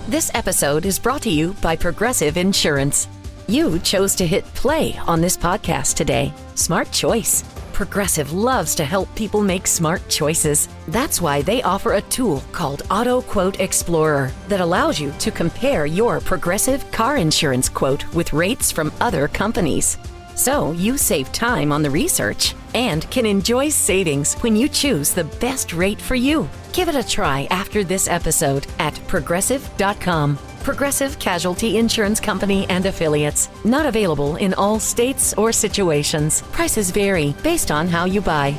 This episode is brought to you by Progressive Insurance. You chose to hit play on this podcast today. Smart choice. Progressive loves to help people make smart choices. That's why they offer a tool called Auto Quote Explorer that allows you to compare your Progressive car insurance quote with rates from other companies. So you save time on the research and can enjoy savings when you choose the best rate for you. Give it a try after this episode at Progressive.com. Progressive Casualty Insurance Company and Affiliates. Not available in all states or situations. Prices vary based on how you buy.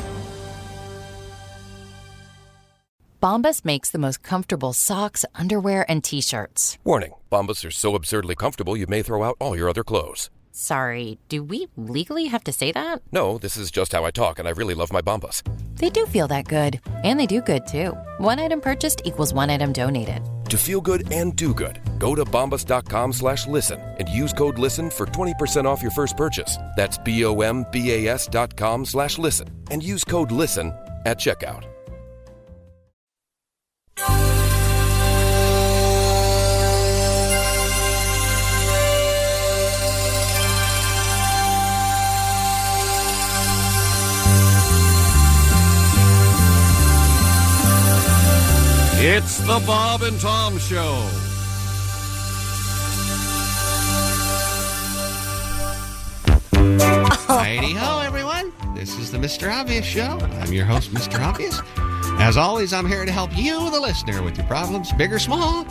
Bombas makes the most comfortable socks, underwear, and T-shirts. Warning, Bombas are so absurdly comfortable you may throw out all your other clothes. Sorry, do we legally have to say that? No, this is just how I talk, and I really love my Bombas. They do feel that good. And they do good, too. One item purchased equals one item donated. To feel good and do good, go to bombas.com/listen and use code LISTEN for 20% off your first purchase. That's BOMBAS.com/listen and use code LISTEN at checkout. It's the Bob and Tom Show. Heidi-ho, everyone. This is the Mr. Obvious Show. I'm your host, Mr. Obvious. As always, I'm here to help you, the listener, with your problems, big or small.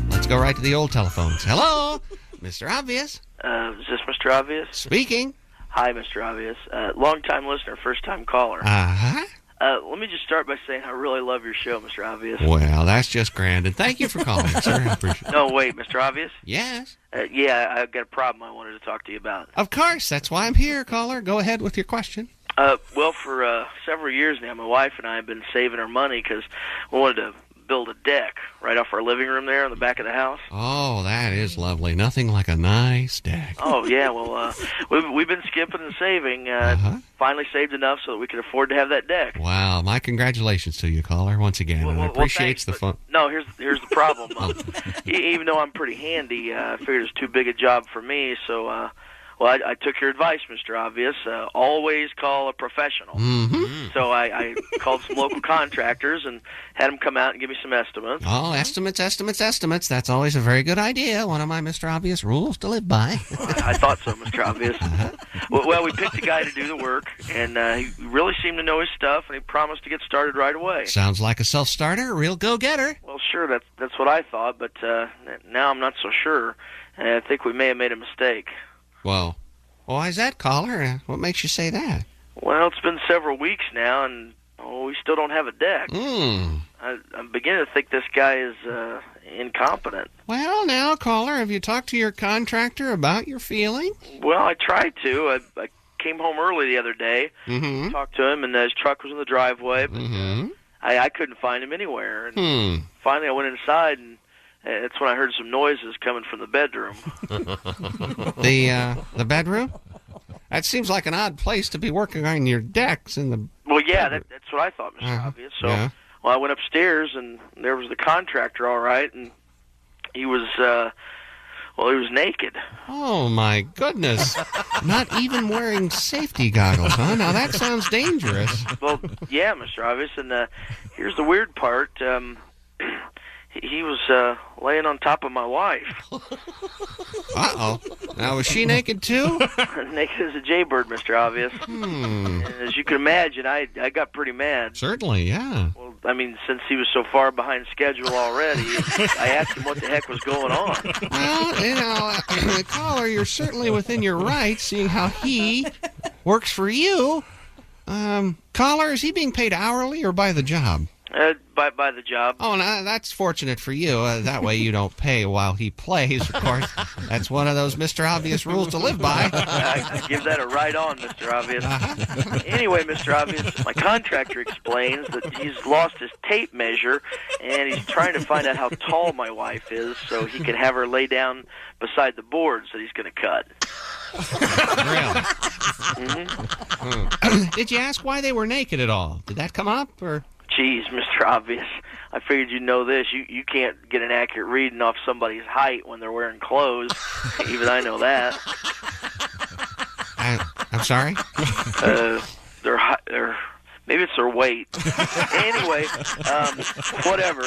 Let's go right to the old telephones. Hello, Mr. Obvious. Is this Mr. Obvious? Speaking. Hi, Mr. Obvious. Long-time listener, first-time caller. Uh-huh. Let me just start by saying I really love your show, Mr. Obvious. Well, that's just grand, and thank you for calling, sir. I appreciate it. No, wait, Mr. Obvious? Yes. Yeah, I've got a problem I wanted to talk to you about. Of course, that's why I'm here, caller. Go ahead with your question. Well, for several years now, my wife and I have been saving our money because we wanted to build a deck right off our living room there on the back of the house. Oh, that is lovely. Nothing like a nice deck. Oh, yeah, well, we've been skimping and saving. Finally saved enough so that we could afford to have that deck. Wow, my congratulations to you, caller, once again. And I appreciate the fun. No, here's the problem. Even though I'm pretty handy, I figured it's too big a job for me, so... Well, I took your advice, Mr. Obvious. Always call a professional. Mm-hmm. So I called some local contractors and had them come out and give me some estimates. Oh, estimates. That's always a very good idea. One of my Mr. Obvious rules to live by. I thought so, Mr. Obvious. Well, we picked a guy to do the work, and he really seemed to know his stuff, and he promised to get started right away. Sounds like a self-starter, a real go-getter. Well, sure, that's what I thought, but now I'm not so sure. I think we may have made a mistake. Well, why is that, caller? What makes you say that? Well, it's been several weeks now, and we still don't have a deck. I'm beginning to think this guy is incompetent. Well, now, caller, have you talked to your contractor about your feeling? Well, I tried to. I came home early the other day, talked to him, and his truck was in the driveway, but I couldn't find him anywhere. And finally, I went inside, and that's when I heard some noises coming from the bedroom. The bedroom? That seems like an odd place to be working on your decks in the... Well, yeah, that's what I thought, Mr. Obvious. So, well, I went upstairs, and there was the contractor, all right, and he was, he was naked. Oh, my goodness. Not even wearing safety goggles, huh? Now, that sounds dangerous. Well, yeah, Mr. Obvious, and here's the weird part. He was laying on top of my wife. Uh-oh. Now, was she naked, too? Naked as a jaybird, Mr. Obvious. And as you can imagine, I got pretty mad. Certainly, yeah. Well, I mean, since he was so far behind schedule already, I asked him what the heck was going on. Well, caller, you're certainly within your rights, seeing how he works for you. Caller, is he being paid hourly or by the job? By the job. Oh, no, that's fortunate for you. That way you don't pay while he plays, of course. That's one of those Mr. Obvious rules to live by. I give that a right on, Mr. Obvious. Anyway, Mr. Obvious, my contractor explains that he's lost his tape measure, and he's trying to find out how tall my wife is so he can have her lay down beside the boards that he's going to cut. Really? Did you ask why they were naked at all? Did that come up, or... Geez, Mr. Obvious, I figured you'd know this. You can't get an accurate reading off somebody's height when they're wearing clothes. Even I know that. I'm sorry? They're maybe it's their weight. Anyway, whatever.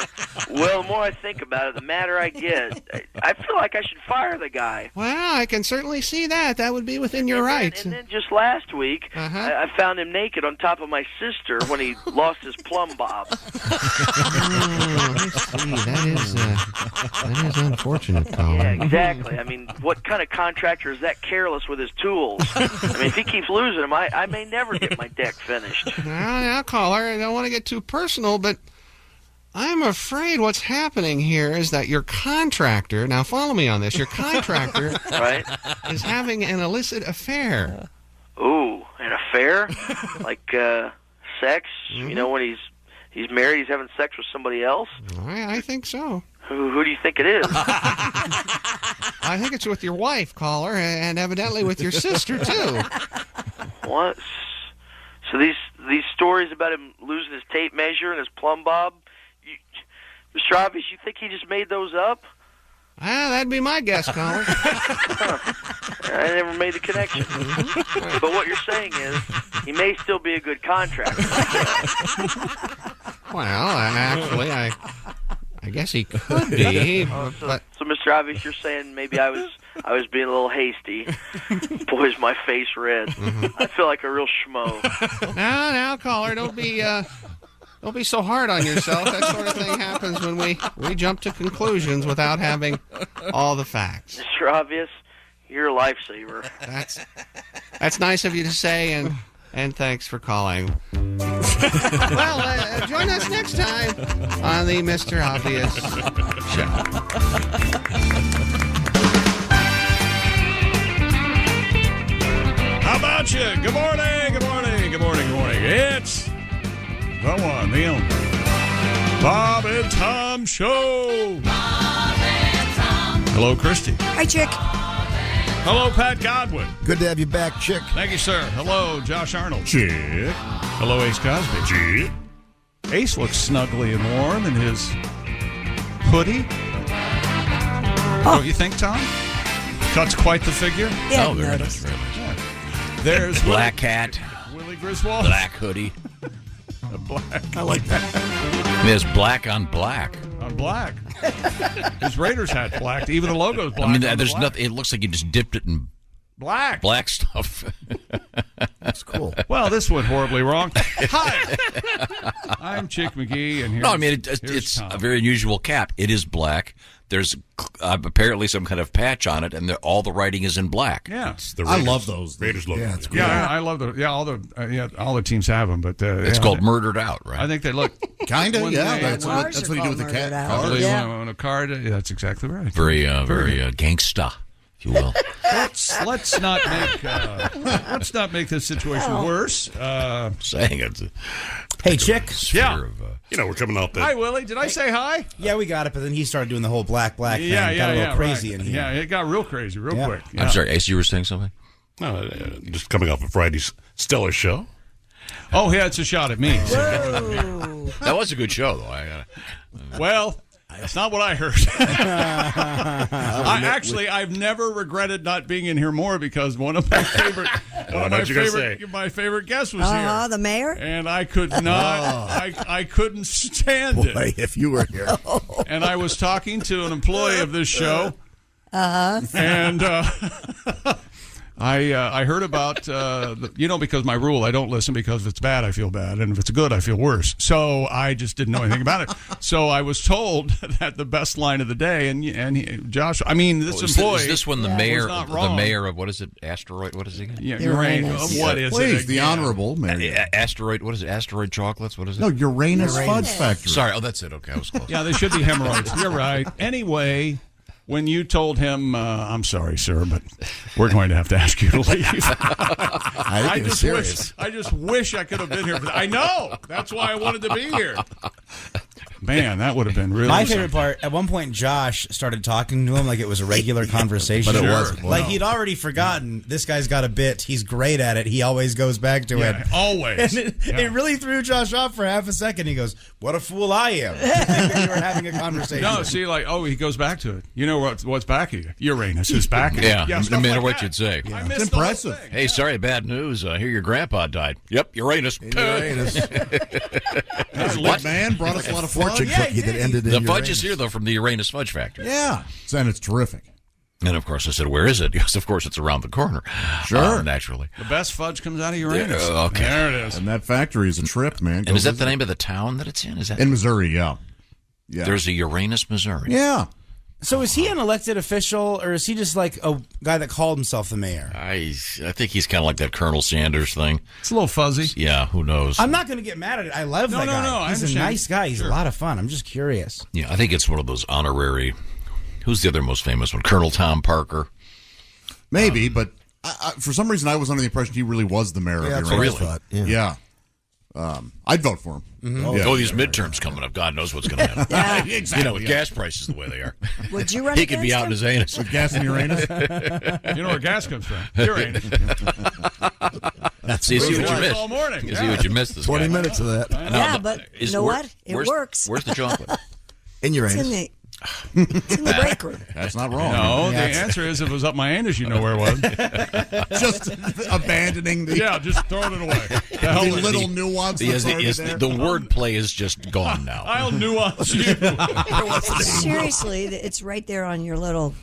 Well, the more I think about it, the madder I get. I feel like I should fire the guy. Well, I can certainly see that. That would be within your rights. And then just last week, I found him naked on top of my sister when he lost his plumb bob. I see. That is unfortunate, Colin. Yeah, exactly. I mean, what kind of contractor is that careless with his tools? I mean, if he keeps losing them, I may never get my deck finished. Now, caller, I don't want to get too personal, but I'm afraid what's happening here is that your contractor, now follow me on this, your contractor right? is having an illicit affair. Ooh, an affair? Like sex? Mm-hmm. You know, when he's married, he's having sex with somebody else? I think so. Who do you think it is? I think it's with your wife, caller, and evidently with your sister, too. What? So these stories about him losing his tape measure and his plumb bob, Mr. Obvious, you think he just made those up? That'd be my guess, caller. I never made the connection. But what you're saying is he may still be a good contractor. Well, actually, I guess he could be. So, Mr. Obvious, you're saying maybe I was being a little hasty. Boy, is my face red. I feel like a real schmo. Now, caller, don't be so hard on yourself. That sort of thing happens when we jump to conclusions without having all the facts. Mr. Obvious, you're a lifesaver. That's nice of you to say, and thanks for calling. Well, join us next time on the Mr. Obvious Show. How about you? Good morning, good morning, good morning, good morning. It's the one, the only Bob and Tom Show. Bob and Tom. Hello, Christy. Hi, Chick. Hello, Pat Godwin. Good to have you back, Chick. Thank you, sir. Hello, Josh Arnold. Chick. Hello, Ace Cosby. Chick. Ace looks snugly and warm in his hoodie. Don't you think, Tom? Cuts quite the figure. Yeah, very nice, very nice. Yeah. There's Black hat, Willie Griswold. black hoodie. Black. I like that. There's black on black. On black. His Raiders hat black. Even the logo's black. I mean, on there's black. nothing. It looks like you just dipped it in black stuff. That's cool. Well, this went horribly wrong. Hi, I'm Chick McGee, and here's No, I mean it's Tom. a very unusual cap. It is black. There's apparently some kind of patch on it, and all the writing is in black. Yeah, I love those. Raiders logo. Yeah, it's cool. yeah, I love all the teams have them, but It's called Murdered Out, right? I think they look Kind of, when yeah. they- That's when- what you do with the cat. Probably Yeah. on a card. Yeah, that's exactly right. very gangsta, if you will. Let's not make this situation worse. Saying it's a Hey, Chick. sphere Yeah. of, We're coming off Hi, Willie. Did I say hi? Yeah, we got it, but then he started doing the whole black thing. Yeah, Got a little crazy right. in here. Yeah, it got real crazy, real Yeah. quick. Yeah. I'm sorry, Ace, you were saying something? just coming off of Friday's stellar show. Oh, yeah, it's a shot at me. That was a good show, though. Well, that's not what I heard. I've never regretted not being in here more because one of my favorite guests was here. The mayor? And I could not, I couldn't stand Boy, it. if you were here. And I was talking to an employee of this show. And I heard about, because my rule, I don't listen because if it's bad, I feel bad. And if it's good, I feel worse. So I just didn't know anything about it. So I was told that the best line of the day, Josh, this employee. Is this when the was mayor, not wrong. what is it, Asteroid, what is he? Yeah, Uranus. What is Please, it? the honorable Mayor. Asteroid, what is it, Asteroid Chocolates, what is it? No, Uranus Fudge Factory. Sorry, that's it, okay, I was close. Yeah, they should be hemorrhoids. You're right. Anyway, when you told him, I'm sorry, sir, but we're going to have to ask you to leave. I just wish I could have been here. I know. That's why I wanted to be here. Man, that would have been really My favorite part, at one point, Josh started talking to him like it was a regular conversation. But it wasn't. Like he'd already forgotten, this guy's got a bit. He's great at it. He always goes back to it. Always. And it really threw Josh off for half a second. He goes, what a fool I am. We were having a conversation. No, see, he goes back to it. You know what's back of you? Uranus is back. Yeah, no matter what that. you'd say. I It's missed the whole impressive. thing. Hey, sorry, bad news. Hear your grandpa died. Yep, Uranus. What man brought us a lot of fun. Fortune cookie that ended The fudge is here, though, from the Uranus Fudge Factory. Yeah, and it's terrific. And, of course, I said, where is it? Yes, of course, it's around the corner. Sure. Naturally. The best fudge comes out of Uranus. Okay. There it is. And that factory is a trip, man. And is that the name of the town that it's in? Is that in Missouri? Yeah. There's a Uranus, Missouri. Yeah. So is he an elected official, or is he just like a guy that called himself the mayor? I think he's kind of like that Colonel Sanders thing. It's a little fuzzy. Yeah, who knows? I'm not going to get mad at it. I love that guy. No, I He's a understand. nice guy. He's a lot of fun. I'm just curious. Yeah, I think it's one of those honorary. Who's the other most famous one? Colonel Tom Parker. Maybe, but I, for some reason I was under the impression he really was the mayor of that's Uranus. what I thought. Yeah. I'd vote for him. Oh, these midterms coming up. God knows what's going to happen. Yeah. Exactly. You know, with gas prices the way they are. Would you run He could be out in his anus. With gas in Uranus? You know where gas comes from? Uranus. See what you missed. All morning. You see what you missed this 20 guy. minutes of that. Yeah, but you know what? It works. Where's the chocolate? In your It's in anus. it's in the break room. That's not wrong. No, the answer is if it was up my anus, you know where it was. Just abandoning the, Just throwing it away. The hell the with it. little nuance that's already there. The wordplay is just gone now. I'll nuance you. Seriously, it's right there on your little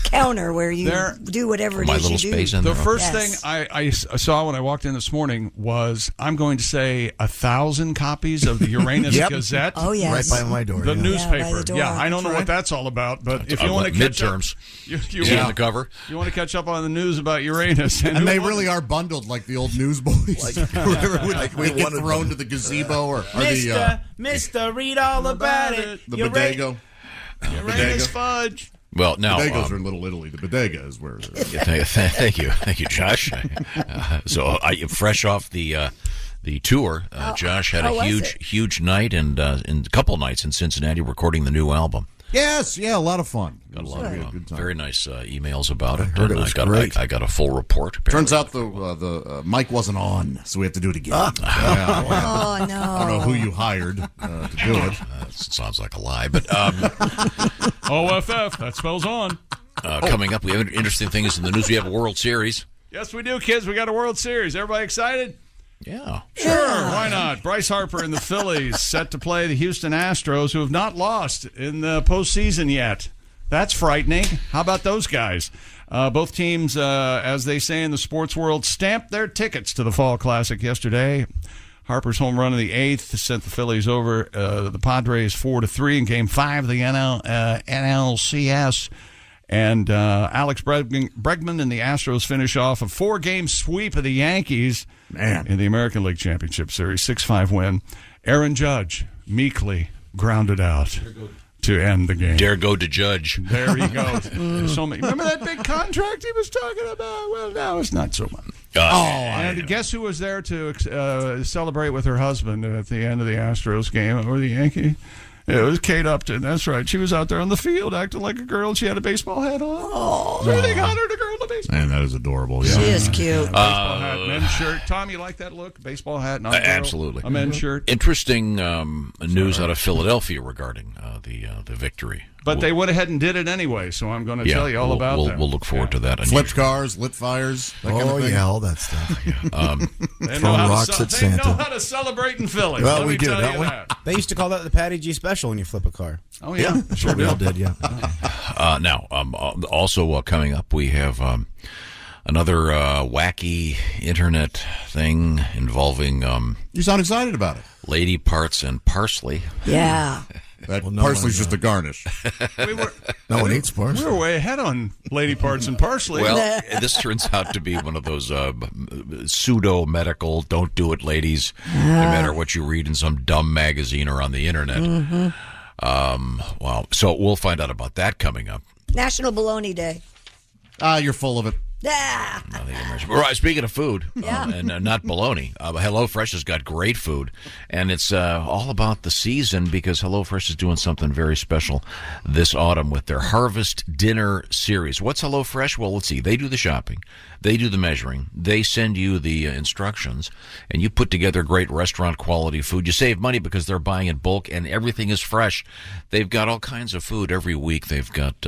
counter where you do whatever it My is little you do. space in The there. first Yes. thing I saw when I walked in this morning was I'm going to say 1,000 copies of the Uranus Yep. Gazette. Oh, yes. Right by my door. The yeah. newspaper. by the door. I don't know what that's all about, but if you want to catch midterms. up, you See on the cover. you want to catch up on the news about Uranus, And they really are bundled like the old newsboys. Whoever would we get wanted thrown to the gazebo or the Mister, read all about it. the bodega. Uranus fudge. Well, now Bodegas are in Little Italy. The bodega is where. thank you, Josh. So, fresh off the tour, Josh had how a was huge night and in a couple nights in Cincinnati recording the new album. Yes, a lot of fun. Got a lot of good time. very nice emails about it. heard it and was great. I got a full report. Turns apparently. out the mic wasn't on, so we have to do it again. Oh, no. I don't know who you hired to do it. That sounds like a lie, but OFF, that spells on. coming up, we have interesting things in the news. We have a World Series. Yes, we do, kids. We got a World Series. Everybody excited? Yeah. Sure, why not? Bryce Harper and the Phillies set to play the Houston Astros, who have not lost in the postseason yet. That's frightening. How about those guys? Both teams, as they say in the sports world, stamped their tickets to the Fall Classic yesterday. Harper's home run in the eighth sent the Phillies over the Padres 4-3 in Game 5 of the NLCS. And Alex Bregman and the Astros finish off a 4-game sweep of the Yankees in the American League Championship Series, 6-5 win. Aaron Judge meekly grounded out to end the game. Dare go to Judge. There he goes. So many. Remember that big contract he was talking about? Well, now it's not so much. And guess who was there to celebrate with her husband at the end of the Astros game or the Yankee? It was Kate Upton. That's right. She was out there on the field acting like a girl. She had a baseball hat on. Oh, anything hotter than a girl in a baseball hat. Man, that is adorable. She is cute. Baseball hat, men's shirt. Tom, you like that look? Baseball hat, not a girl. Absolutely. A men's shirt. Interesting news out of Philadelphia regarding the victory. But they went ahead and did it anyway, so I'm going to tell you all about that. We'll look forward to that. Flipped cars, lit fires, that kind of thing. Yeah, all that stuff. They Throwing know rocks at They know Santa. how to celebrate in Philly. Well, Let we me do, tell don't you we? that. They used to call that the Patty G special when you flip a car. Oh, yeah. Sure, we all did, yeah. Now, also coming up, we have another wacky internet thing involving You sound excited about it. lady parts and parsley. Yeah. That Well, no parsley's one, just a garnish. No one eats We parsley. were way ahead on lady parts and parsley. Well, this turns out to be one of those pseudo-medical, don't do it, ladies, no matter what you read in some dumb magazine or on the internet. Mm-hmm. So we'll find out about that coming up. National Bologna Day. You're full of it. Yeah. Right, speaking of food, Yeah. and not bologna, HelloFresh has got great food, and it's all about the season because HelloFresh is doing something very special this autumn with their Harvest Dinner Series. What's HelloFresh? Well, let's see. They do the shopping. They do the measuring. They send you the instructions, and you put together great restaurant-quality food. You save money because they're buying in bulk, and everything is fresh. They've got all kinds of food every week. They've got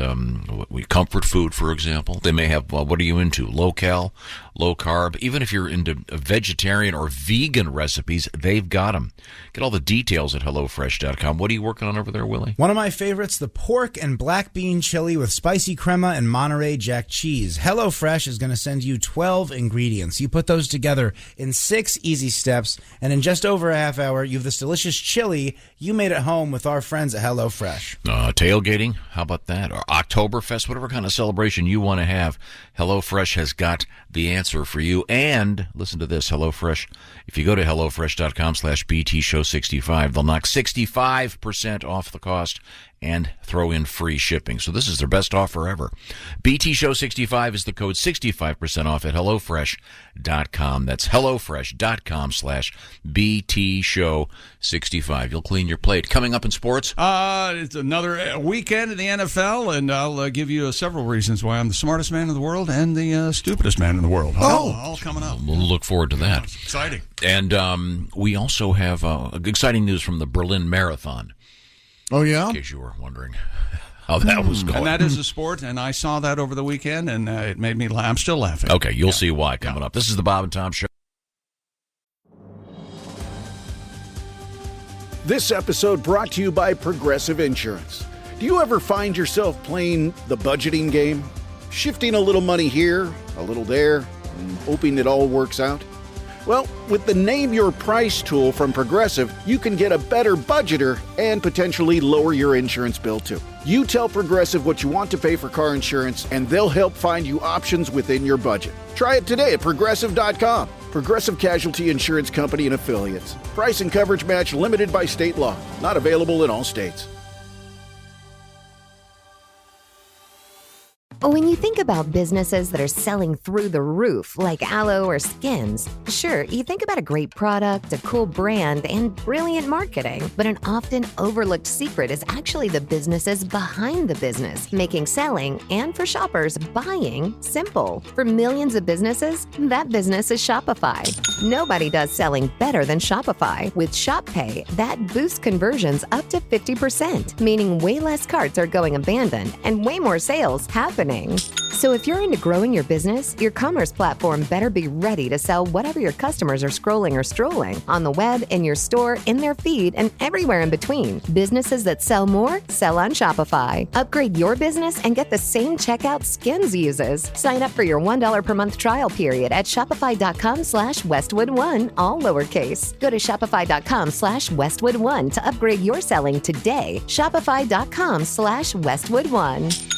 comfort food, for example. They may have, what are you into? Low-cal, low-carb. Even if you're into vegetarian or vegan recipes, they've got them. Get all the details at HelloFresh.com. What are you working on over there, Willie? One of my favorites, the pork and black bean chili with spicy crema and Monterey Jack cheese. HelloFresh is going to send you 12 ingredients. You put those together in 6 easy steps, and in just over a half hour, you have this delicious chili you made at home with our friends at HelloFresh. Tailgating, how about that? Or Oktoberfest, whatever kind of celebration you want to have, HelloFresh has got the answer for you. And listen to this, HelloFresh, if you go to HelloFresh.com/BTShow65, they'll knock 65% off the cost and throw in free shipping. So this is their best offer ever. BTShow65 is the code, 65% off at HelloFresh.com. That's HelloFresh.com/BTShow65. You'll clean your plate. Coming up in sports? It's another weekend in the NFL, and I'll give you several reasons why I'm the smartest man in the world and the stupidest man in the world. All coming up. We'll look forward to that. It's exciting. And we also have exciting news from the Berlin Marathon. Oh, yeah? In case you were wondering how that was going. And that is a sport, and I saw that over the weekend, and it made me laugh. I'm still laughing. Okay, you'll see why coming up. This is the Bob and Tom Show. This episode brought to you by Progressive Insurance. Do you ever find yourself playing the budgeting game? Shifting a little money here, a little there, and hoping it all works out? Well, with the Name Your Price tool from Progressive, you can get a better budgeter and potentially lower your insurance bill too. You tell Progressive what you want to pay for car insurance, and they'll help find you options within your budget. Try it today at Progressive.com. Progressive Casualty Insurance Company and Affiliates. Price and coverage match limited by state law. Not available in all states. When you think about businesses that are selling through the roof, like Aloe or Skins, sure, you think about a great product, a cool brand, and brilliant marketing. But an often overlooked secret is actually the businesses behind the business, making selling, and for shoppers, buying, simple. For millions of businesses, that business is Shopify. Nobody does selling better than Shopify. With Shop Pay, that boosts conversions up to 50%, meaning way less carts are going abandoned and way more sales happening. So if you're into growing your business, your commerce platform better be ready to sell whatever your customers are scrolling or strolling on the web, in your store, in their feed, and everywhere in between. Businesses that sell more, sell on Shopify. Upgrade your business and get the same checkout Skins uses. Sign up for your $1 per month trial period at shopify.com/Westwood1, all lowercase. Go to shopify.com/Westwood1 to upgrade your selling today. Shopify.com/Westwood1.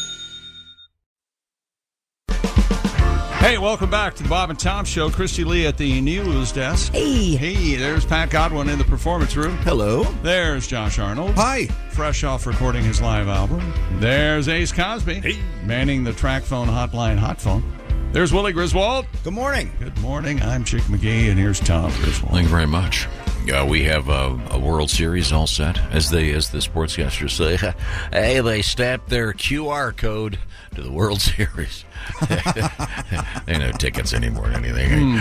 Hey, welcome back to the Bob and Tom Show. Christy Lee at the news desk. Hey, there's Pat Godwin in the performance room. Hello. There's Josh Arnold. Hi. Fresh off recording his live album. There's Ace Cosby. Hey. Manning the track phone hotline hot phone. There's Willie Griswold. Good morning. Good morning. I'm Chick McGee, and here's Tom Griswold. Thank you very much. We have a World Series all set, as the sportscasters say. Hey, they stamped their QR code to the World Series. They no tickets anymore than anything.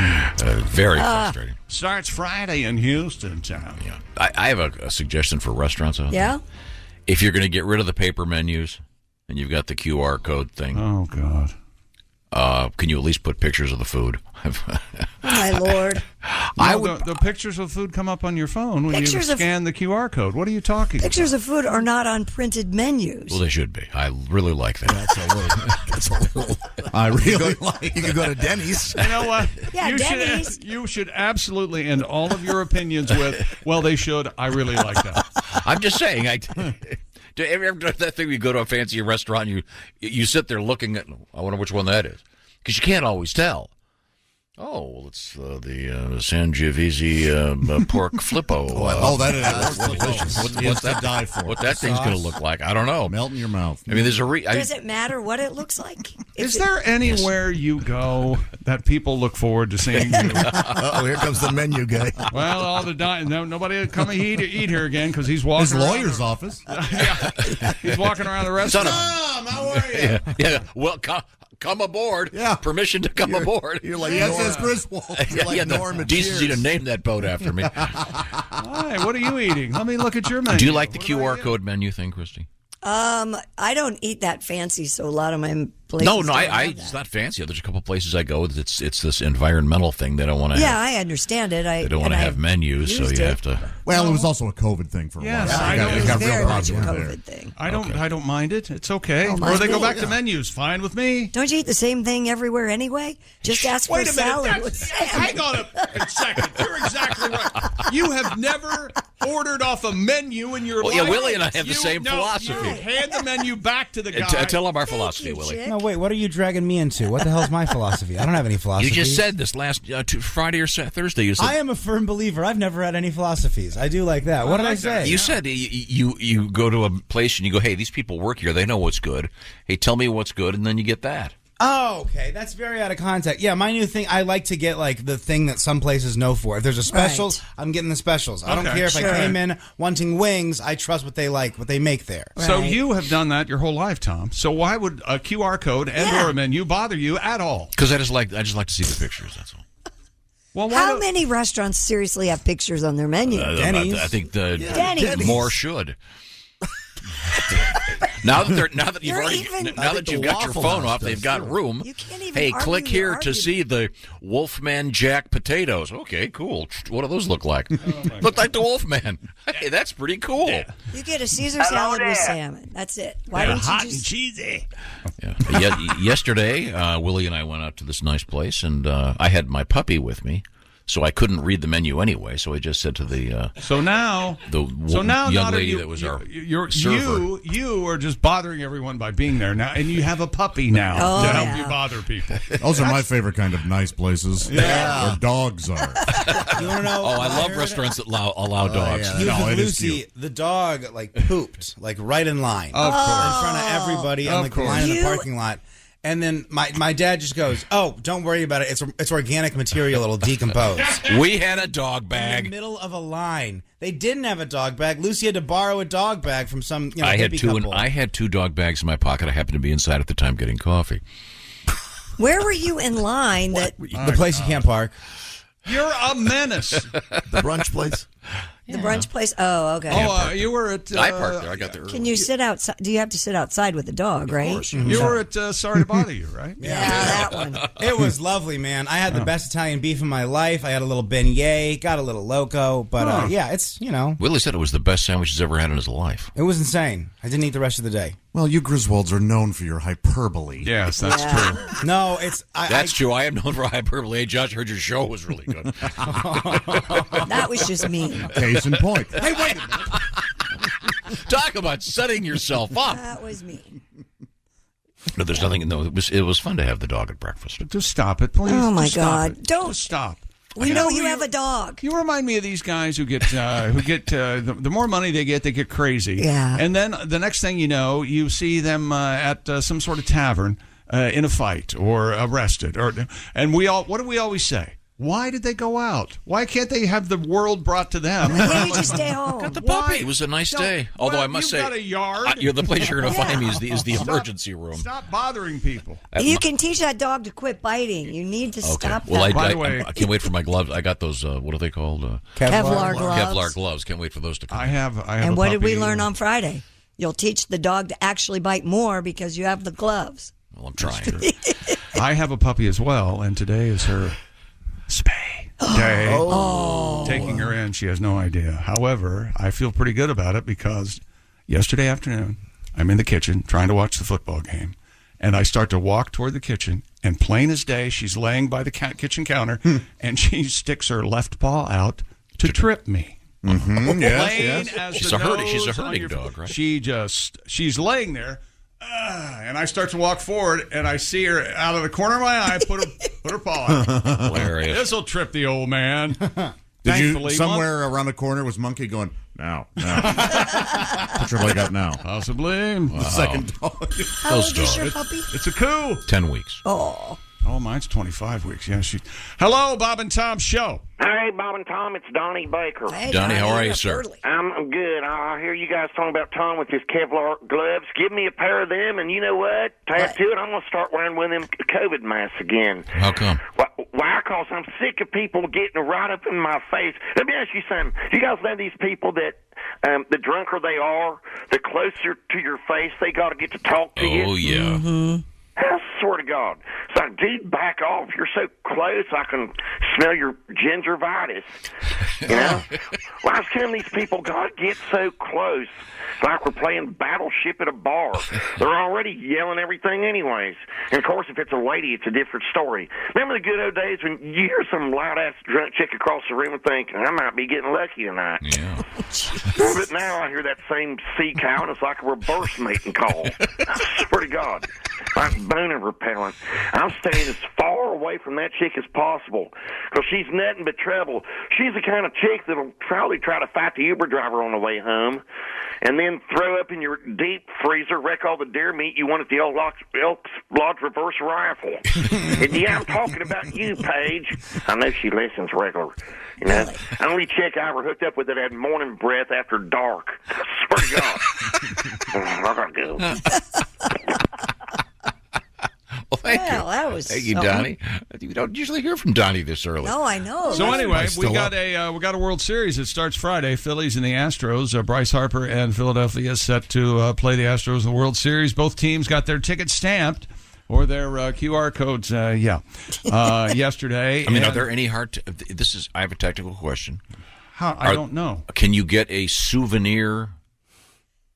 Very frustrating. Starts Friday in Houston town. Yeah, I have a suggestion for restaurants out there. Yeah? If you're going to get rid of the paper menus and you've got the QR code thing. Oh, God. Can you at least put pictures of the food? My Lord. The pictures of food come up on your phone when you scan the QR code. What are you talking about? Pictures of food are not on printed menus. Well, they should be. I really like that. That's a little. I really like. You could go to Denny's. You know what? Yeah, Denny's. You should absolutely end all of your opinions with, well, they should. I really like that. I'm just saying. Do you ever do that thing where you go to a fancy restaurant and you sit there looking at, I wonder which one that is? Because you can't always tell. Oh, well, it's the Sangiovese pork flippo. That is delicious. What's die for. What that thing's going to look like? I don't know. Melt in your mouth. I mean, there's a Does it matter what it looks like? Is there anywhere you go that people look forward to seeing you? Oh, here comes the menu guy. Well, all the nobody will come eat here again because he's walking. His lawyer's office. Yeah, he's walking around the restaurant. Tom, how are you? Yeah. Well, come aboard. Yeah. Permission to come aboard. You're like USS Griswold. You're like Norm and decency Cheers. to name that boat after me. Hi, what are you eating? Let me look at your menu. Do you like the QR code menu thing, Christy? I don't eat that fancy, so a lot of my places. No, don't have it's not fancy. There's a couple places I go. It's this environmental thing. They don't want to. Yeah, I understand it. They don't want to have menus, so you have to. Well, it was also a COVID thing for a while. Yes, It got very real much a popular COVID thing. I don't mind it. It's okay. Oh, or they go me. back to menus. Fine with me. Don't you eat the same thing everywhere anyway? Just ask for Wait a minute. salad with salmon. Hang on a second. You're exactly right. You have never ordered off a menu in your life. Yeah, Willie and I have the same philosophy. You hand the menu back to the guy. Tell him our philosophy, Willie. No, wait. What are you dragging me into? What the hell's my philosophy? I don't have any philosophy. You just said this last Friday or Thursday. You said I am a firm believer. I've never had any philosophies. I do like that. What did I say? You said you go to a place and you go, hey, these people work here. They know what's good. Hey, tell me what's good, and then you get that. Oh, okay. That's very out of context. Yeah, my new thing, I like to get like the thing that some places know for. If there's a specials, I'm getting the specials. I don't care if I came in wanting wings. I trust what they like, what they make there. So you have done that your whole life, Tom. So why would a QR code or a menu bother you at all? Because I just like to see the pictures. That's all. Well, how many restaurants seriously have pictures on their menu? Denny's. I think Denny's. more should. Now that you've got your phone off, they've got room. You can't even hey, argue click your here to see the Wolfman Jack potatoes. Okay, cool. What do those look like? Look like the Wolfman. Hey, that's pretty cool. Yeah. You get a Caesar salad with salmon. That's it. Why don't hot you and cheesy? Yeah. Yesterday, Willie and I went out to this nice place, and I had my puppy with me. So I couldn't read the menu anyway. So I just said to the young lady that was our server. You are just bothering everyone by being there now, and you have a puppy now to help you bother people. Those are my favorite kind of nice places. Where dogs are. You want to know? Oh, I love restaurants that allow dogs. He was with Lucy. The dog pooped right in line, in front of everybody on the line in the parking lot. And then my dad just goes, "Oh, don't worry about it. It's organic material. It'll decompose." We had a dog bag in the middle of a line. They didn't have a dog bag. Lucy had to borrow a dog bag from some I had hippie two, couple. and I had 2 dog bags in my pocket. I happened to be inside at the time getting coffee. Where were you in line? The place you can't park. You're a menace. The brunch place. The brunch place? Oh, okay. Oh, you were at... I parked there. I got there early. Can you sit outside? Do you have to sit outside with the dog, right? Of course. You were at Sorry to Bother You, right? Yeah, that one. It was lovely, man. I had the best Italian beef in my life. I had a little beignet, got a little loco, but it's, Willie said it was the best sandwich he's ever had in his life. It was insane. I didn't eat the rest of the day. Well, you Griswolds are known for your hyperbole. Yes, that's true. No, it's... That's true. I am known for hyperbole. Hey, Josh, I heard your show was really good. That was just me. Case in point. Hey, wait a minute. Talk about setting yourself up. That was me. No, there's nothing. No, it was fun to have the dog at breakfast. Just stop it, please. Oh, my Just stop God. it. Don't. Just stop. We know you have a dog. You remind me of these guys who get the more money they get crazy. Yeah. And then the next thing you know, you see them at some sort of tavern in a fight or arrested. And what do we always say? Why did they go out? Why can't they have the world brought to them? Why didn't you stay home? Got the puppy. It was a nice day. Although I must say, got a yard. The place you're going to find me is the emergency room. Stop bothering people. You can teach that dog to quit biting. You need to stop well, that. By the way, I can't wait for my gloves. I got those. What are they called? Kevlar gloves. Kevlar gloves. Can't wait for those to come. I have. And what did we learn on Friday? You'll teach the dog to actually bite more because you have the gloves. Well, I'm trying. I have a puppy as well, and today is her spay day. Taking her in, she has no idea. However, I feel pretty good about it because yesterday afternoon, I'm in the kitchen trying to watch the football game, and I start to walk toward the kitchen, and plain as day, she's laying by the kitchen counter, and she sticks her left paw out to trip me. Mm-hmm. Plain as She's the a herding nose on dog, your- right? She's laying there. And I start to walk forward, and I see her out of the corner of my eye put her paw out. Hilarious. This will trip the old man. Did you Thankfully, somewhere around the corner was Monkey going, now. Put your leg up now. Possibly. The second dog. How old is your puppy? It's a coup. 10 weeks. Oh, mine's 25 weeks. Yeah, Hello, Bob and Tom Show. Hey, Bob and Tom, it's Donnie Baker. Hey, Donnie, how are you, sir? I'm good. I hear you guys talking about Tom with his Kevlar gloves. Give me a pair of them, and you know what? To add to it, I'm going to start wearing one of them COVID masks again. How come? Why? Because I'm sick of people getting right up in my face. Let me ask you something. You guys know these people that the drunker they are, the closer to your face they got to get to talk to you? Oh, yeah. Mm-hmm. I swear to God. So, dude, back off. You're so close, I can smell your gingivitis. You know? Well, I was telling these people, God, get so close. Like we're playing Battleship at a bar. They're already yelling everything anyways. And, of course, if it's a lady, it's a different story. Remember the good old days when you hear some loud-ass drunk chick across the room and think, I might be getting lucky tonight. Yeah. But now I hear that same sea cow, and it's like a reverse mating call. I swear to God. I'm boner repellent. I'm staying as far away from that chick as possible because she's nothing but trouble. She's the kind of chick that'll probably try to fight the Uber driver on the way home and then throw up in your deep freezer, wreck all the deer meat you want at the Elks Lodge reverse rifle. And yeah, I'm talking about you, Paige. I know she listens regular. You know, the only chick I ever hooked up with that had morning breath after dark. I swear to God. I gotta go. Well, thank you. That was Thank you, Donnie. You don't usually hear from Donnie this early. No, I know. So anyway, we got a World Series. It starts Friday. Phillies and the Astros. Bryce Harper and Philadelphia is set to play the Astros in the World Series. Both teams got their tickets stamped or their QR codes. Yesterday. I mean, are there any hard? I have a technical question. I don't know. Can you get a souvenir?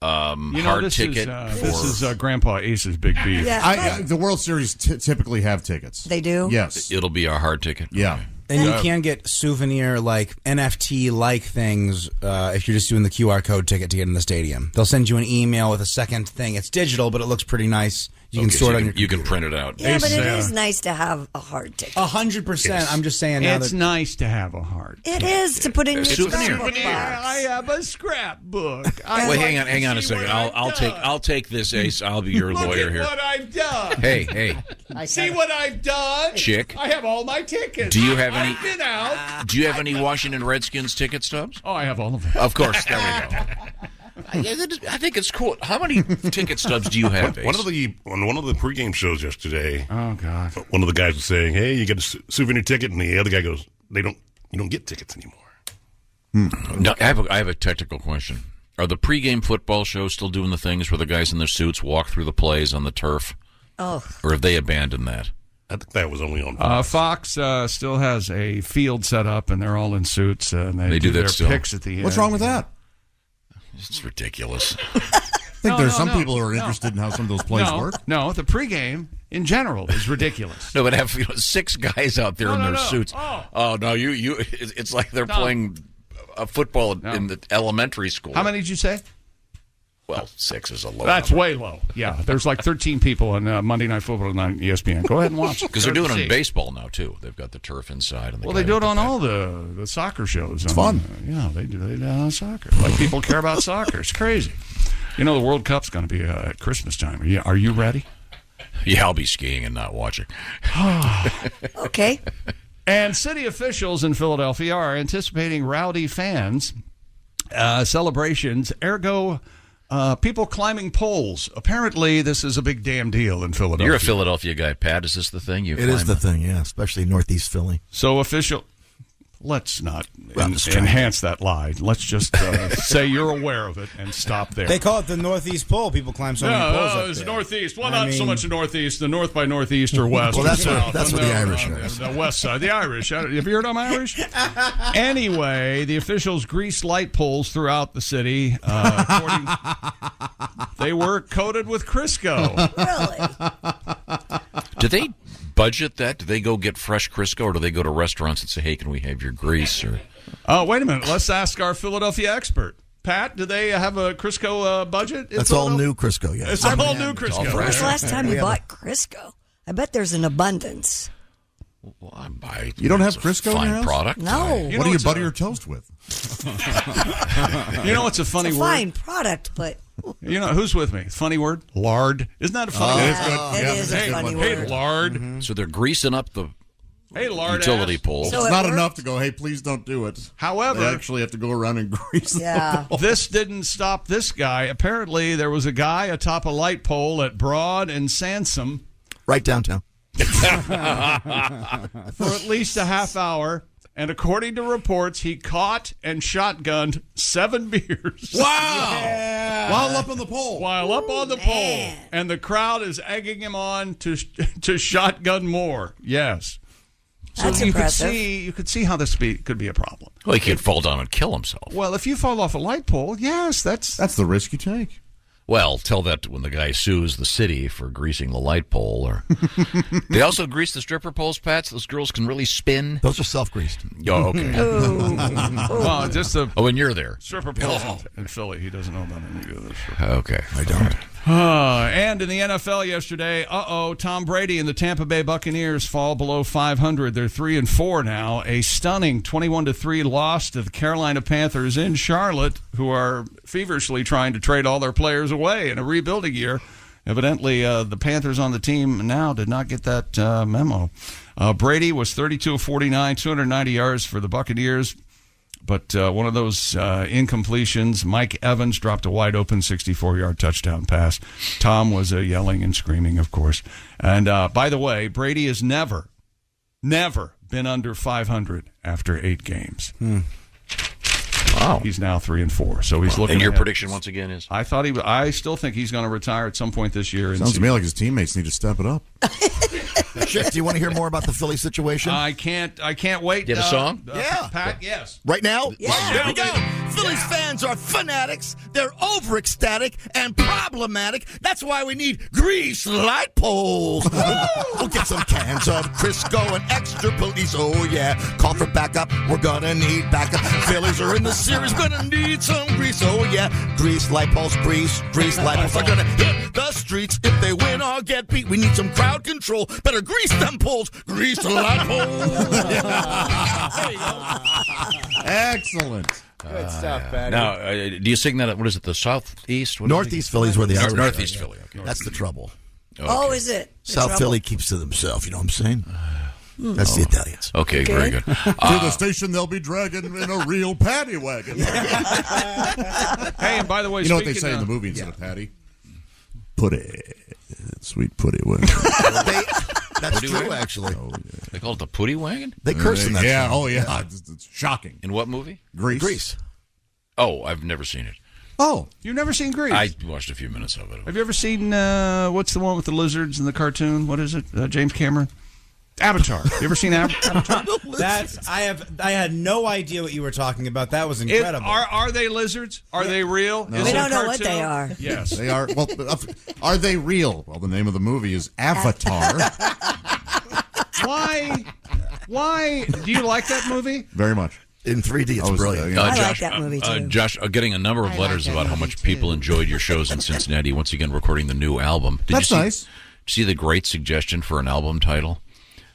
Hard ticket. This is Grandpa Ace's big beef. Yeah, the World Series typically have tickets. They do? Yes. It'll be a hard ticket. Yeah. And you can get souvenir, like NFT-like things if you're just doing the QR code ticket to get in the stadium. They'll send you an email with a second thing. It's digital, but it looks pretty nice. You can store it on your You can print it out. Yeah, but it is nice to have a hard ticket. 100%. I'm just saying now it's nice to have a hard ticket. It is to put in your souvenir. scrapbook box. I have a scrapbook. Wait, hang on a second. I'll take this, Ace. I'll be your lawyer here. Look at what I've done. Hey. See what I've done? Chick. I have all my tickets. Do you have any? I've been out. Do you have any Washington Redskins ticket stubs? Oh, I have all of them. Of course. There we go. I think it's cool. How many ticket stubs do you have, Ace? On one of the pregame shows yesterday. Oh God! One of the guys was saying, "Hey, you get a souvenir ticket," and the other guy goes, "You don't get tickets anymore." No, I have a technical question. Are the pregame football shows still doing the things where the guys in their suits walk through the plays on the turf? Oh, or have they abandoned that? I think that was only on Fox. Still has a field set up, and they're all in suits. And they do that their still. picks at the end. What's wrong with that? It's ridiculous. I think there's some people who are interested in how some of those plays work. No, the pregame in general is ridiculous. No, but have 6 guys out there in their suits. Oh no, you! It's like they're playing football in the elementary school. How many did you say? Well, 6 is a low. That's number. way low. Yeah, there's like 13 people on Monday Night Football on ESPN. Go ahead and watch it. Because they're doing it in baseball now too. They've got the turf inside. And they do it on all the soccer shows. It's fun. Yeah, they do it on soccer. Like people care about soccer. It's crazy. You know, the World Cup's going to be at Christmas time. Are you ready? Yeah, I'll be skiing and not watching. Okay. And city officials in Philadelphia are anticipating rowdy fans, celebrations, ergo people climbing poles. Apparently, this is a big damn deal in Philadelphia. You're a Philadelphia guy, Pat. Is this the thing? It is the thing, yeah, especially Northeast Philly. So let's not enhance that lie. Let's just say you're aware of it and stop there. They call it the Northeast Pole. People climb so many poles up it's there. Northeast. Well, not so much the Northeast. The North by Northeast or West. Well, that's what the Irish are. The West side. The Irish. Have you heard I'm Irish? Anyway, the officials greased light poles throughout the city. They were coated with Crisco. Really? Do they budget that? Do they go get fresh Crisco, or do they go to restaurants and say, "Hey, can we have your grease?" Or Wait a minute. Let's ask our Philadelphia expert. Pat, do they have a Crisco budget? That's all new Crisco, yes. It's all new Crisco. When was the last time you bought Crisco? I bet there's an abundance. You don't have Crisco in your house? Product? No. What do you butter your toast with? You know, it's a funny It's a word. fine product, but You know, who's with me? Funny word? Lard. Isn't that a funny word? it is a funny Hey, word. lard. So they're greasing up the Hey, lard utility ass. pole. So It's it not works? enough to go, hey, please don't do it. However, They actually have to go around and grease Yeah. the this didn't stop this guy. Apparently, there was a guy atop a light pole at Broad and Sansom Right downtown. for at least a half hour. And according to reports, he caught and shotgunned 7 beers. Wow! While up on the pole. While up on the pole. And the crowd is egging him on to shotgun more. Yes. So That's impressive. you could see how this could be a problem. Well, he could fall down and kill himself. Well, if you fall off a light pole, yes, that's the risk you take. Well, tell that to when the guy sues the city for greasing the light pole. Or they also grease the stripper poles, Pat, so those girls can really spin. Those are self-greased. Oh, okay. well, just the when you're there. stripper pole in Philly. He doesn't know about any of this. Okay. I don't. And in the NFL yesterday, Tom Brady and the Tampa Bay Buccaneers fall below 500. They're 3-4 now. A stunning 21-3 loss to the Carolina Panthers in Charlotte, who are feverishly trying to trade all their players away in a rebuilding year. Evidently, the Panthers on the team now did not get that memo. Brady was 32 of 49, 290 yards for the Buccaneers. But one of those incompletions, Mike Evans dropped a wide-open 64-yard touchdown pass. Tom was yelling and screaming, of course. And by the way, Brady has never been under 500 after 8 games. Wow. He's now 3-4, so he's looking. And your ahead. prediction once again is? I still think he's going to retire at some point this year. Sounds to me like his teammates need to step it up. Chick, do you want to hear more about the Philly situation? I can't wait. Do you have a song? Yeah. Pat, yes. Right now? Yeah. Here we go. Phillies fans are fanatics. They're over ecstatic and problematic. That's why we need grease light poles. We'll get some cans of Crisco and extra police. Oh, yeah. Call for backup. We're going to need backup. Phillies are in the series. Going to need some grease. Oh, yeah. Grease light poles. Grease light poles. They're going to hit the streets if they win or get beat. We need some crowd control. Better grease them poles. Grease the light poles. There you go. Excellent. Good stuff, Patty. Now, do you sing that at, what is it, the Southeast? What is Northeast Philly's where the Irish Northeast are, Philly. Okay. That's the trouble. Oh, is it? The South trouble? Philly keeps to themselves, you know what I'm saying? That's the Italians. Okay, very good. To the station they'll be dragging in a real paddy wagon. Hey, and by the way, You know what they speaking say in the of- movie instead of patty? Putty. Sweet putty wagon. That's Putty true, wagon? actually. They call it the Putty Wagon? They curse in that Yeah, song. oh yeah. It's shocking. In what movie? Grease. Oh, I've never seen it. Oh, You've never seen Grease? I watched a few minutes of it. Have you ever seen what's the one with the lizards in the cartoon? What is it? James Cameron? Avatar. You ever seen Avatar? I had no idea what you were talking about. That was incredible. Are they lizards? Are they real? No. Is We it don't know cartoon? what they are. Yes. They are. Well, are they real? Well, the name of the movie is Avatar. Why do you like that movie? Very much. In 3D, it's brilliant. I like Josh, that movie, too. Josh, getting a number of letters about how much people enjoyed your shows in Cincinnati. Once again, recording the new album. That's nice. Did you see the great suggestion for an album title?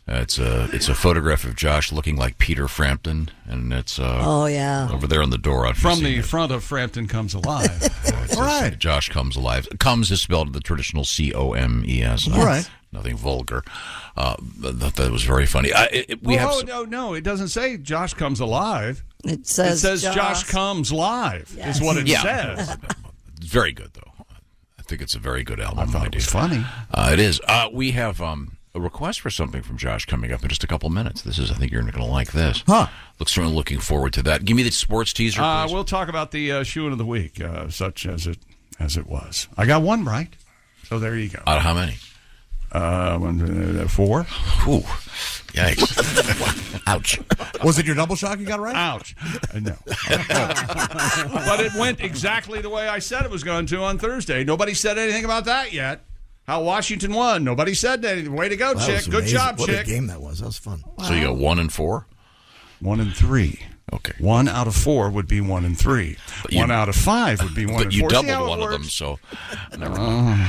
It's a photograph of Josh looking like Peter Frampton, and it's Oh, yeah. over there on the door. I've From seen the it. front of Frampton Comes Alive. All right. Josh Comes Alive. Comes is spelled the traditional C-O-M-E-S. All right. Nothing vulgar. That was very funny. No, it doesn't say Josh Comes Alive. It says Josh Comes Live is what it says. It's very good, though. I think it's a very good album. I thought it was funny. It is. We have a request for something from Josh coming up in just a couple minutes. I think you're going to like this. Huh. Certainly looking forward to that. Give me the sports teaser, please. We'll talk about the shoeing of the week, such as it was. I got one right, so there you go. Out of how many? 4. Ooh, yikes! Ouch! Was it your double shock you got right? Ouch! No, but it went exactly the way I said it was going to on Thursday. Nobody said anything about that yet. How Washington won. Nobody said anything. Way to go, That Chick. was Good amazing. job, what Chick. a game that was. That was fun. So you got 1 and 4. 1 and 3. Okay. 1 out of 4 would be 1 and 3. 1 out of 5 would be 1 and 4. But you doubled one of them, so never mind.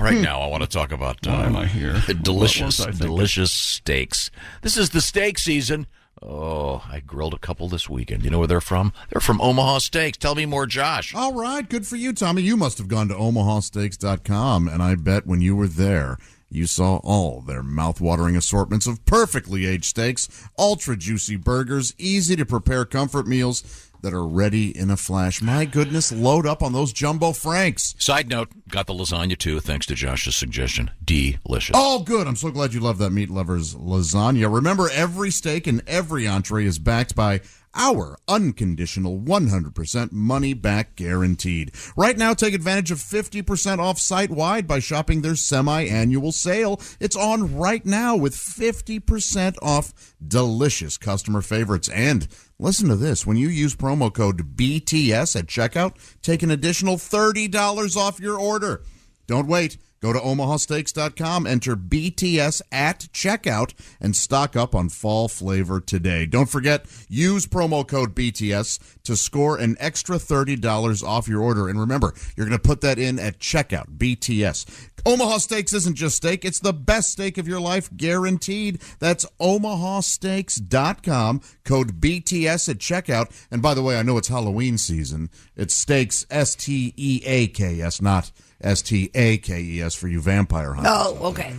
Right now, I want to talk about why am I here? delicious steaks. This is the steak season. Oh, I grilled a couple this weekend. You know where they're from? They're from Omaha Steaks. Tell me more, Josh. All right, good for you, Tommy. You must have gone to omahasteaks.com, and I bet when you were there, you saw all their mouth-watering assortments of perfectly aged steaks, ultra-juicy burgers, easy-to-prepare comfort meals that are ready in a flash. My goodness, load up on those Jumbo Franks. Side note, got the lasagna, too, thanks to Josh's suggestion. Delicious. Oh, good. I'm so glad you love that Meat Lovers lasagna. Remember, every steak and every entree is backed by our unconditional 100% money-back guaranteed. Right now, take advantage of 50% off site-wide by shopping their semi-annual sale. It's on right now with 50% off delicious customer favorites. And listen to this. When you use promo code BTS at checkout, take an additional $30 off your order. Don't wait. Go to omahasteaks.com, enter BTS at checkout, and stock up on fall flavor today. Don't forget, use promo code BTS to score an extra $30 off your order. And remember, you're going to put that in at checkout, BTS. Omaha Steaks isn't just steak. It's the best steak of your life, guaranteed. That's omahasteaks.com, code BTS at checkout. And by the way, I know it's Halloween season. It's steaks, S-T-E-A-K-S, not S-T-A-K-E-S for you vampire hunters. Oh, okay.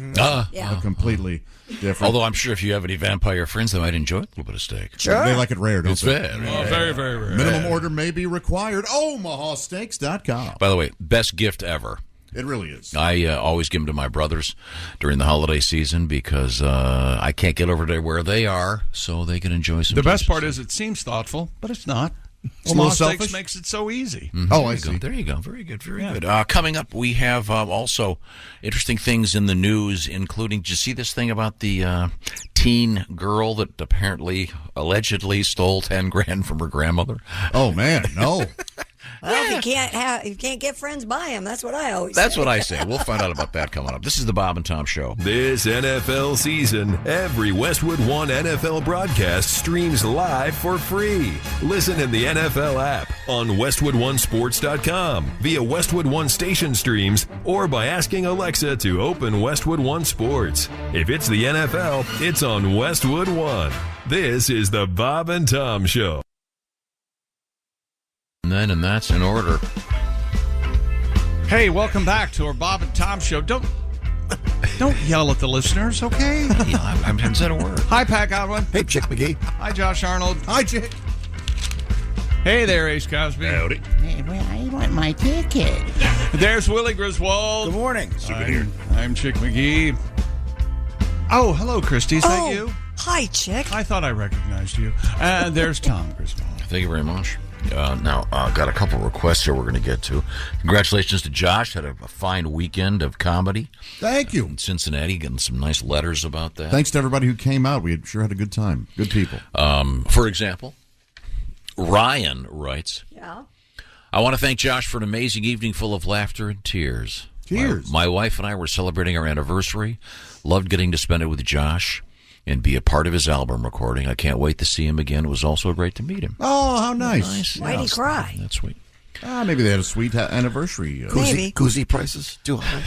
Yeah. Completely different. Although I'm sure if you have any vampire friends, they might enjoy a little bit of steak. Sure. They like it rare, don't they? It's very, very rare. Minimum order may be required. omahasteaks.com. By the way, best gift ever. It really is. I always give them to my brothers during the holiday season because I can't get over to where they are, so they can enjoy some. The best part is it seems thoughtful, but it's not. Omaha Steaks Steaks makes it so easy. Mm-hmm. Oh, I see. There you go. Very good. Very good. Coming up, we have also interesting things in the news, including, did you see this thing about the teen girl that allegedly stole $10,000 from her grandmother? Oh, man, no. Well, if you can't get friends, buy them. That's what I always say. That's what I say. We'll find out about that coming up. This is the Bob and Tom Show. This NFL season, every Westwood One NFL broadcast streams live for free. Listen in the NFL app, on WestwoodOneSports.com, via Westwood One station streams, or by asking Alexa to open Westwood One Sports. If it's the NFL, it's on Westwood One. This is the Bob and Tom Show. And that's in order. Hey, welcome back to our Bob and Tom Show. Don't yell at the listeners, okay? Yeah, I haven't said a word. Hi, Pat Godwin. Hey, Chick McGee. Hi, Josh Arnold. Hi, Chick. Hey there, Ace Cosby. Howdy. Hey, well, I want my ticket. There's Willie Griswold. Good morning. I'm Chick McGee. Oh, hello, Christy. Is that you? Hi, Chick. I thought I recognized you. And there's Tom Griswold. Thank you very much. Now, got a couple requests here we're going to get to. Congratulations to Josh. Had a fine weekend of comedy. Thank you. In Cincinnati, getting some nice letters about that. Thanks to everybody who came out. We sure had a good time. Good people. For example, Ryan writes, Yeah. I want to thank Josh for an amazing evening full of laughter and tears. Tears. My wife and I were celebrating our anniversary. Loved getting to spend it with Josh and be a part of his album recording. I can't wait to see him again. It was also great to meet him. Oh, how nice. Why'd he cry? That's sweet. Maybe they had a sweet anniversary. Maybe. Koozie prices too high.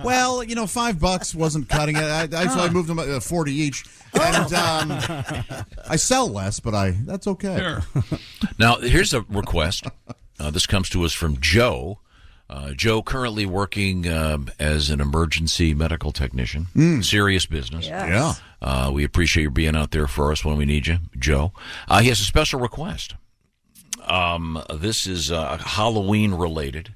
Well, $5 wasn't cutting it. So I moved them at 40 each. And I sell less, but that's okay. Sure. Now, here's a request. This comes to us from Joe. Joe currently working as an emergency medical technician. Serious business. Yes. Yeah. We appreciate you being out there for us when we need you, Joe. He has a special request. This is Halloween related,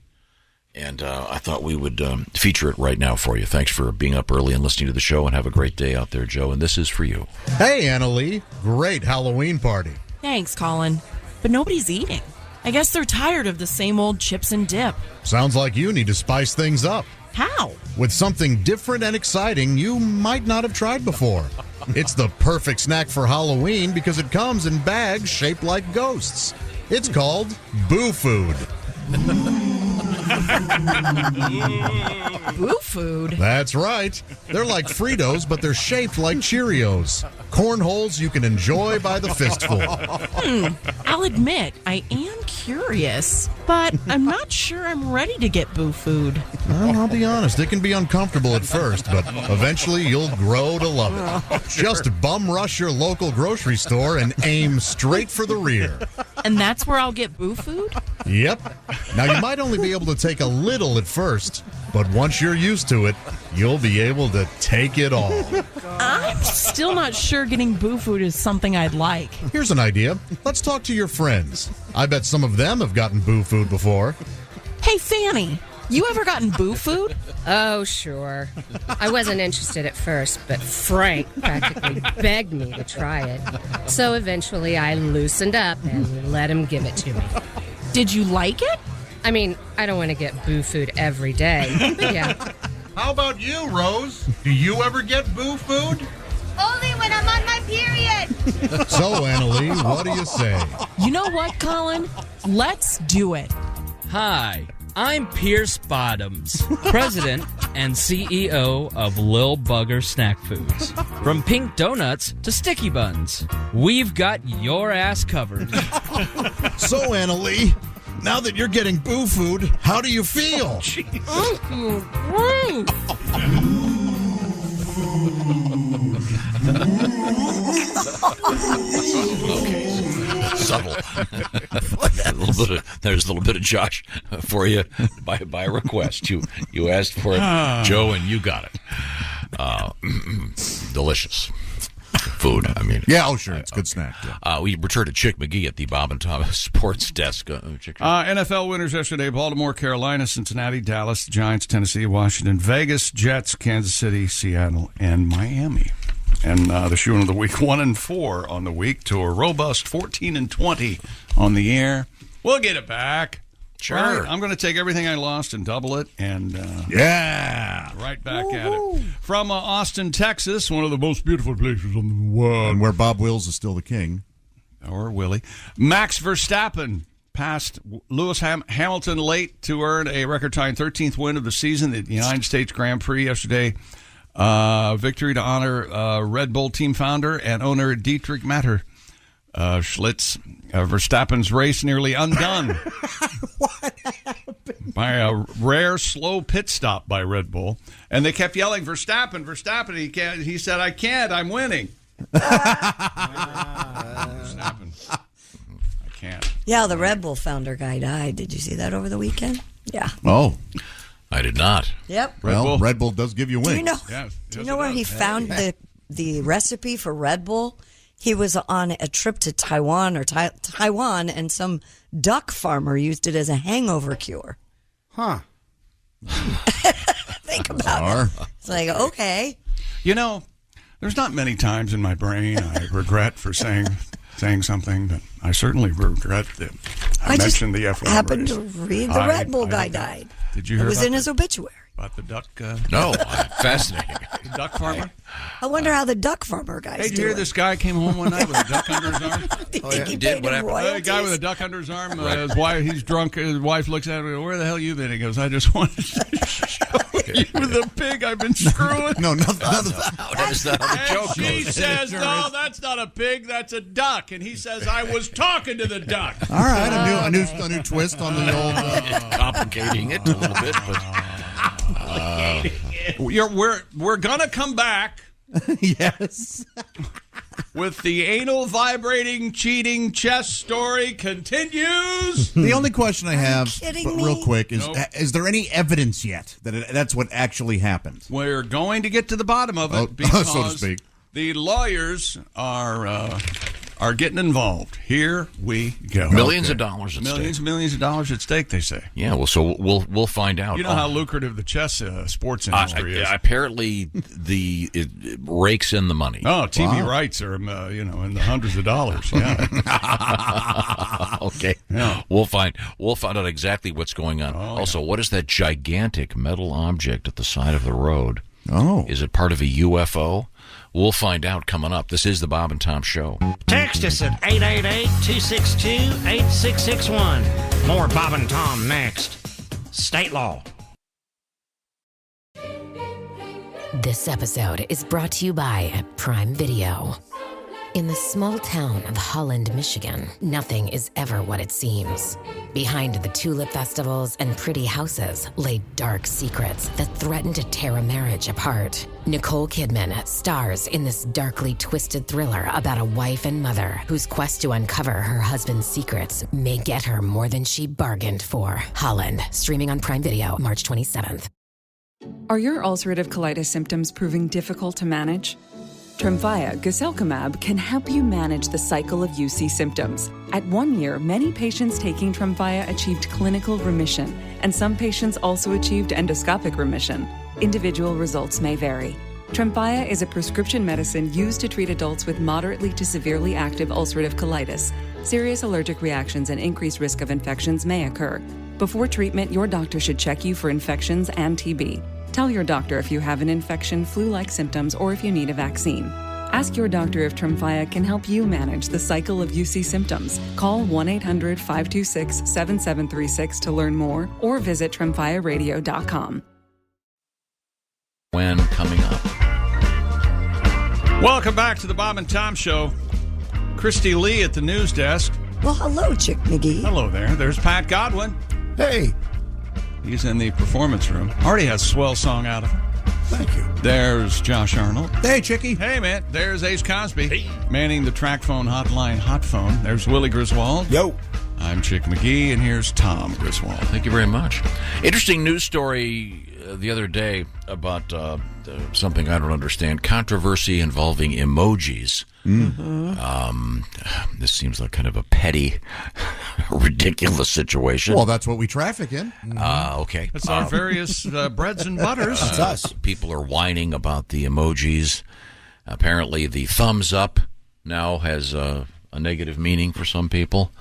and I thought we would feature it right now for you. Thanks for being up early and listening to the show, and have a great day out there, Joe. And this is for you. Hey, Anna Lee. Great Halloween party. Thanks, Colin. But nobody's eating. I guess they're tired of the same old chips and dip. Sounds like you need to spice things up. How? With something different and exciting you might not have tried before. It's the perfect snack for Halloween because it comes in bags shaped like ghosts. It's called Boo Food. Boo food? That's right. They're like Fritos, but they're shaped like Cheerios. Cornholes you can enjoy by the fistful. I'll admit, I am curious, but I'm not sure I'm ready to get boo food. Well, I'll be honest, it can be uncomfortable at first, but eventually you'll grow to love it. Just bum rush your local grocery store and aim straight for the rear. And that's where I'll get boo food? Yep. Now, you might only be able to take a little at first, but once you're used to it, you'll be able to take it all. I'm still not sure getting boo food is something I'd like. Here's an idea. Let's talk to your friends. I bet some of them have gotten boo food before. Hey, Fanny, you ever gotten boo food? Oh, sure. I wasn't interested at first, but Frank practically begged me to try it. So eventually I loosened up and let him give it to me. Did you like it? I mean, I don't want to get boo food every day, but yeah. How about you, Rose? Do you ever get boo food? Only when I'm on my period. So, Annalee, what do you say? You know what, Colin? Let's do it. Hi, I'm Pierce Bottoms, President and CEO of Lil Bugger Snack Foods. From pink donuts to sticky buns, we've got your ass covered. So, Annalee, now that you're getting boo food, how do you feel? Subtle. There's a little bit of Josh for you by request. You asked for it, Joe, and you got it. Delicious food. I mean, yeah. Oh, sure, it's a good snack. Yeah. We return to Chick McGee at the Bob and Tom Sports Desk. NFL winners yesterday: Baltimore, Carolina, Cincinnati, Dallas, Giants, Tennessee, Washington, Vegas, Jets, Kansas City, Seattle, and Miami. And the shoe of the week, 1-4 on the week to a robust 14-20 on the air. We'll get it back. Sure. Right? I'm going to take everything I lost and double it, and right back at it. From Austin, Texas, one of the most beautiful places on the world, and where Bob Wills is still the king, or Willie. Max Verstappen passed Lewis Hamilton late to earn a record-tying 13th win of the season at the United States Grand Prix yesterday. Victory to honor Red Bull team founder and owner Dietrich Schlitz. Verstappen's race nearly undone. What happened? By a rare slow pit stop by Red Bull. And they kept yelling, Verstappen, Verstappen. He said, I can't, I'm winning. Verstappen. I can't. Yeah, the Red Bull founder guy died. Did you see that over the weekend? Yeah. Oh. I did not. Yep. Red Bull does give you wings. Do you know where he found the recipe for Red Bull? He was on a trip to Taiwan Taiwan, and some duck farmer used it as a hangover cure. Huh. Think about it. It's like, okay. You know, there's not many times in my brain I regret for saying something, but I certainly regret that I mentioned the F word. I happened to read the Red Bull guy died. Did you hear it was in his obituary. About the duck? No, fascinating. The duck farmer? I wonder how the duck farmer guy's Hey, did you hear this guy came home one night with a duck under his arm? He did. What happened? A guy with a duck under his arm. His wife, he's drunk. His wife looks at him. Where the hell you been? He goes, I just wanted to show you the pig I've been screwing. No, none of that. That is not how the joke She goes. says, no, that's not a pig. That's a duck. And he says, I was talking to the duck. All right, a new twist on the old. Complicating it a little bit, but. We're gonna come back. Yes. With the anal vibrating cheating chess story continues. The only question I have, kidding me? real quick, is there any evidence yet that that's what actually happened? We're going to get to the bottom of it because so to speak. The lawyers are getting involved. Here we go. Millions of dollars at stake. Millions of dollars at stake, they say. Yeah, well, so we'll find out. You know how lucrative the chess sports industry is. Apparently, it rakes in the money. Oh, TV rights are in the hundreds of dollars. Yeah. Okay. Yeah. We'll find out exactly what's going on. Also, what is that gigantic metal object at the side of the road? Oh, is it part of a UFO? We'll find out coming up. This is the Bob and Tom Show. Text us at 888-262-8661. More Bob and Tom next. state law. This episode is brought to you by Prime Video. In the small town of Holland, Michigan, nothing is ever what it seems. Behind the tulip festivals and pretty houses lay dark secrets that threaten to tear a marriage apart. Nicole Kidman stars in this darkly twisted thriller about a wife and mother whose quest to uncover her husband's secrets may get her more than she bargained for. Holland, streaming on Prime Video March 27th. Are your ulcerative colitis symptoms proving difficult to manage? Tremfya guselkumab can help you manage the cycle of UC symptoms. At 1 year, many patients taking Tremfya achieved clinical remission, and some patients also achieved endoscopic remission. Individual results may vary. Tremfya is a prescription medicine used to treat adults with moderately to severely active ulcerative colitis. Serious allergic reactions and increased risk of infections may occur. Before treatment, your doctor should check you for infections and TB. Tell your doctor if you have an infection, flu-like symptoms, or if you need a vaccine. Ask your doctor if Tremfya can help you manage the cycle of UC symptoms. Call 1-800-526-7736 to learn more, or visit tremfyaradio.com. When coming up. Welcome back to the Bob and Tom Show. Christy Lee at the news desk. Well, hello, Chick McGee. Hello there. There's Pat Godwin. Hey. He's in the performance room. Already has a swell song out of him. Thank you. There's Josh Arnold. Hey, Chickie. Hey, man. There's Ace Cosby. Manning the track phone hotline hot phone. There's Willie Griswold. Yo. I'm Chick McGee, and here's Tom Griswold. Thank you very much. Interesting news story the other day about something I don't understand. Controversy involving emojis. This seems like kind of a petty, ridiculous situation. Well, that's what we traffic in. Okay. It's our various breads and butters. That's us. People are whining about the emojis. Apparently, the thumbs up now has a negative meaning for some people.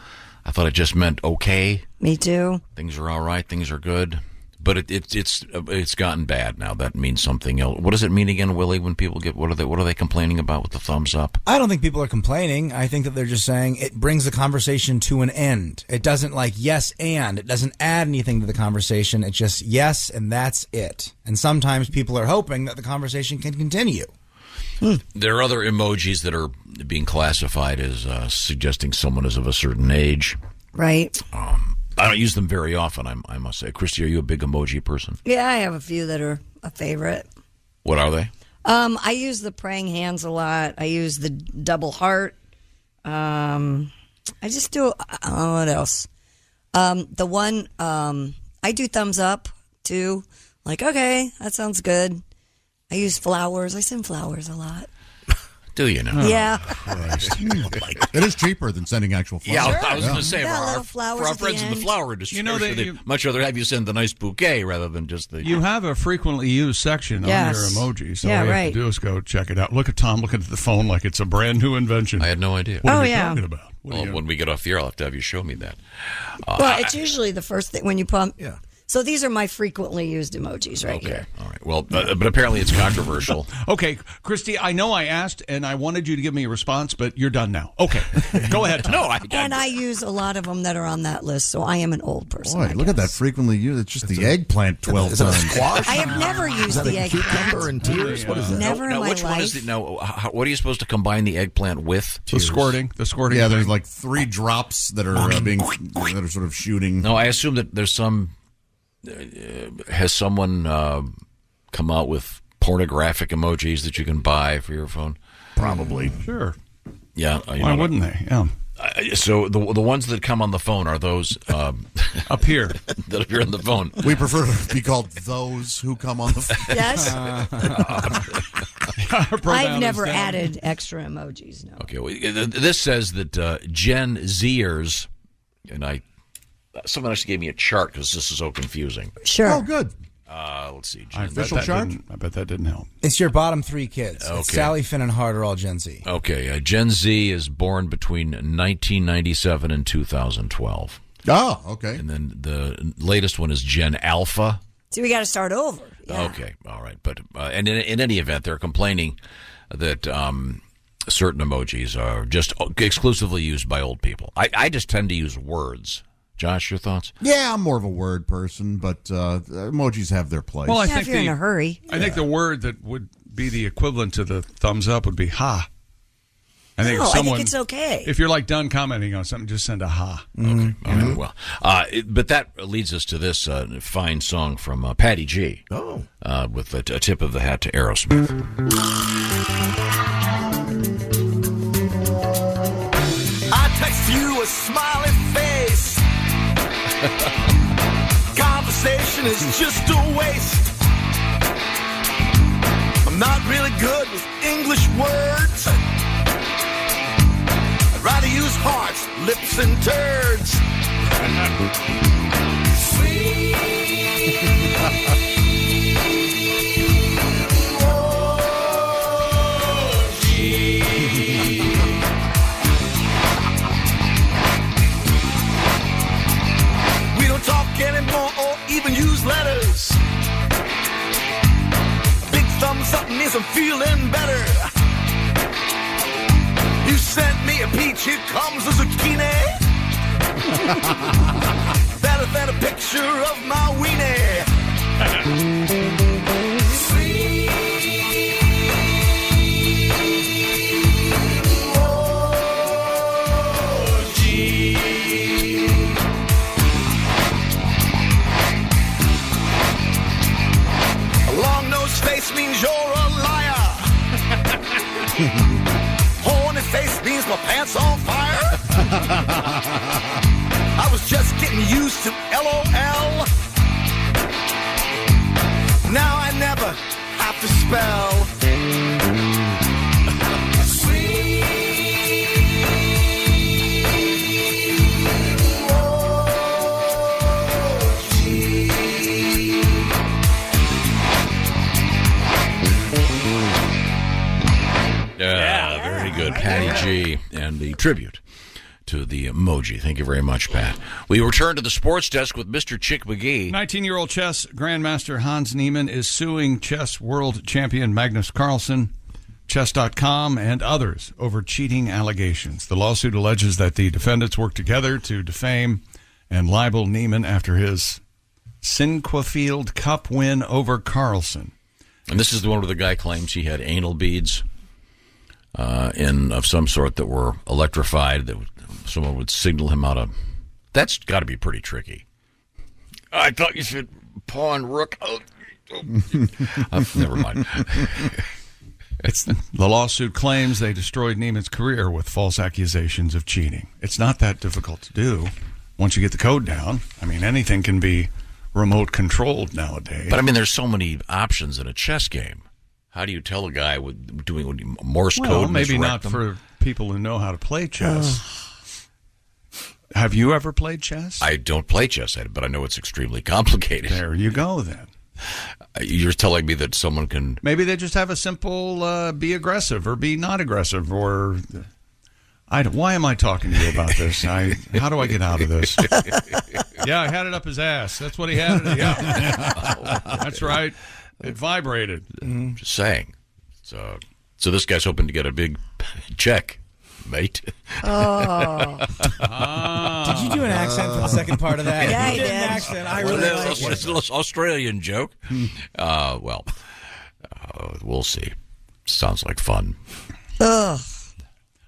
I thought it just meant okay. Me too. Things are all right. Things are good. But it's gotten bad now. That means something else. What does it mean again, Willie? When people get what are they complaining about with the thumbs up? I don't think people are complaining. I think that they're just saying it brings the conversation to an end. It doesn't like yes and. It doesn't add anything to the conversation. It's just yes and that's it. And sometimes people are hoping that the conversation can continue. There are other emojis that are being classified as suggesting someone is of a certain age. Right. I don't use them very often, I must say. Christy, are you a big emoji person? Yeah, I have a few that are a favorite. What are they? I use the praying hands a lot. I use the double heart. I just do, what else? The one, I do thumbs up, too. Like, okay, that sounds good. I use flowers. I send flowers a lot. Do you know? Yeah. It is cheaper than sending actual flowers. Yeah, I was going to say, Yeah, for our friends in the flower industry, You know, they'd much rather have you send the nice bouquet rather than just the... You have a frequently used section Yes. on your emojis. So Yeah, all you have right. to do is go check it out. Look at Tom looking at the phone like it's a brand new invention. I had no idea. What are Oh, we yeah. talking about? Well, when we get off the air, I'll have to have you show me that. Well, it's usually the first thing when you pump. Yeah. So these are my frequently used emojis right here. All right. Well, but apparently it's controversial. Okay, Christy, I know I asked and I wanted you to give me a response, but you're done now. Okay, go ahead, Tom. And I use a lot of them that are on that list, so I am an old person. Boy, look at that frequently used. It's just the eggplant 12 Is that a times. squash? I have never used Is that the a cucumber eggplant. and tears? What is that? Never in Now, my which one is life. what are you supposed to combine the eggplant with? The squirting. Yeah, there's like 3 drops that are that are sort of shooting. No, I assume that there's some. Has someone come out with pornographic emojis that you can buy for your phone? Probably. Sure. Yeah. Why wouldn't they? Yeah. So the ones that come on the phone are those up here that appear on the phone. We prefer to be called those who come on the phone. Yes. I've never added extra emojis. No. Okay. Well, this says that Gen Zers, and someone actually gave me a chart because this is so confusing. Sure. Oh, good. Let's see. Official chart? I bet that didn't help. It's your bottom 3 kids. Okay. It's Sally, Finn, and Hart are all Gen Z. Okay. Gen Z is born between 1997 and 2012. Oh, okay. And then the latest one is Gen Alpha. See, we got to start over. Yeah. Okay, all right, but and in any event, they're complaining that certain emojis are just exclusively used by old people. I just tend to use words Josh, your thoughts? Yeah, I'm more of a word person, but emojis have their place. Well, I Yeah, think if you're in a hurry. I think the word that would be the equivalent to the thumbs up would be ha. I think, No, if I think someone, it's okay. If you're like done commenting on something, just send a ha. Okay, well, but that leads us to this fine song from Patty G. With a tip of the hat to Aerosmith. I text you a smiley face. Conversation is just a waste. I'm not really good with English words. I'd rather use hearts, lips, and turds. We don't talk anymore or even use letters. Big thumbs up means I'm feeling better. You sent me a peach, here comes a zucchini. Better than a picture of my weenie. A long-nosed face means you're a liar. Horny face means my pants on fire. I was just getting used to LOL. Now I never have to spell. Very good. Patty G. And the tribute to the emoji. Thank you very much, Pat. We return to the sports desk with Mr. Chick McGee. 19-year-old chess grandmaster Hans Niemann is suing chess world champion Magnus Carlsen, Chess.com, and others over cheating allegations. The lawsuit alleges that the defendants worked together to defame and libel Niemann after his Sinquefield Cup win over Carlsen. And this is the one where the guy claims he had anal beads of some sort that were electrified, that someone would signal him out of. That's got to be pretty tricky. I thought you said pawn rook. Oh. Never mind. The lawsuit claims they destroyed Niemann's career with false accusations of cheating. It's not that difficult to do once you get the code down. I mean, anything can be remote controlled nowadays. But I mean, there's so many options in a chess game. How do you tell a guy with doing Morse code? Well, maybe not for people who know how to play chess. Have you ever played chess? I don't play chess, but I know it's extremely complicated. There you go, then. You're telling me that someone can... Maybe they just have a simple be aggressive or be not aggressive, or... Why am I talking to you about this? How do I get out of this? Yeah, I had it up his ass. That's what he had it. Yeah, that's right. It vibrated. Just saying. So this guy's hoping to get a big check, mate. Oh. Did you do an accent for the second part of that? Yeah, you did an accent. I really like it. It's an Australian joke. We'll see. Sounds like fun. Ugh.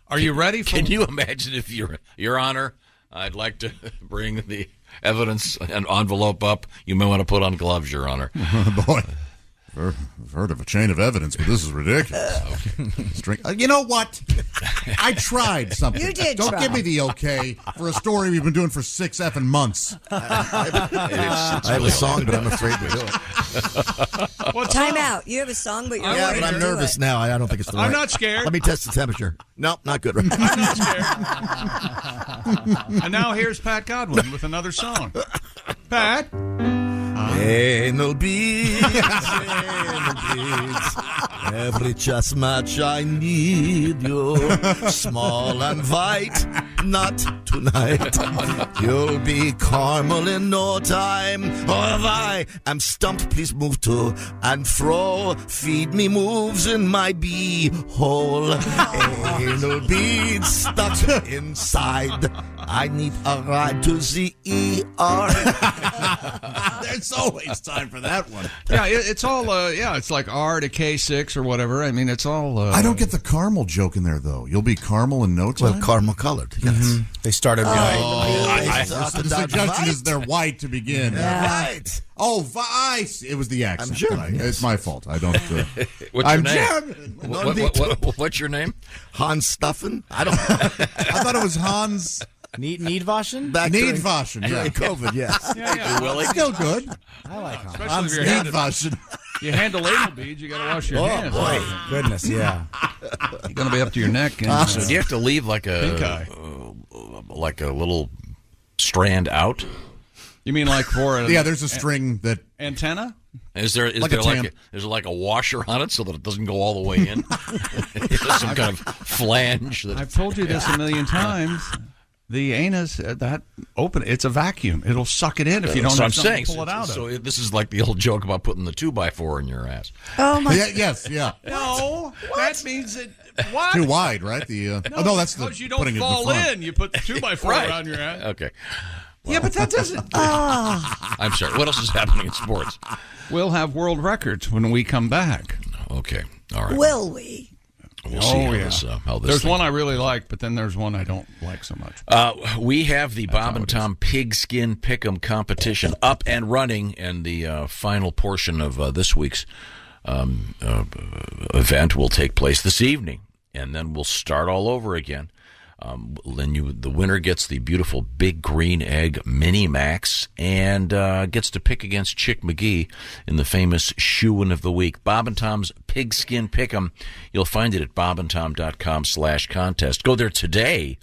Are you ready for... Can you imagine if Your Honor, I'd like to bring the evidence and envelope up. You may want to put on gloves, Your Honor. Boy, I've heard of a chain of evidence, but this is ridiculous. You know what? I tried something. You did Don't try. give me the okay for a story we've been doing for 6 effing months. I have a song, but I'm afraid to do it. Time out. You have a song, but you're Yeah, afraid but to I'm do nervous it. now. I don't think it's the right. I'm not scared. Let me test the temperature. Nope, not good. I'm not scared. And now here's Pat Godwin with another song. Pat? Anal beads, anal beads. Every chess match I need you. Small and white, not tonight. You'll be caramel in no time. Oh, if I am stumped, please move to and fro. Feed me moves in my bee-hole. Anal beads stuck inside. I need a ride to the ER. There's always time for that one. Yeah, it's all, it's like R to K6 or whatever. I mean, it's all... I don't get the caramel joke in there, though. You'll be caramel in no time? Well, caramel colored, yes. Mm-hmm. They started the suggestion is they're white to begin. Yeah. Right. Oh, vice. It was the accent. I'm German. Yes. It's my fault. I don't... What's I'm your name? German. What's your name? Hans Stuffen? I don't... I thought it was Hans... Needvaschen? Needvaschen, yeah. During COVID, yes. Yeah. Still good. I like Hans. Especially if Needvaschen. you handle anal beads, you got to wash your hands. Boy. Goodness, yeah. You're going to be up to your neck. And, So do you have to leave like a little strand out? You mean like for a... Yeah, there's a string that... Antenna? Is there like a washer on it so that it doesn't go all the way in? Some kind of flange. I've told you this a million times. The anus, that open, it's a vacuum. It'll suck it in if you don't have something to pull it out of. So this is like the old joke about putting the 2x4 in your ass. Oh my! Yeah. No, that means it. What? Too wide, right? No, that's the because you don't putting it fall in the front. in. You put the 2x4 around your ass. Okay. Well, yeah, but that doesn't. I'm sorry. What else is happening in sports? We'll have world records when we come back. Okay. All right. Will we? We'll see how this There's thing... one I really like, but then there's one I don't like so much. We have the Bob and Tom Pigskin Pick'em competition up and running, and the final portion of this week's event will take place this evening, and then we'll start all over again. Then the winner gets the beautiful Big Green Egg Mini Max and gets to pick against Chick McGee in the famous Shoe-In of the Week. Bob and Tom's Pigskin Pick'em. You'll find it at bobandtom.com/contest. Go there today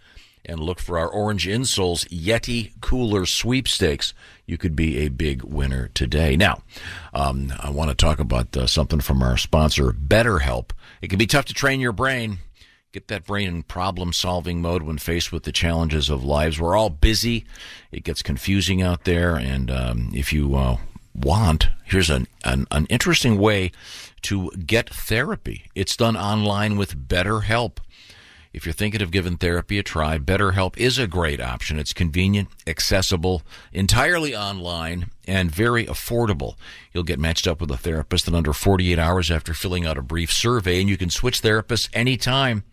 and look for our Orange Insoles Yeti Cooler Sweepstakes. You could be a big winner today. Now, I want to talk about something from our sponsor, BetterHelp. It can be tough to train your brain. Get that brain in problem-solving mode when faced with the challenges of lives. We're all busy. It gets confusing out there. And if you want, here's an interesting way to get therapy. It's done online with BetterHelp. If you're thinking of giving therapy a try, BetterHelp is a great option. It's convenient, accessible, entirely online, and very affordable. You'll get matched up with a therapist in under 48 hours after filling out a brief survey, and you can switch therapists anytime.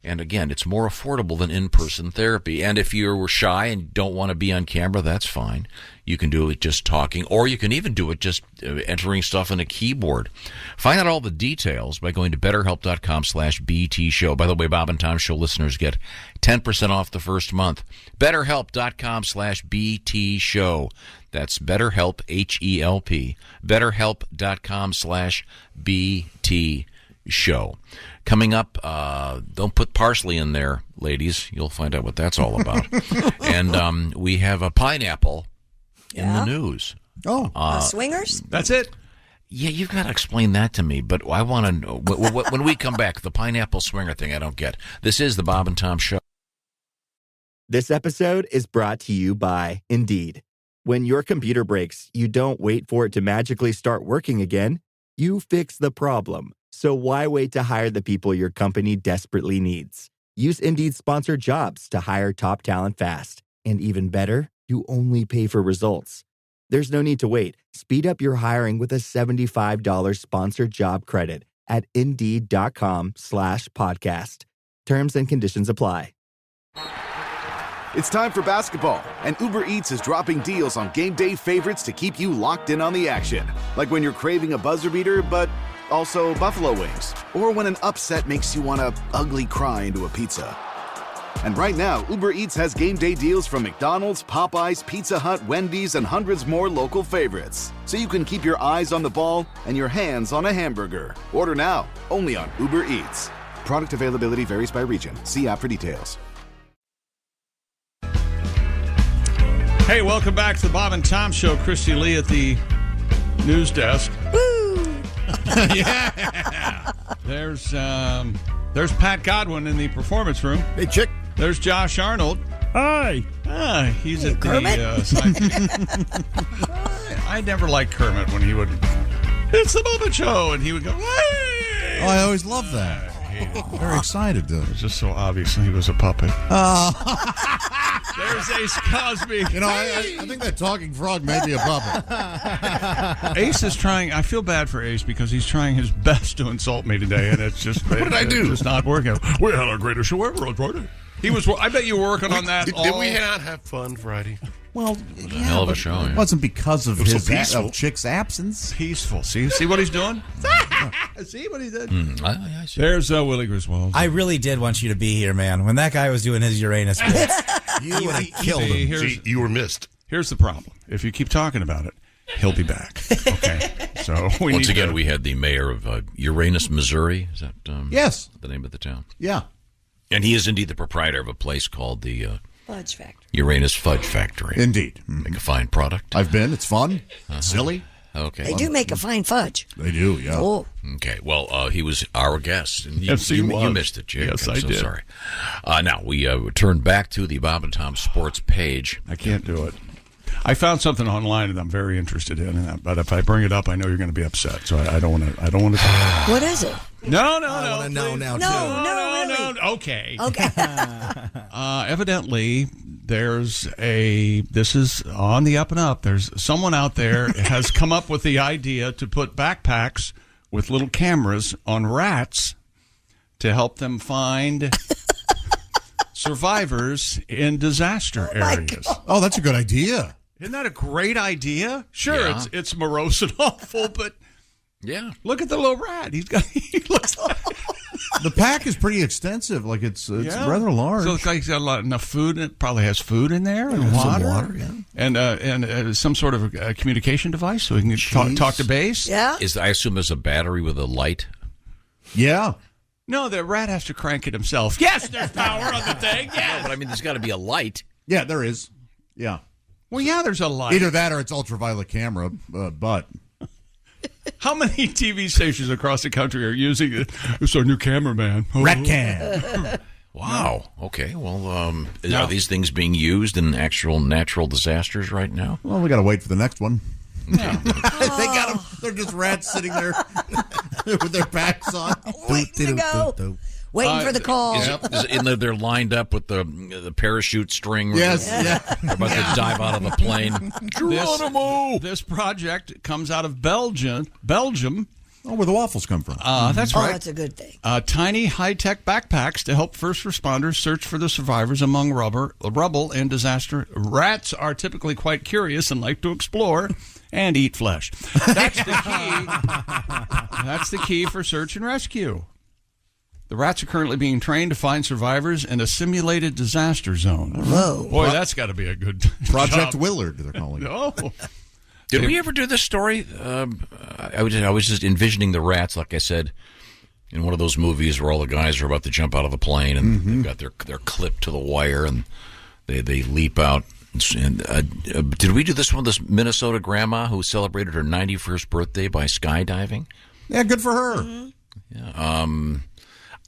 And again, it's more affordable than in-person therapy. And if you're shy and don't want to be on camera, that's fine. You can do it just talking, or you can even do it just entering stuff in a keyboard. Find out all the details by going to BetterHelp.com/BTShow. By the way, Bob and Tom Show listeners get 10% off the first month. BetterHelp.com/BTShow. That's BetterHelp, H-E-L-P. BetterHelp.com/BTShow. Coming up, don't put parsley in there, ladies. You'll find out what that's all about. And we have a pineapple in the news. Swingers? That's it. Yeah, you've got to explain that to me. But I want to know, when we come back, the pineapple swinger thing I don't get. This is the Bob and Tom Show. This episode is brought to you by Indeed. When your computer breaks, you don't wait for it to magically start working again. You fix the problem. So why wait to hire the people your company desperately needs? Use Indeed's sponsored jobs to hire top talent fast. And even better, you only pay for results. There's no need to wait. Speed up your hiring with a $75 sponsored job credit at Indeed.com/podcast. Terms and conditions apply. It's time for basketball, and Uber Eats is dropping deals on game day favorites to keep you locked in on the action. Like when you're craving a buzzer beater, but also buffalo wings. Or when an upset makes you want to ugly cry into a pizza. And right now, Uber Eats has game day deals from McDonald's, Popeyes, Pizza Hut, Wendy's, and hundreds more local favorites. So you can keep your eyes on the ball and your hands on a hamburger. Order now, only on Uber Eats. Product availability varies by region. See app for details. Hey, welcome back to the Bob and Tom Show. Christy Lee at the news desk. Woo! Yeah. There's Pat Godwin in the performance room. Hey, chick. There's Josh Arnold. Hi. He's Hey, at Kermit? I never liked Kermit when he would. It's the Muppet Show, and he would go. Hey! Oh, I always loved that. Very excited to. It was just so obvious he was a puppet. There's Ace Cosby. You know, I think that talking frog may be a puppet. Ace is trying. I feel bad for Ace because he's trying his best to insult me today, and it's just What did I do? It's just not working. We had our greatest show ever on Friday. He was. I bet you were working on that. Did we not have fun Friday? Well, It was a hell of a show. It Yeah. wasn't because of It was so his peaceful. Chick's absence. Peaceful. See what he's doing? See what he did? I see. There's Willie Griswold. I really did want you to be here, man. When that guy was doing his Uranus bits, you would have killed See, him. See, you were missed. Here's the problem. If you keep talking about it, he'll be back. Okay. So Once again, we had the mayor of Uranus, Missouri. Is that Yes. the name of the town? Yeah. And he is indeed the proprietor of a place called the Fudge Factory. Uranus Fudge Factory. Indeed. Make a fine product. I've been. It's fun. It's silly. Okay. They do make a fine fudge. They do, yeah. Oh. Okay. Well, he was our guest. And Yes, he you was. missed it, Jake. Yes, I'm I so did. sorry. Now, we turn back to the Bob and Tom Sports page. I can't do it. I found something online that I'm very interested in, but if I bring it up, I know you're going to be upset. So I don't want to. I don't want to. What is it? No. I want to know now, No, too. no, really. No. Okay. Okay. Evidently, this is on the up and up. There's someone out there has come up with the idea to put backpacks with little cameras on rats to help them find survivors in disaster areas. Oh, that's a good idea. Isn't that a great idea? Sure, Yeah. it's morose and awful, but Yeah. look at the little rat. He looks like The pack is pretty extensive. Like it's Yeah. rather large. So it's like he's got enough food. It probably has food in there and some water, water, yeah. and some sort of a communication device so he can talk to base. Yeah. I assume there's a battery with a light. Yeah. No, the rat has to crank it himself. Yes, there's power on the thing. Yes. But I mean, there's got to be a light. Yeah, there is. Yeah. Well, yeah, there's a light. Either that or it's ultraviolet camera, but How many TV stations across the country are using it? It's our new cameraman. rat cam. Wow. Okay. Well, No. are these things being used in actual natural disasters right now? Well, we got to wait for the next one. Oh. They got them. They're just rats sitting there with their backs on. Waiting to go. Waiting for the call. They're lined up with the parachute string. Yes, They're about to dive out of the plane. Geronimo! This project comes out of Belgium. Oh, where the waffles come from. That's Oh, right. that's a good thing. Tiny high-tech backpacks to help first responders search for the survivors among rubble and disaster. Rats are typically quite curious and like to explore and eat flesh. That's the key. That's the key for search and rescue. The rats are currently being trained to find survivors in a simulated disaster zone. Whoa. Boy, that's got to be a good Project job. Willard, they're calling it. Oh. Did we ever do this story? I was just envisioning the rats, like I said, in one of those movies where all the guys are about to jump out of the plane and they've got their clipped to the wire and they leap out. And did we do this one? This Minnesota grandma who celebrated her 91st birthday by skydiving. Yeah, good for her. Mm-hmm. Yeah.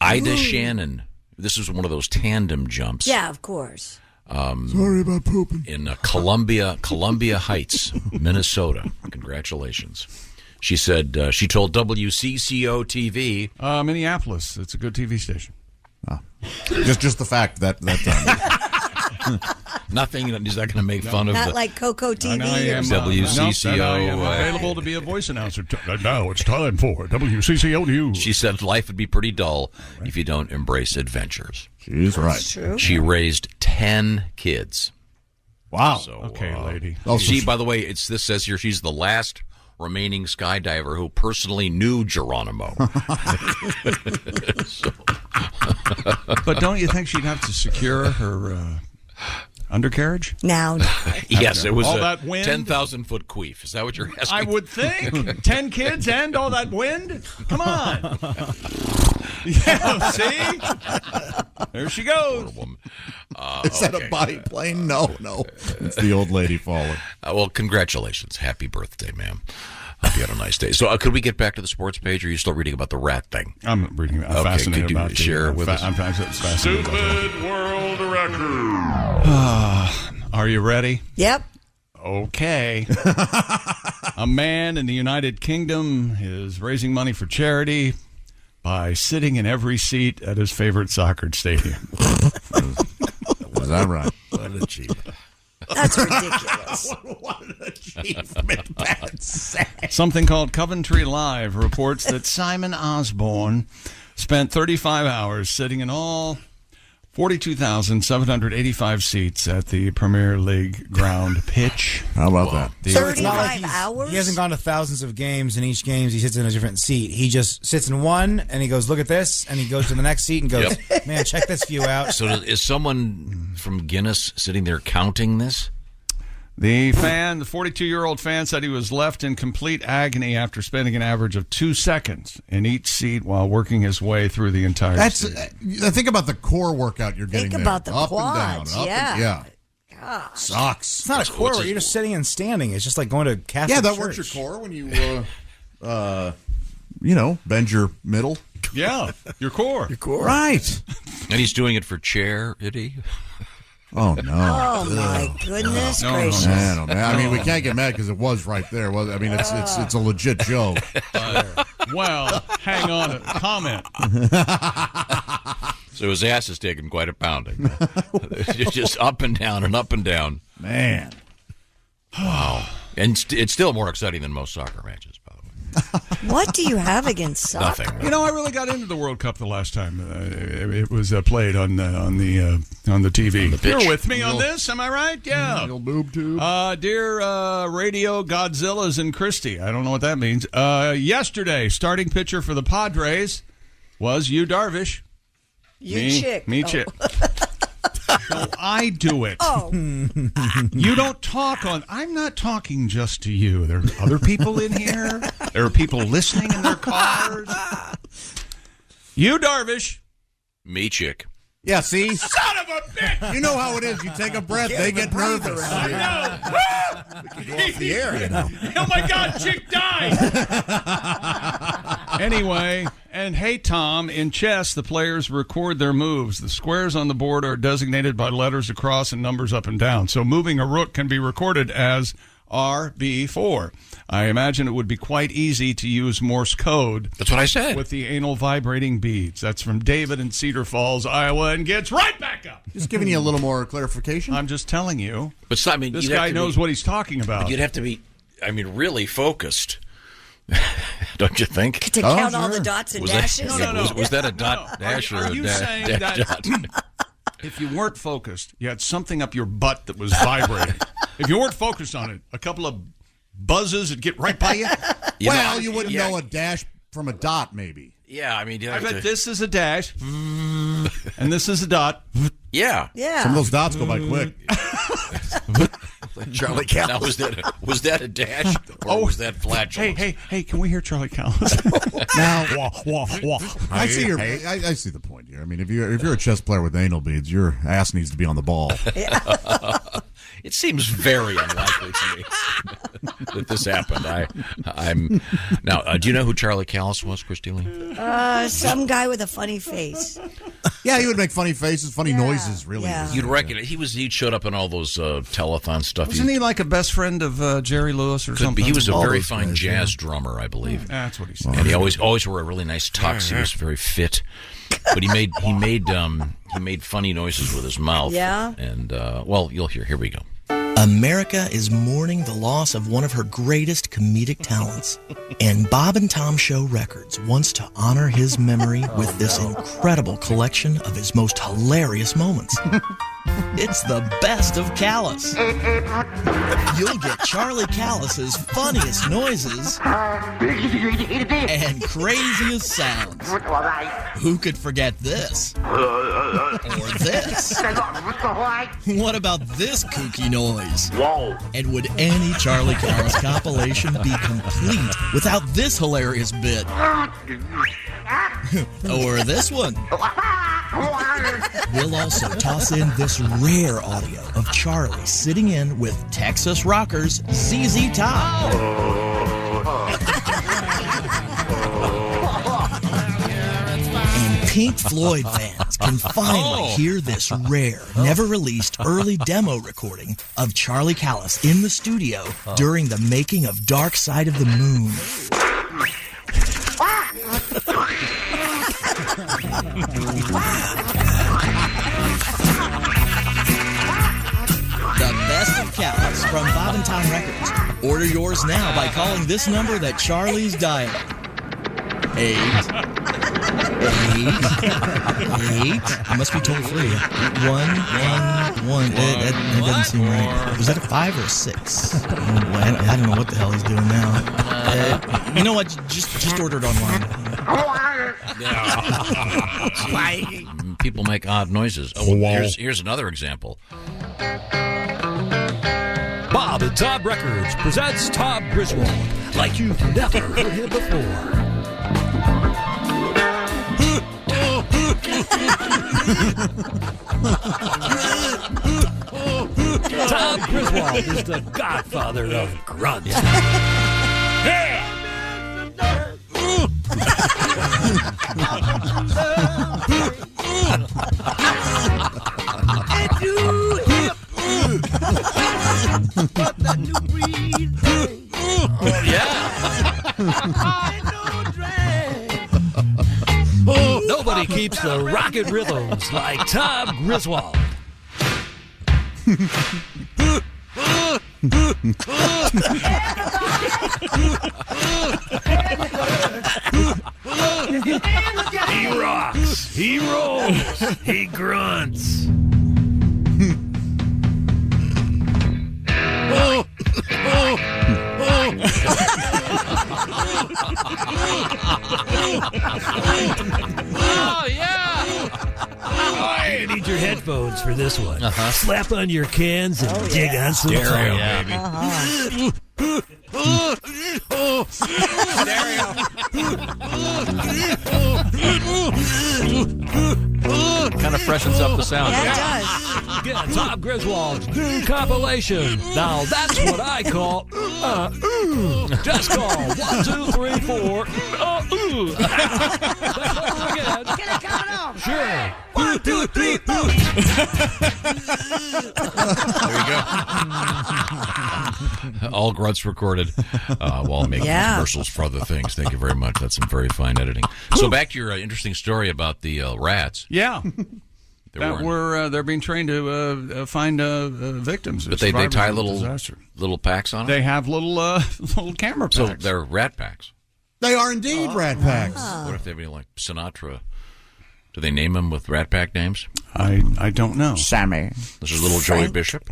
Ida Shannon. This was one of those tandem jumps. Yeah, of course. Sorry about pooping. In Columbia Heights, Minnesota. Congratulations. She said she told WCCO TV. Minneapolis. It's a good TV station. Just the fact that Nothing. He's not going to make fun of Not the like Coco TV. WCCO. Available to be a voice announcer. Now it's time for WCCO News. She said life would be pretty dull if you don't embrace adventures. She's right. That's true. She raised 10 kids. Wow. So, Okay, lady. She, by the way, this says here she's the last remaining skydiver who personally knew Geronimo. But don't you think she'd have to secure her undercarriage? Now. Yes, it was all a that wind? 10,000-foot queef. Is that what you're asking? I would think. 10 kids and all that wind? Come on. Yeah, see? There she goes. Is that a biplane? No. It's the old lady falling. Well, congratulations. Happy birthday, ma'am. Hope you had a nice day. So could we get back to the sports page, or are you still reading about the rat thing? I'm reading. I'm okay, fascinated could you about the, share with us? I'm fascinated. Stupid world record. Are you ready? Yep. Okay. A man in the United Kingdom is raising money for charity by sitting in every seat at his favorite soccer stadium. Was that right? What an achievement. That's ridiculous. What an achievement, Pat said. Something called Coventry Live reports that Simon Osborne spent 35 hours sitting in all 42,785 seats at the Premier League ground pitch. How about that? 35 hours? He hasn't gone to thousands of games, and each game he sits in a different seat. He just sits in one, and he goes, look at this, and he goes to the next seat and goes, man, check this view out. So is someone from Guinness sitting there counting this? The 42-year-old fan, said he was left in complete agony after spending an average of 2 seconds in each seat while working his way through the entire seat. Think about the core workout you're getting. Think about the up quads. and down, Yeah. Gosh. Sucks. It's not a core where you're just sitting and standing. It's just like going to Catholic that church. works your core when you, bend your middle. Yeah, your core. Your core. Right. And he's doing it for charity. Oh, no. Oh, my goodness gracious. Man, I mean, we can't get mad because it was right there. Well, I mean, it's a legit joke. Well, hang on a comment. So his ass is taking quite a pounding. Just up and down and up and down. Man. Wow. And it's still more exciting than most soccer matches, by the way. What do you have against soccer? Nothing. You know, I really got into the World Cup the last time it was played on the TV. You're with me on this, am I right? Yeah. Little boob tube. Dear Radio Godzillas and Christie, I don't know what that means. Yesterday, starting pitcher for the Padres was Yu Darvish. Me chick. No, I do it. Oh. You don't talk on... I'm not talking just to you. There are other people in here. There are people listening in their cars. You, Darvish. Me chick. Yeah, see? Son of a bitch! You know how it is. You take a breath, they get nervous. I know. Off the air, you know. Oh, my God, chick died! Anyway, and hey, Tom, in chess, the players record their moves. The squares on the board are designated by letters across and numbers up and down. So moving a rook can be recorded as RB4. I imagine it would be quite easy to use Morse code. That's what I said. With the anal vibrating beads. That's from David in Cedar Falls, Iowa, and gets right back up. Just giving you a little more clarification. I'm just telling you. But I mean, this guy knows what he's talking about. But you'd have to be, really focused. Don't you think? To count all the dots and dashes? Was that a dot dash or are you a saying dash that dot? If you weren't focused, you had something up your butt that was vibrating. If you weren't focused on it, a couple of buzzes would get right by you. You wouldn't know a dash from a dot, maybe. Yeah, I mean, I bet this is a dash, and this is a dot. Yeah. Some of those dots go by quick. Charlie Callis. Now, was that a dash or was that flatulence? Hey, can we hear Charlie Callis? Now, I see I see the point here. I mean, if you're a chess player with anal beads, your ass needs to be on the ball. It seems very unlikely to me that this happened. I'm now. Do you know who Charlie Callis was, Christy Lee? Some guy with a funny face. Yeah, he would make funny faces, funny noises. Really, You'd reckon it. He showed up in all those telethon stuff. Wasn't he like a best friend of Jerry Lewis or something? He was a very fine jazz drummer, I believe. That's what he said. And he always wore a really nice tux. He was very fit, but he made funny noises with his mouth. Yeah. And you'll hear. Here we go. America is mourning the loss of one of her greatest comedic talents, and Bob and Tom Show Records wants to honor his memory with this incredible collection of his most hilarious moments. It's the best of Callis. You'll get Charlie Callis's funniest noises and craziest sounds. Who could forget this? Or this? What about this kooky noise? Whoa. And would any Charlie Callis compilation be complete without this hilarious bit? Or this one? We'll also toss in this rare audio of Charlie sitting in with Texas rockers ZZ Top. And Pink Floyd fans can finally hear this rare, never-released early demo recording of Charlie Callis in the studio during the making of Dark Side of the Moon. The best of Callis from Bob and Tom Records. Order yours now by calling this number that Charlie's dialing. 8. I must be toll free. 111. That doesn't seem right. Was that a 5 or a 6? I don't know what the hell he's doing now. You know what? Just order it online. People make odd noises. Here's another example. Bob and Tom Records presents Tom Griswold like you've never heard him before. Tom Griswold is the godfather of grunts. Oh, yeah. Nobody keeps the rocket rhythms like Tom Griswold. He rocks. He rolls. He grunts. Oh, yeah. You need your headphones for this one. Uh-huh. Slap on your cans and dig on some Stereo, time. baby. Kind of freshens up the sound. Yeah, it does. Get Tom Griswold's new compilation. Now that's what I call just call 1, 2, 3, 4. Again. Can I count it off? Sure. 1, 2, 3, 4. There you go. All grunts recorded while making commercials for other things. Thank you very much. That's some very fine editing. So back to your interesting story about the rats. Yeah. They're being trained to find victims. But they tie little packs on them? They have little camera packs. So they're rat packs. They are indeed rat packs. What if they have any like Sinatra? Do they name them with rat pack names? I don't know. Sammy. This is little Joey Bishop.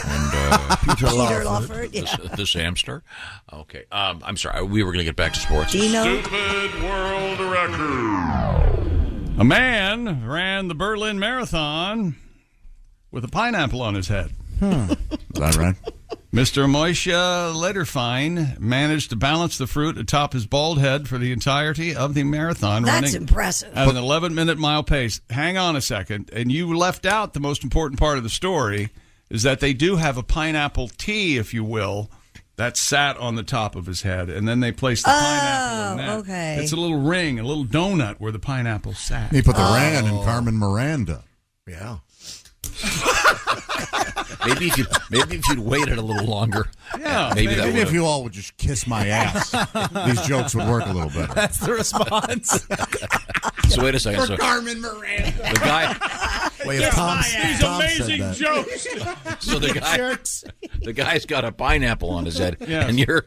And Peter Lawford, this hamster. Okay. I'm sorry. We were going to get back to sports. Dino. Stupid world record. A man ran the Berlin Marathon with a pineapple on his head. Is that right? Mr. Moshe Lederfein managed to balance the fruit atop his bald head for the entirety of the marathon. That's impressive. At an 11-minute mile pace. Hang on a second. And you left out the most important part of the story, is that they do have a pineapple tea, if you will, that sat on the top of his head. And then they placed the pineapple in that. Okay. It's a little ring, a little donut where the pineapple sat. He put the Ran in Carmen Miranda. Yeah. Maybe if you'd waited a little longer. Yeah. Maybe if you all would just kiss my ass, these jokes would work a little better. That's the response. So wait a second. For Carmen Miranda. The guy. Wait, if Tom These said amazing that. jokes. So the guy's got a pineapple on his head, Yes. and you're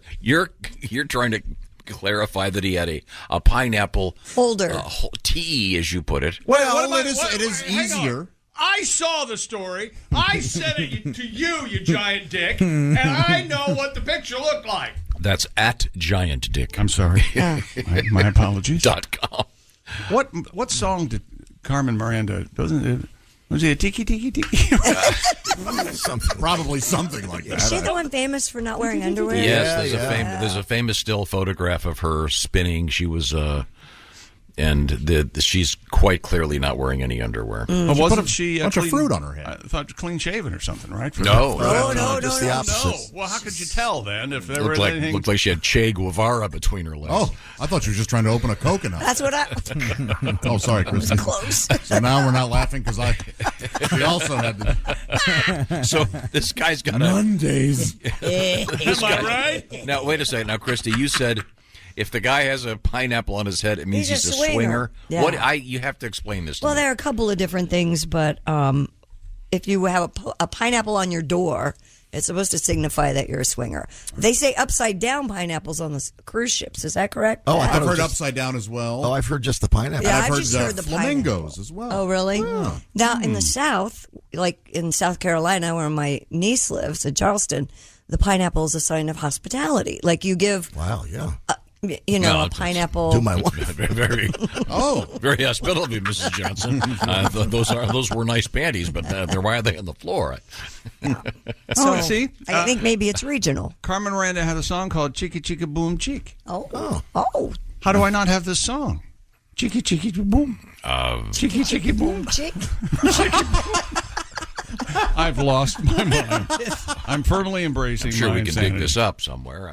trying to clarify that he had a pineapple holder tea, as you put it. Well, it is easier. I saw the story. I said it to you, you giant dick, and I know what the picture looked like. That's at Giant Dick. I'm sorry. My apologies. .com. What song did Carmen Miranda? Doesn't it? Was it a tiki tiki tiki? Probably something like that. Is she the one famous for not wearing underwear? Yes, there's a famous still photograph of her spinning. She was she's quite clearly not wearing any underwear. But wasn't she bunch of fruit on her head? I thought clean shaven or something, right? No. Just the opposite. No. Well, how could you tell then if there was anything? Looked like she had Che Guevara between her legs. Oh, I thought she was just trying to open a coconut. That's what I. Oh, sorry, Christy. Close. So now we're not laughing because she also had the. So this guy's got Mondays. Am I right? Now wait a second. Now, Christy, you said if the guy has a pineapple on his head, it means he's a swinger. Yeah. You have to explain this to Well, me. there are a couple of different things, but if you have a pineapple on your door, it's supposed to signify that you're a swinger. They say upside down pineapples on the cruise ships. Is that correct? Oh, I've heard upside down as well. Oh, I've heard just the pineapple. Yeah, I've I've heard, just heard the flamingos as well. Oh, really? Yeah. Now, in the South, like in South Carolina, where my niece lives, in Charleston, the pineapple is a sign of hospitality. Like you give. Wow, yeah. A pineapple. To my wife. Very hospitable of you, Mrs. Johnson. Those were nice panties, but why are they on the floor? So, see, I think maybe it's regional. Carmen Miranda had a song called "Cheeky Cheeky Boom Cheek." Oh. How do I not have this song? Cheeky Cheeky Boom. Cheeky Cheeky Boom. Cheek. I've lost my mind. I'm firmly embracing. I'm sure my we can insanity. dig this up somewhere.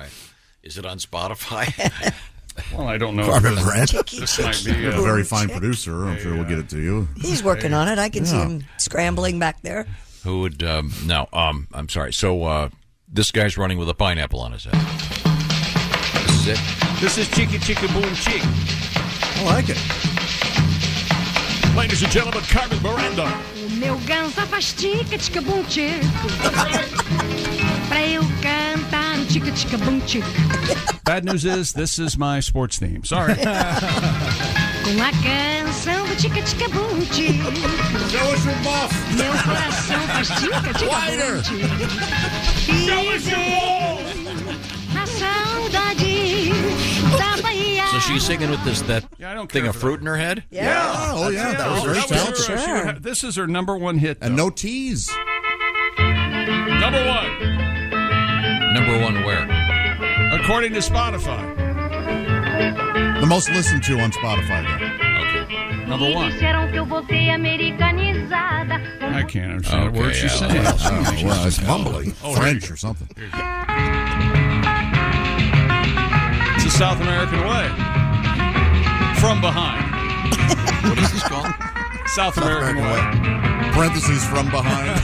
Is it on Spotify? Well, I don't know. Carmen Miranda. This might be a very fine producer. I'm sure we'll get it to you. He's working on it. I can see him scrambling back there. Who would? No. I'm sorry. So this guy's running with a pineapple on his head. This is it. This is Cheeky Cheeky Boom Cheek. I like it. Ladies and gentlemen, Carmen Miranda. O meu ganso faz tica-tica-bum tico. Pra eu cantar no tica-tica-bum tico. Bad news is, this is my sports theme. Sorry. Com a canção do tica-tica-bum tico. Show us your buff. Meu coração faz tica-tica-bum tico. Show us your balls. Na saudade da Bahia. So she's singing with that I don't thing care of for fruit in her head? Yeah. Oh, yeah. That was very talented. This is her number one hit. And no tease. Number one. Number one where? According to Spotify. The most listened to on Spotify, though. Okay. Number one. Disseram que eu voltei americanizada. I can't understand a word she's yeah, saying. Well, it's mumbling. French or something. It's a South American way. From behind. What is this called? South American way. Parentheses from behind.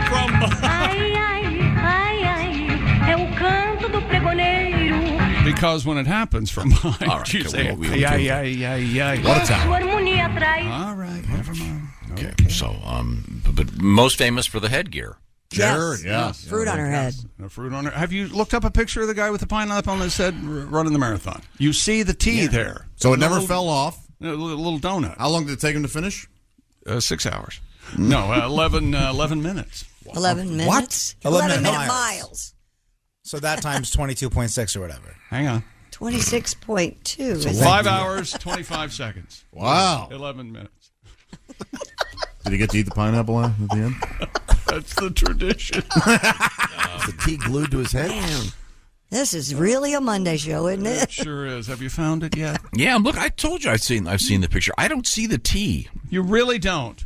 From behind. Ai, ai, ai, ai, é o canto do pregoneiro. Because when it happens from behind, All right, you say, we yeah. What a talent. Sua harmonia traz. All right, never mind. Okay. So, but most famous for the headgear. Sure, Yes. yeah. Fruit on her head. No fruit on her. Have you looked up a picture of the guy with the pineapple on his head running the marathon? You see the T there. So it never fell off. A little donut. How long did it take him to finish? 6 hours. No, 11 minutes. 11 minutes? What? 11 minute miles. So that times 22.6 or whatever. Hang on. 26.2. So 5 hours, 25 seconds. Wow. 11 minutes. Did he get to eat the pineapple at the end? That's the tradition. Is the tea glued to his head? Damn. This is really a Monday show, isn't it? It sure is. Have you found it yet? Yeah, look, I told you I've seen the picture. I don't see the T. You really don't.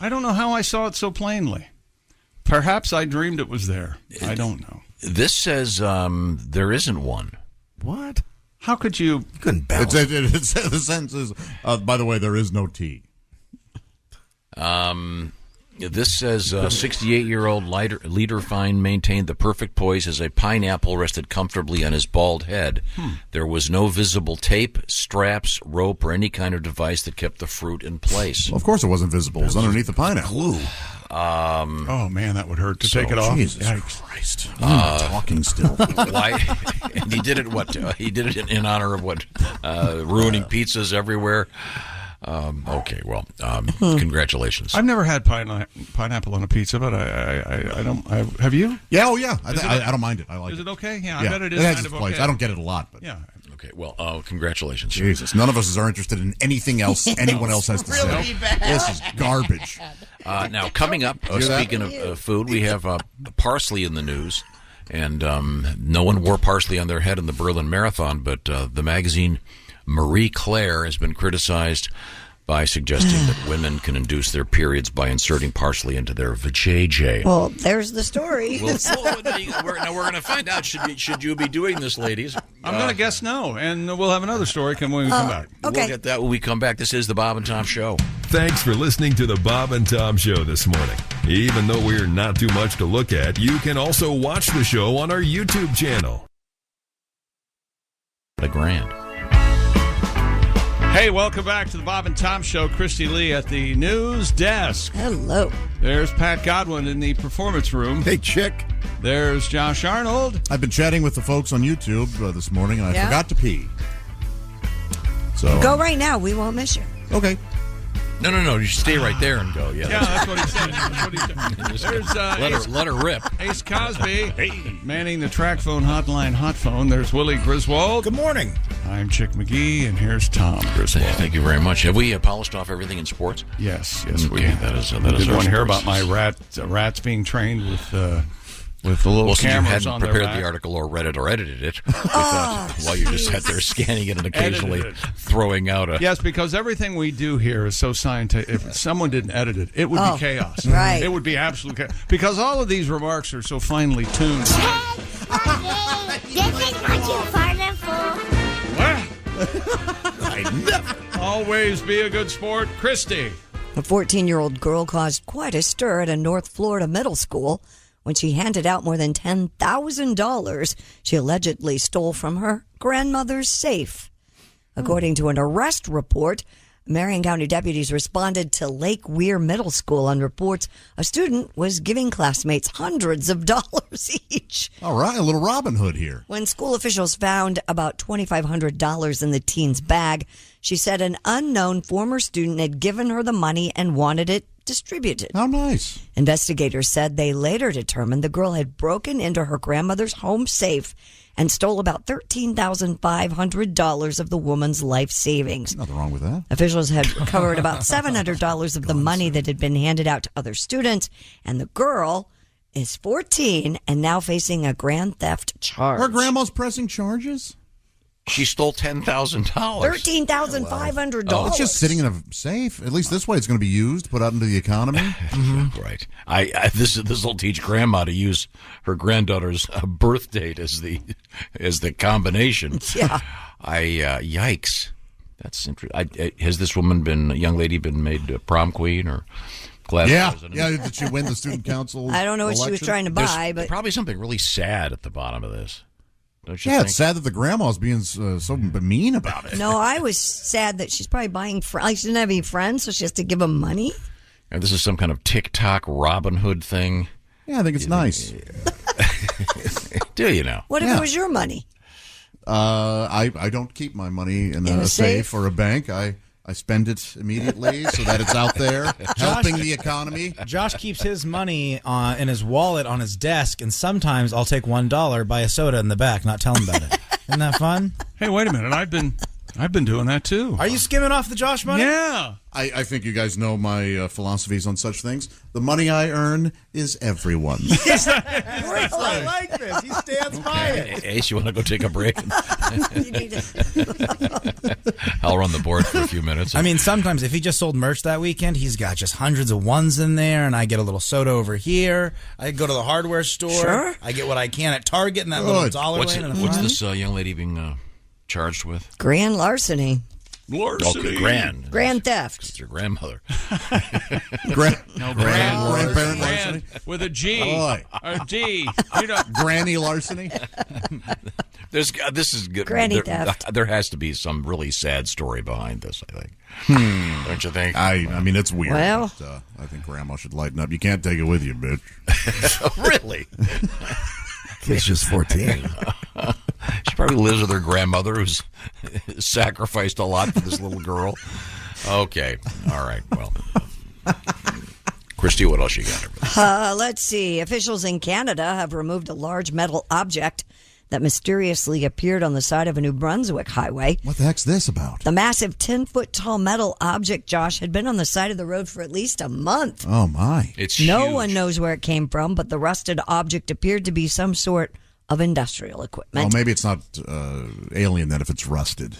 I don't know how I saw it so plainly. Perhaps I dreamed it was there. I don't know. This says there isn't one. What? How could you? You couldn't balance. The sentence is, by the way, there is no tea. This says 68-year-old Liederfein maintained the perfect poise as a pineapple rested comfortably on his bald head. There was no visible tape, straps, rope, or any kind of device that kept the fruit in place. Well, of course it wasn't visible. It was underneath the pineapple. Glue. Oh, man, that would hurt to take it off. Jesus Yikes. Christ. I'm talking still. Why? And he did it, he did it in honor of what? Ruining pizzas everywhere. Okay, well, congratulations. I've never had pineapple on a pizza, but I don't. Have you? Yeah, oh yeah. I don't mind it. I like Is it. it okay? Yeah, I bet it is. It has kind its of place. okay. I don't get it a lot, but Yeah. Okay, well, congratulations. Jesus, none of us are interested in anything else anyone else has to say. This is garbage. Now, coming up, speaking of food, we have parsley in the news. And no one wore parsley on their head in the Berlin Marathon, but the magazine Marie Claire has been criticized by suggesting that women can induce their periods by inserting parsley into their vajayjay. Well, there's the story. Well, now we're going to find out. Should you be doing this, ladies? I'm going to guess no, and we'll have another story when we come back. We'll get that when we come back. This is the Bob and Tom Show. Thanks for listening to the Bob and Tom Show this morning. Even though we're not too much to look at, you can also watch the show on our YouTube channel. The Grand. Hey, welcome back to the Bob and Tom Show. Christy Lee at the news desk. Hello. There's Pat Godwin in the performance room. Hey, chick. There's Josh Arnold. I've been chatting with the folks on YouTube this morning, and I Yeah? forgot to pee. So Go right now. We won't miss you. Okay. No. You stay right there and go. Yeah, that's what he said. There's let her rip. Ace Cosby manning the track phone hotline hot phone. There's Willie Griswold. Good morning. I'm Chick McGee, and here's Tom Griswold. Thank you very much. Have we polished off everything in sports? Yes, Okay, we. that is Did our one hear sports. about my rats being trained with the little Since you cameras hadn't on their prepared back? the article or read it or edited it, we thought, while you just sat there scanning it and occasionally Edited it. throwing out a... Yes, because everything we do here is so scientific. If someone didn't edit it, it would be chaos. Right. It would be absolute chaos. Because all of these remarks are so finely tuned. This is what you farted for. I never. Always be a good sport. Christy. A 14-year-old girl caused quite a stir at a North Florida middle school when she handed out more than $10,000 she allegedly stole from her grandmother's safe. According to an arrest report, Marion County deputies responded to Lake Weir Middle School on reports a student was giving classmates hundreds of dollars each. All right, a little Robin Hood here. When school officials found about $2,500 in the teen's bag, she said an unknown former student had given her the money and wanted it distributed. How nice. Investigators said they later determined the girl had broken into her grandmother's home safe and stole about $13,500 of the woman's life savings. Nothing wrong with that. Officials had recovered about $700 of the money that had been handed out to other students, and the girl is 14 and now facing a grand theft charge. Her grandma's pressing charges? She stole $10,000. $13,500. It's just sitting in a safe. At least this way it's going to be used, put out into the economy. Right. This will teach Grandma to use her granddaughter's birth date as the combination. Yeah. Yikes. That's interesting. Has this young lady been made prom queen or class president? Yeah. Did she win the student council? I don't know what she was trying to buy, but probably something really sad at the bottom of this. Don't you Yeah, think? it's sad that the grandma's being so mean about it. no, I was sad that she's probably buying. She didn't have any friends, so she has to give them money. And this is some kind of TikTok Robin Hood thing. Yeah, I think it's nice. Do you know? What if it was your money? I don't keep my money in a safe or a bank. I spend it immediately so that it's out there helping the economy. Josh keeps his money in his wallet on his desk, and sometimes I'll take $1, buy a soda in the back, not tell him about it. Isn't that fun? Hey, wait a minute. I've been doing that too. Are you skimming off the Josh money? Yeah. I think you guys know my philosophies on such things. The money I earn is everyone's. I like this. He stands by it. Ace, you want to go take a break? I'll run the board for a few minutes. I mean, sometimes if he just sold merch that weekend, he's got just hundreds of ones in there, and I get a little soda over here. I go to the hardware store. Sure. I get what I can at Target in that little dollar What's lane. in the what's front. this young lady being charged with? Grand larceny. Okay, Grand theft. It's your grandmother. Grandparent larceny? With a G. Boy. A D. You know, Granny larceny? This is good. Granny theft. There has to be some really sad story behind this, I think. Don't you think? I mean, it's weird. Well. But, I think Grandma should lighten up. You can't take it with you, bitch. Really? Kid's just 14. She probably lives with her grandmother, who's sacrificed a lot for this little girl. Okay. All right. Well, Christy, what else you got? Let's see. Officials in Canada have removed a large metal object that mysteriously appeared on the side of a New Brunswick highway. What the heck's this about? The massive 10-foot-tall metal object, Josh, had been on the side of the road for at least a month. Oh, my. It's No huge. one knows where it came from, but the rusted object appeared to be some sort of industrial equipment. Well, maybe it's not alien then if it's rusted.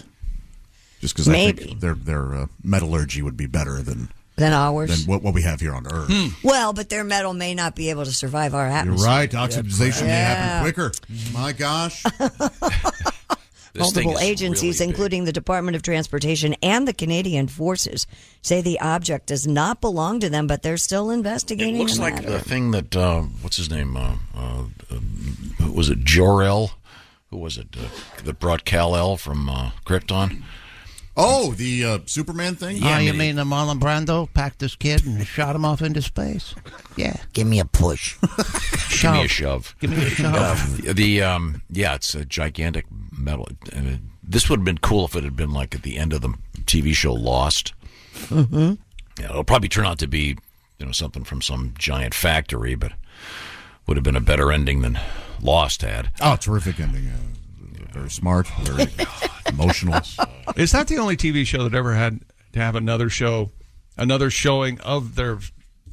Just because I think their metallurgy would be better than ours. Than what we have here on Earth. Well, but their metal may not be able to survive our You're atmosphere. right. Oxidization may happen quicker. My gosh. Multiple agencies, including the Department of Transportation and the Canadian Forces, say the object does not belong to them, but they're still investigating It looks the like matter. the thing that what's his name? Was it Jor-El? Who was it that brought Kal-El from Krypton? Oh, the Superman thing? Oh, you mean the Marlon Brando packed this kid and shot him off into space? Yeah. Give me a push. Give me a shove. Give me a shove. It's a gigantic metal. This would have been cool if it had been like at the end of the TV show Lost. Mm-hmm. Yeah, it'll probably turn out to be something from some giant factory, but would have been a better ending than Lost had. Oh, terrific ending. Very smart, very emotional. Is that the only TV show that ever had to have another showing of their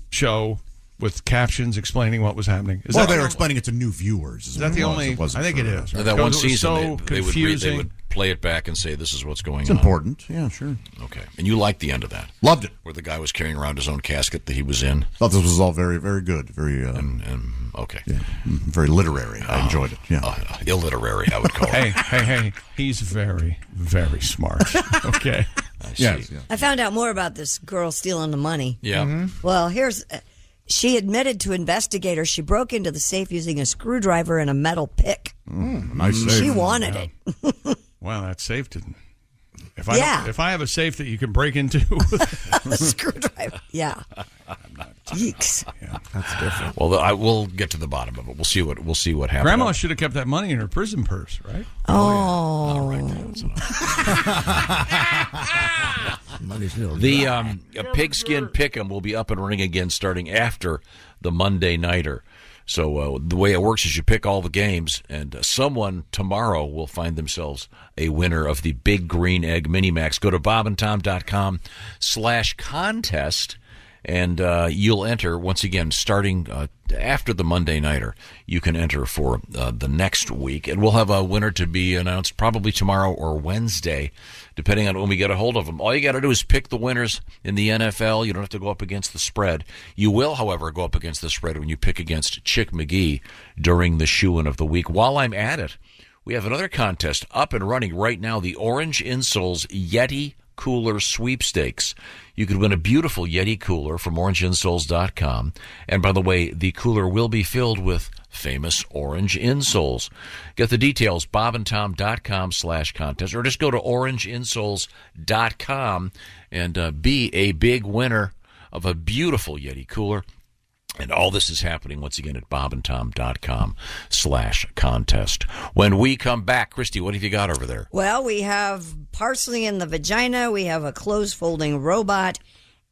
show with captions explaining what was happening? They were explaining it to new viewers. Is that the only? I think it is. That one season, so they confusing. would play it back and say, "This is what's going It's on." important. Yeah, sure. Okay, and you liked the end of that? Loved it. Where the guy was carrying around his own casket that he was in. Thought this was all very, very good. Very okay. Yeah, very literary. I enjoyed it. Yeah, illiterary, I would call it. Hey, he's very, very smart. Okay. Yes. I found out more about this girl stealing the money. Yeah. Mm-hmm. Well, she admitted to investigators she broke into the safe using a screwdriver and a metal pick. Nice safe. She wanted it. Wow, that safe didn't. If I have a safe that you can break into a screwdriver. Yeah. Yeeks. Yeah, that's different. Well, I will get to the bottom of it. We'll see what happens. Grandma should have kept that money in her prison purse, right? Oh. The Pigskin Pick'em will be up and running again starting after the Monday Nighter. So the way it works is you pick all the games, and someone tomorrow will find themselves a winner of the Big Green Egg Minimax. Go to bobandtom.com/contest, and you'll enter, once again, starting after the Monday Nighter. You can enter for the next week, and we'll have a winner to be announced probably tomorrow or Wednesday, depending on when we get a hold of them. All you got to do is pick the winners in the NFL. You don't have to go up against the spread. You will, however, go up against the spread when you pick against Chick McGee during the shoe-in of the week. While I'm at it, we have another contest up and running right now, the Orange Insoles Yeti Cooler Sweepstakes. You could win a beautiful Yeti cooler from orangeinsoles.com. And by the way, the cooler will be filled with famous orange insoles. Get the details, bobandtom.com/contest, or just go to orangeinsoles.com and be a big winner of a beautiful Yeti cooler. And all this is happening, once again, at bobandtom.com/contest. When we come back, Christy, what have you got over there? Well, we have parsley in the vagina, we have a clothes folding robot,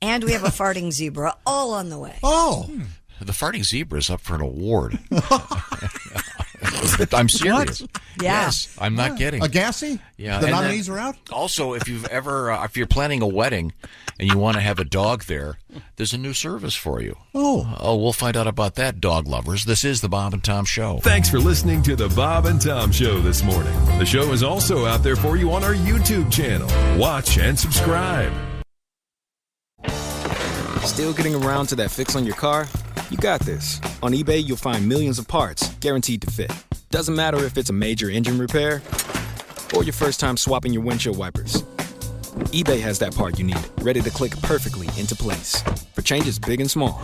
and we have a farting zebra all on the way. Oh. The farting zebra is up for an award. I'm serious. Yeah. Yes, I'm not kidding. A Gassy? Yeah. The and nominees then, are out? Also, if you've ever, if you're planning a wedding and you want to have a dog there, there's a new service for you. Oh, we'll find out about that, dog lovers. This is the Bob and Tom Show. Thanks for listening to the Bob and Tom Show this morning. The show is also out there for you on our YouTube channel. Watch and subscribe. Still getting around to that fix on your car? You got this. On eBay, you'll find millions of parts guaranteed to fit. Doesn't matter if it's a major engine repair or your first time swapping your windshield wipers. eBay has that part you need, ready to click perfectly into place for changes big and small.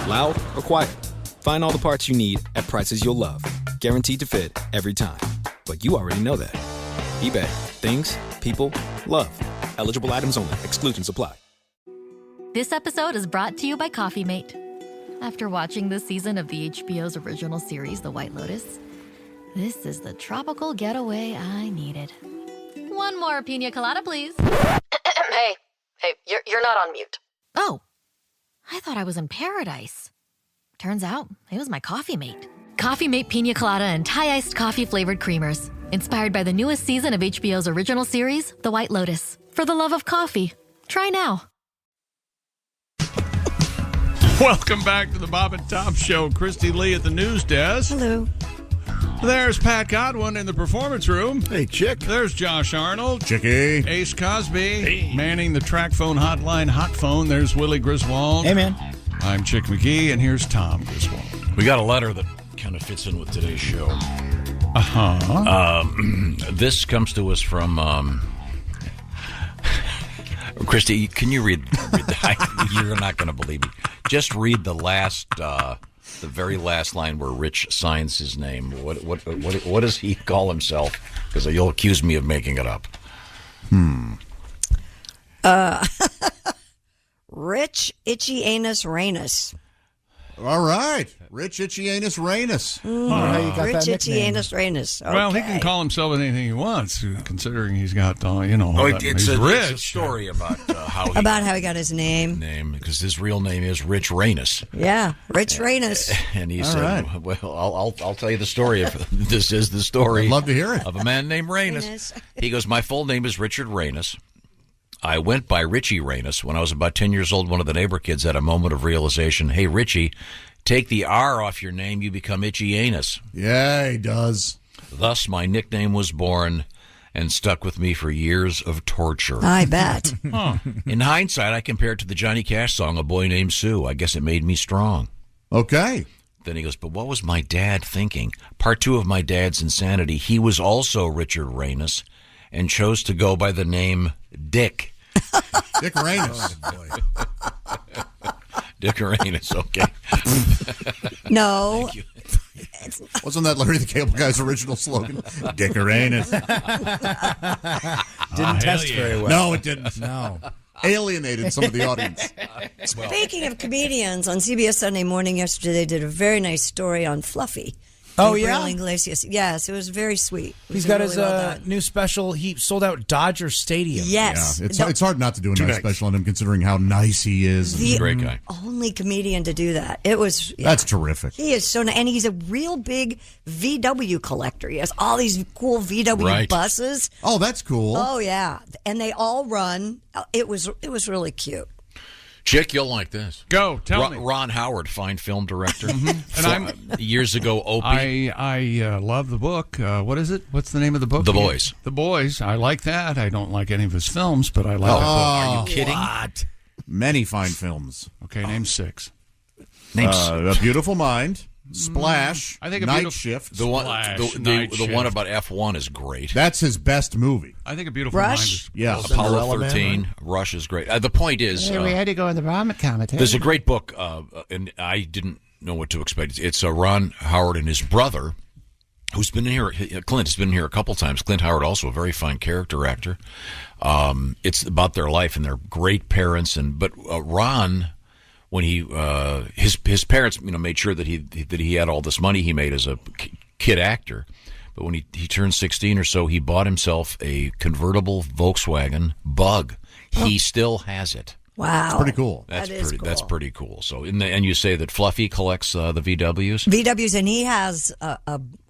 Loud or quiet, find all the parts you need at prices you'll love. Guaranteed to fit every time. But you already know that. eBay. Things, people, love. Eligible items only. Exclusions apply. This episode is brought to you by Coffee Mate. After watching this season of the HBO's original series, The White Lotus, this is the tropical getaway I needed. One more pina colada, please. Hey, you're not on mute. Oh, I thought I was in paradise. Turns out it was my Coffee Mate. Coffee Mate Pina Colada and Thai Iced Coffee flavored creamers. Inspired by the newest season of HBO's original series, The White Lotus. For the love of coffee. Try now. Welcome back to the Bob and Tom Show. Christy Lee at the news desk. Hello. There's Pat Godwin in the performance room. Hey, Chick. There's Josh Arnold. Chicky. Ace Cosby. Manning the track phone hotline, hot phone. There's Willie Griswold. Hey, man. I'm Chick McGee, and here's Tom Griswold. We got a letter that kind of fits in with today's show. This comes to us from Christy. Can you read you're not going to believe me. Just read the very last line where Rich signs his name. What does he call himself? Because you'll accuse me of making it up. Rich Itchy Anus Rainus. All right. Rich Itchy Anus Rainus. Rich Itchy Anus Rainus. Okay. Well, he can call himself anything he wants, considering he's got, it's he's a rich. story about how he got his name. Because his real name is Rich Rainus. Yeah, Rich Rainus. And he All said, right. "Well, I'll tell you the story. This is the story. I'd love to hear it. Of a man named Rainus." He goes, "My full name is Richard Rainus. I went by Richie Rainus. When I was about 10 years old, one of the neighbor kids had a moment of realization. Hey, Richie, take the R off your name, you become Itchy Anus." Yeah, he does. Thus, my nickname was born and stuck with me for years of torture. I bet. In hindsight, I compare it to the Johnny Cash song, A Boy Named Sue. I guess it made me strong. Okay. Then he goes, but what was my dad thinking? Part 2 of my dad's insanity. He was also Richard Rainus and chose to go by the name Dick. Dick Rainus. Oh, boy. Dick Rainus, okay. No. Wasn't that Larry the Cable Guy's original slogan? Dick Rainus. Didn't test very well. No, it didn't. No. Alienated some of the audience. Speaking of comedians, on CBS Sunday Morning yesterday, they did a very nice story on Fluffy. Oh, Gabriel yeah? Iglesias. Yes, it was very sweet. He's got his new special. He sold out Dodger Stadium. Yes. Yeah, it's hard not to do a nice special on him, considering how nice he is. The great guy. Only comedian to do that. It was. Yeah. That's terrific. He is so nice. And he's a real big VW collector. He has all these cool VW buses. Oh, that's cool. Oh, yeah. And they all run. It was really cute. Chick, you'll like this. Go, tell me. Ron Howard, fine film director. And years ago, Opie. I love the book. What is it? What's the name of the book? The Boys. The Boys. I like that. I don't like any of his films, but I like that book. Are you kidding? What? Many fine films. Okay, name 6. Name 6. A Beautiful Mind. Splash. I think Night Shift. The one, Splash, the Night one Shift. about F1 is great. That's his best movie. I think A Beautiful Rush? Mind is... Yeah. Apollo 13, Rush is great. The point is, Yeah, we had to go in the vomit commentary. there's a great book, and I didn't know what to expect. It's Ron Howard and his brother, who's been in here. Clint has been here a couple times. Clint Howard, also a very fine character actor. It's about their life and their great parents, but Ron, when he his parents made sure that he had all this money he made as a kid actor. But when he turned 16 or so, he bought himself a convertible Volkswagen Bug. He still has it. Wow. It's pretty cool. That's pretty cool. So, and you say that Fluffy collects the VWs? VWs, and he has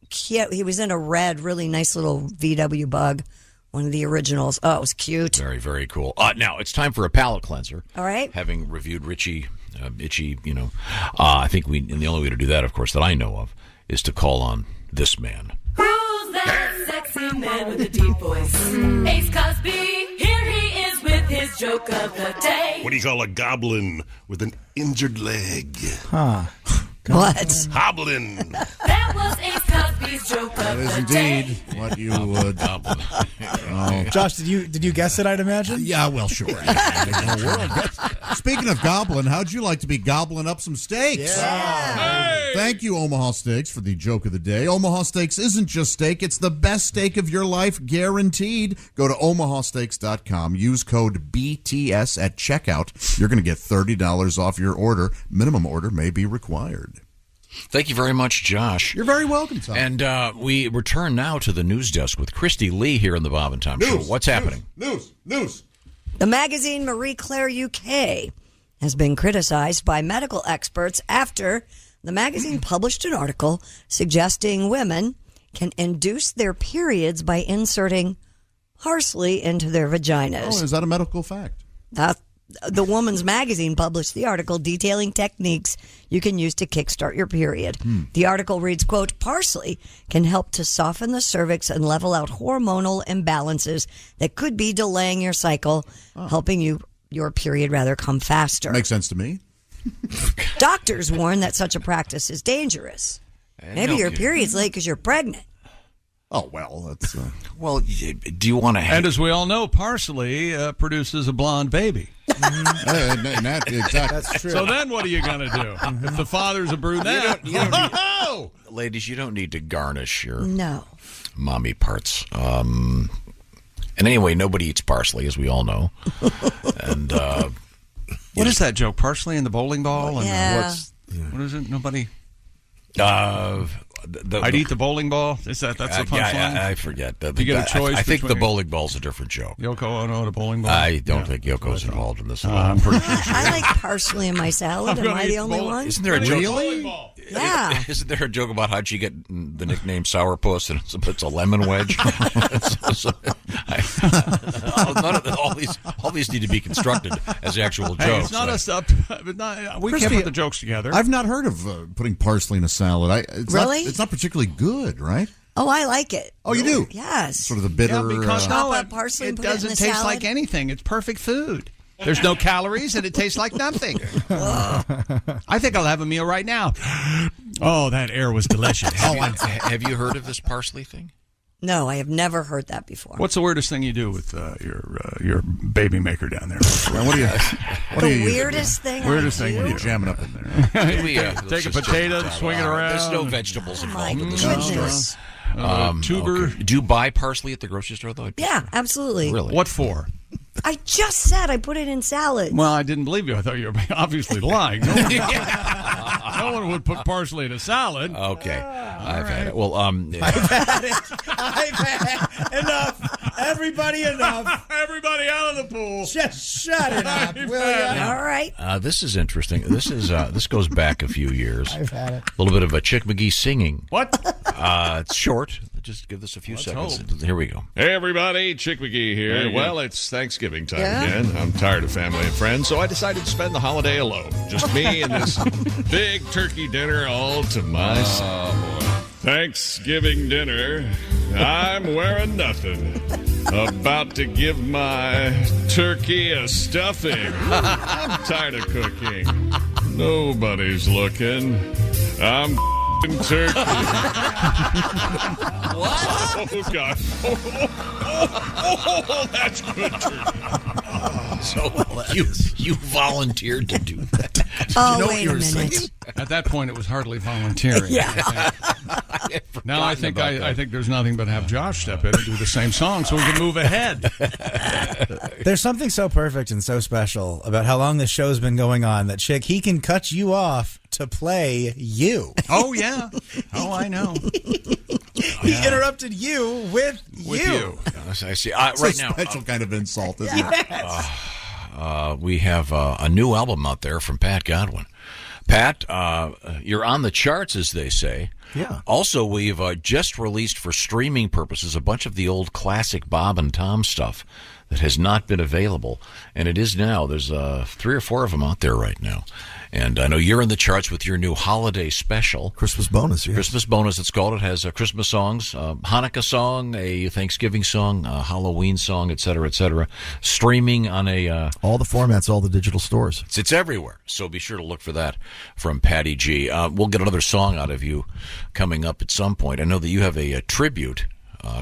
he was in a red, really nice little VW Bug, one of the originals. Oh, it was cute. Very, very cool. Now, it's time for a palate cleanser. All right. Having reviewed Itchy, I think and the only way to do that, of course, that I know of, is to call on this man. Who's that sexy man with a deep voice? Ace Cosby, here he is with his joke of the day. What do you call a goblin with an injured leg? Huh. What? Hobbling. That was Ace Cosby's joke That of is the indeed day. what you would. Josh, did you guess it? I'd imagine. Yeah, well, sure. Speaking of goblin, how'd you like to be gobbling up some steaks? Yeah. Thank you, Omaha Steaks, for the joke of the day. Omaha Steaks isn't just steak, it's the best steak of your life, guaranteed. Go to omahasteaks.com. Use code BTS at checkout. You're going to get $30 off your order. Minimum order may be required. Thank you very much, Josh. You're very welcome, Tom. And we return now to the news desk with Christy Lee here in the Bob and Tom Show. What's happening? News. The magazine Marie Claire UK has been criticized by medical experts after The magazine published an article suggesting women can induce their periods by inserting parsley into their vaginas. Oh, is that a medical fact? The Woman's Magazine published the article detailing techniques you can use to kickstart your period. The article reads, quote, parsley can help to soften the cervix and level out hormonal imbalances that could be delaying your cycle, helping your period rather come faster. Makes sense to me. Doctors warn that such a practice is dangerous. Maybe your period's late because you're pregnant. Oh, well, that's... Well, do you want to... And as we all know, parsley produces a blonde baby. Exactly. That's true. So then what are you going to do? If the father's a brunette... Ladies, you don't need to garnish your mommy parts. And anyway, nobody eats parsley, as we all know. And what is that joke? Parsley in the bowling ball? Yeah. What is it? Nobody... I'd eat the bowling ball. Is that's the punchline? I forget. You get a choice. I think the bowling ball's a different joke. Yoko Ono, the bowling ball. I don't think Yoko's involved in this. I'm pretty sure. I like parsley in my salad. Am I the only one? Isn't there a joke? Really? Yeah. Isn't there a joke about how'd she get the nickname Sourpuss and it's a lemon wedge? all these need to be constructed as actual jokes. Hey, it's not us up. We can't put the jokes together. I've not heard of putting parsley in a salad. Really? It's not particularly good, right? Oh, I like it. Oh, you do? Yes. Sort of the bitter... Yeah, because Chop up parsley it and put it in doesn't the taste salad. like anything. It's perfect food. There's no calories, and it tastes like nothing. I think I'll have a meal right now. Oh, that air was delicious. Have you heard of this parsley thing? No, I have never heard that before. What's the weirdest thing you do with your baby maker down there? What do you? The weirdest thing. Weirdest I thing do? you jam it up in there. Take a potato and swing it around. There's no vegetables involved in this goodness. story. Tuber. Okay. Do you buy parsley at the grocery store, though? Yeah, absolutely. Really? What for? I just said I put it in salad. Well, I didn't believe you. I thought you were obviously lying. No one would put parsley in a salad. Okay. I've had it. Well, I've had it. Enough. Everybody enough. Everybody out of the pool. Just shut it up, will ya? All right. this is interesting. This goes back a few years. I've had it. A little bit of a Chick McGee singing. What? It's short. Just give this a few seconds. hope. Here we go. Hey, everybody. Chick McGee here. Well, it's Thanksgiving time again. I'm tired of family and friends, so I decided to spend the holiday alone. Just me and this big turkey dinner all to myself. Thanksgiving dinner. I'm wearing nothing. About to give my turkey a stuffing. I'm tired of cooking. Nobody's looking. I'm turkey. What? Oh, God. Oh, that's good turkey. So you volunteered to do that. Oh, wait a minute. At that point, it was hardly volunteering. Yeah. Now I think there's nothing but have Josh step in and do the same song so we can move ahead. There's something so perfect and so special about how long this show's been going on that, Chick, he can cut you off to play you. Oh, yeah. Oh, I know. He interrupted you with you. I see. It's Right a now, special kind of insult, isn't it? we have a new album out there from Pat Godwin. Pat, you're on the charts, as they say. Yeah. Also, we've just released for streaming purposes a bunch of the old classic Bob and Tom stuff that has not been available, and it is now. There's 3 or 4 of them out there right now. And I know you're in the charts with your new holiday special. Christmas bonus, yes. Christmas bonus, it's called. It has Christmas songs, Hanukkah song, a Thanksgiving song, a Halloween song, et cetera, streaming on a... all the formats, all the digital stores. It's everywhere, so be sure to look for that from Patty G. We'll get another song out of you coming up at some point. I know that you have a tribute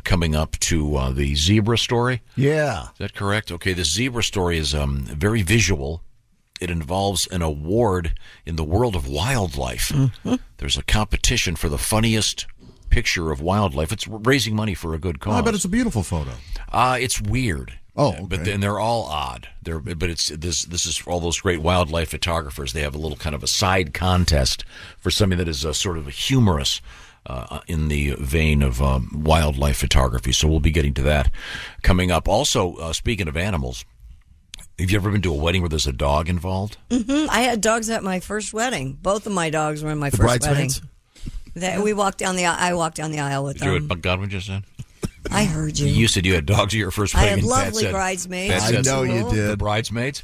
coming up to the Zebra Story. Yeah. Is that correct? Okay, the Zebra Story is very visual. It involves an award in the world of wildlife. Mm-hmm. There's a competition for the funniest picture of wildlife. It's raising money for a good cause. I bet it's a beautiful photo. It's weird. Oh, okay. But then they're all odd. But it's this is all those great wildlife photographers. They have a little kind of a side contest for something that is sort of humorous in the vein of wildlife photography. So we'll be getting to that coming up. Also, speaking of animals, Have you ever been to a wedding where there's a dog involved? Mm-hmm. I had dogs at my first wedding. Both of my dogs were in my The first wedding. bridesmaids? We walked down the. I walked down the aisle with Did you hear them. what Godwin just said? I heard you. You said you had dogs at your first I wedding. had and Pat lovely said- bridesmaids. Pat I said know you The did. bridesmaids?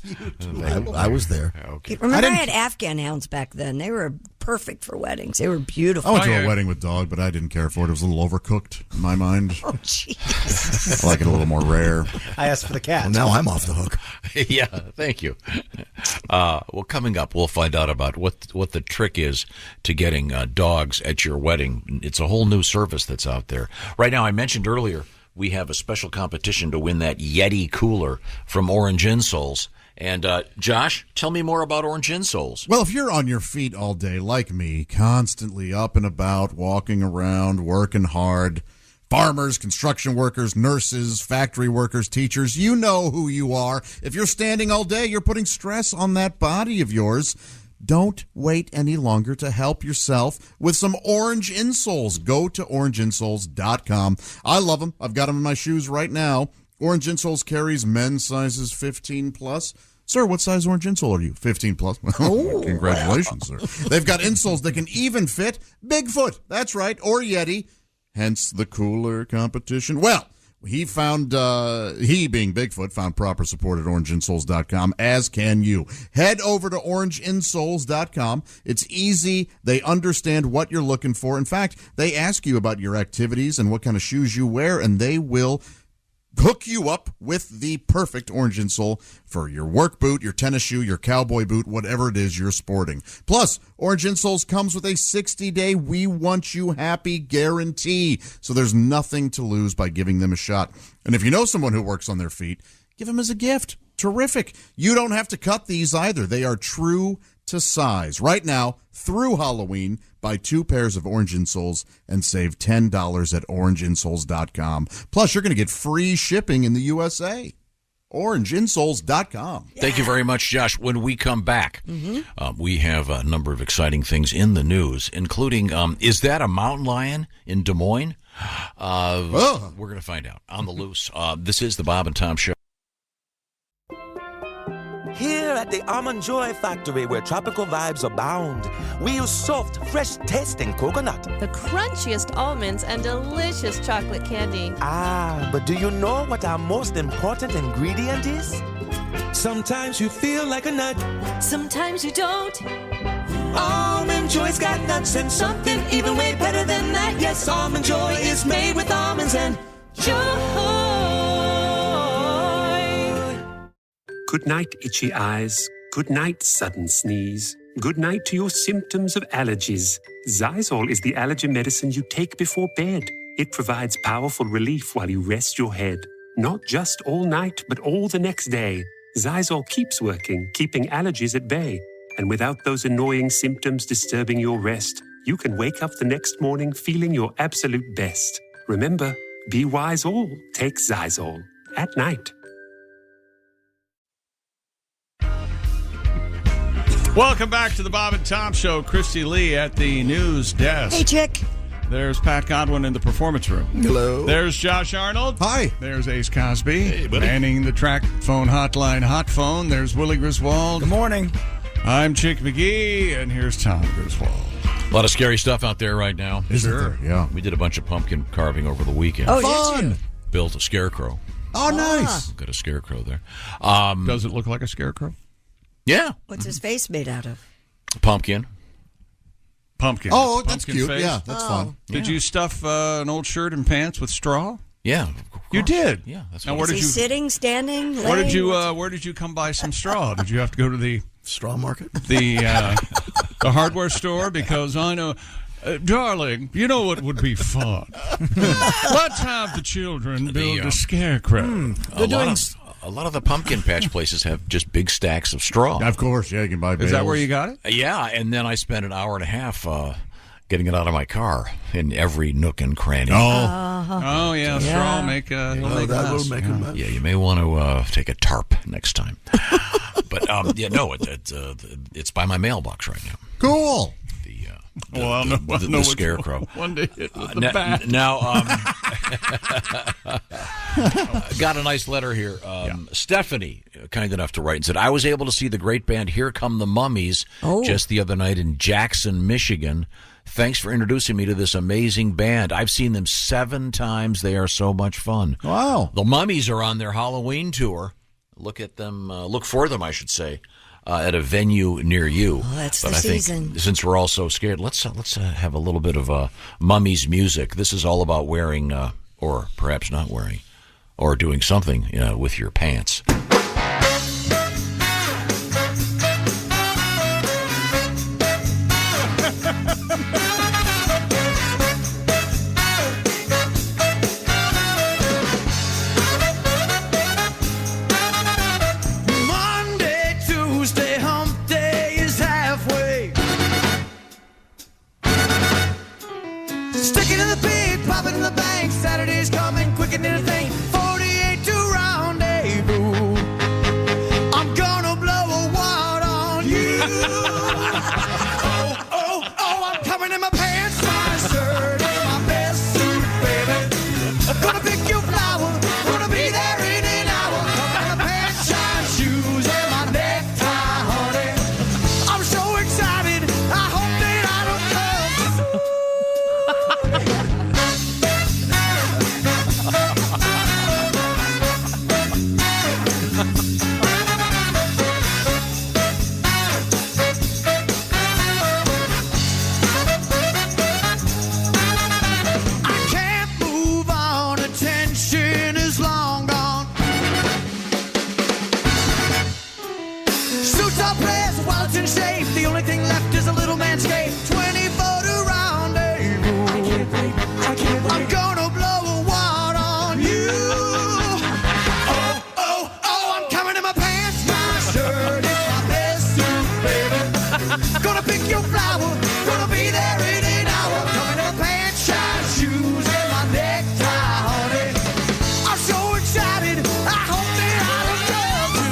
I was there. Okay. Remember, I had Afghan hounds back then. They were perfect for weddings. They were beautiful. I went to a wedding with dog, but I didn't care for it. It was a little overcooked in my mind. Oh, jeez. I like it a little more rare. I asked for the cat. Well, now I'm off the hook. Yeah, thank you. Well, coming up, we'll find out about what the trick is to getting dogs at your wedding. It's a whole new service that's out there. Right now, I mentioned earlier, we have a special competition to win that Yeti cooler from Orange Insoles. And Josh, tell me more about Orange Insoles. Well, if you're on your feet all day like me, constantly up and about, walking around, working hard, farmers, construction workers, nurses, factory workers, teachers, you know who you are. If you're standing all day, you're putting stress on that body of yours. Don't wait any longer to help yourself with some Orange Insoles. Go to orangeinsoles.com. I love them. I've got them in my shoes right now. Orange Insoles carries men's sizes 15 plus. Sir, what size orange insole are you? 15 plus. Well, congratulations, sir. They've got insoles that can even fit Bigfoot. That's right, or Yeti. Hence the cooler competition. Well, he found, he being Bigfoot, found proper support at orangeinsoles.com, as can you. Head over to orangeinsoles.com. It's easy. They understand what you're looking for. In fact, they ask you about your activities and what kind of shoes you wear, and they will hook you up with the perfect orange insole for your work boot, your tennis shoe, your cowboy boot, whatever it is you're sporting. Plus, Orange Insoles comes with a 60-day We Want You Happy guarantee, so there's nothing to lose by giving them a shot. And if you know someone who works on their feet, give them as a gift. Terrific. You don't have to cut these either. They are true to size. Right now, through Halloween, buy 2 pairs of Orange Insoles and save $10 at orangeinsoles.com. Plus, you're going to get free shipping in the USA. orangeinsoles.com. Thank you very much, Josh. When we come back, we have a number of exciting things in the news, including, is that a mountain lion in Des Moines? We're going to find out on the loose. This is the Bob and Tom Show. Here at the Almond Joy Factory, where tropical vibes abound, we use soft, fresh-tasting coconut. The crunchiest almonds and delicious chocolate candy. Ah, but do you know what our most important ingredient is? Sometimes you feel like a nut. Sometimes you don't. Almond Joy's got nuts and something even way better than that. Yes, Almond Joy is made with almonds and joy. Good night, itchy eyes. Good night, sudden sneeze. Good night to your symptoms of allergies. Xyzal is the allergy medicine you take before bed. It provides powerful relief while you rest your head. Not just all night, but all the next day. Xyzal keeps working, keeping allergies at bay. And without those annoying symptoms disturbing your rest, you can wake up the next morning feeling your absolute best. Remember, be wise all. Take Xyzal. At night. Welcome back to the Bob and Tom Show. Christy Lee at the news desk. Hey, chick. There's Pat Godwin in the performance room. Hello. There's Josh Arnold. Hi. There's Ace Cosby. Hey, buddy. Manning the track phone hotline hot phone. There's Willie Griswold. Good morning. I'm Chick McGee, and here's Tom Griswold. A lot of scary stuff out there right now. Sure. Yeah. We did a bunch of pumpkin carving over the weekend. Oh, Fun. did you? Built a scarecrow. Oh, nice. Got a scarecrow there. Does it look like a scarecrow? Yeah. What's his face made out of? Pumpkin. Pumpkin. Oh, It's a that's pumpkin cute. face. Yeah, that's fun. Did you stuff an old shirt and pants with straw? Yeah. You did. Yeah. That's Now, what where Is did he you? sitting, standing, laying? Where did you come by some straw? Did you have to go to the Straw market? the hardware store? Because I know, darling, you know what would be fun? Let's have the children build a scarecrow. A lot of the pumpkin patch places have just big stacks of straw. Of course, yeah, you can buy bales. Is that where you got it? Yeah, and then I spent an hour and a half getting it out of my car in every nook and cranny. Oh, yeah, straw make a make a mess. Will make a mess. Yeah, you may want to take a tarp next time. But it's by my mailbox right now. Cool. The scarecrow. One day hit with the bat. Got a nice letter here. Stephanie kind enough to write and said, I was able to see the great band Here Come the Mummies just the other night in Jackson, Michigan. Thanks for introducing me to this amazing band. I've seen them 7 times. They are so much fun. Wow. The Mummies are on their Halloween tour. Look for them, I should say, at a venue near you. Well, that's but the I season. think since we're all so scared, let's have a little bit of Mummies music. This is all about wearing, or perhaps not wearing, or doing something with your pants. Monday, Tuesday, hump day is halfway. Sticking in the pig, popping in the bank. Saturday's coming quick and anything. 48 to rendezvous. I'm gonna blow a wad on you. Oh, I'm coming in my pants, my shirt, and my best suit, baby. Gonna pick your flower, gonna be there in an hour. Coming in my pants, shine shoes, and my necktie, honey. I'm so excited, I hope that I don't I can't move on, attention is long gone. Suits are pressed, wallets in shape. The only thing left is a little manscape. 24 to rendezvous. I can't wait. I'm gonna blow a wad on you. Oh, I'm coming in my pants, my shirt, it's my best suit, baby. Gonna pick your flower, gonna be there in an hour. Coming in my pants, shine shoes, and my necktie, honey. I'm so excited, I hope that I don't love you.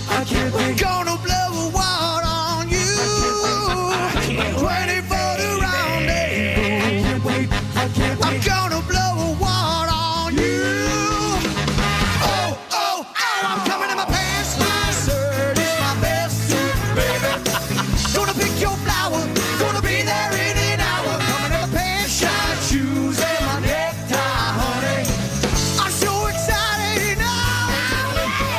I can't wait. Gonna blow a wad on you. 24 to rendezvous. I'm gonna blow a wad on you. Oh, I'm coming in my pants, my shirt is my best suit, baby. Gonna pick your flower, gonna be there in an hour. Coming in my pants, shine shoes, and my necktie, honey. I'm so excited now.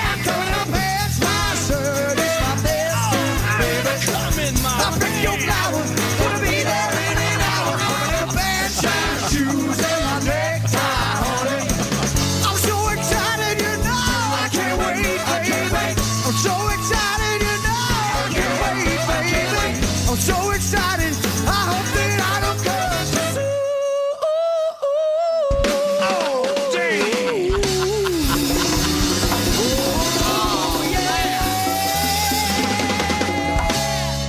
I'm coming in my pants, my shirt is my best suit, baby. I'll pick your flower, gonna be there in an hour. Coming in my pants, shine shoes, and my necktie, honey. I'm so excited, you know. I can't wait, baby. I'm so excited, you know. I can't wait, baby. I'm so excited. I hope that I don't come. Oh, dang.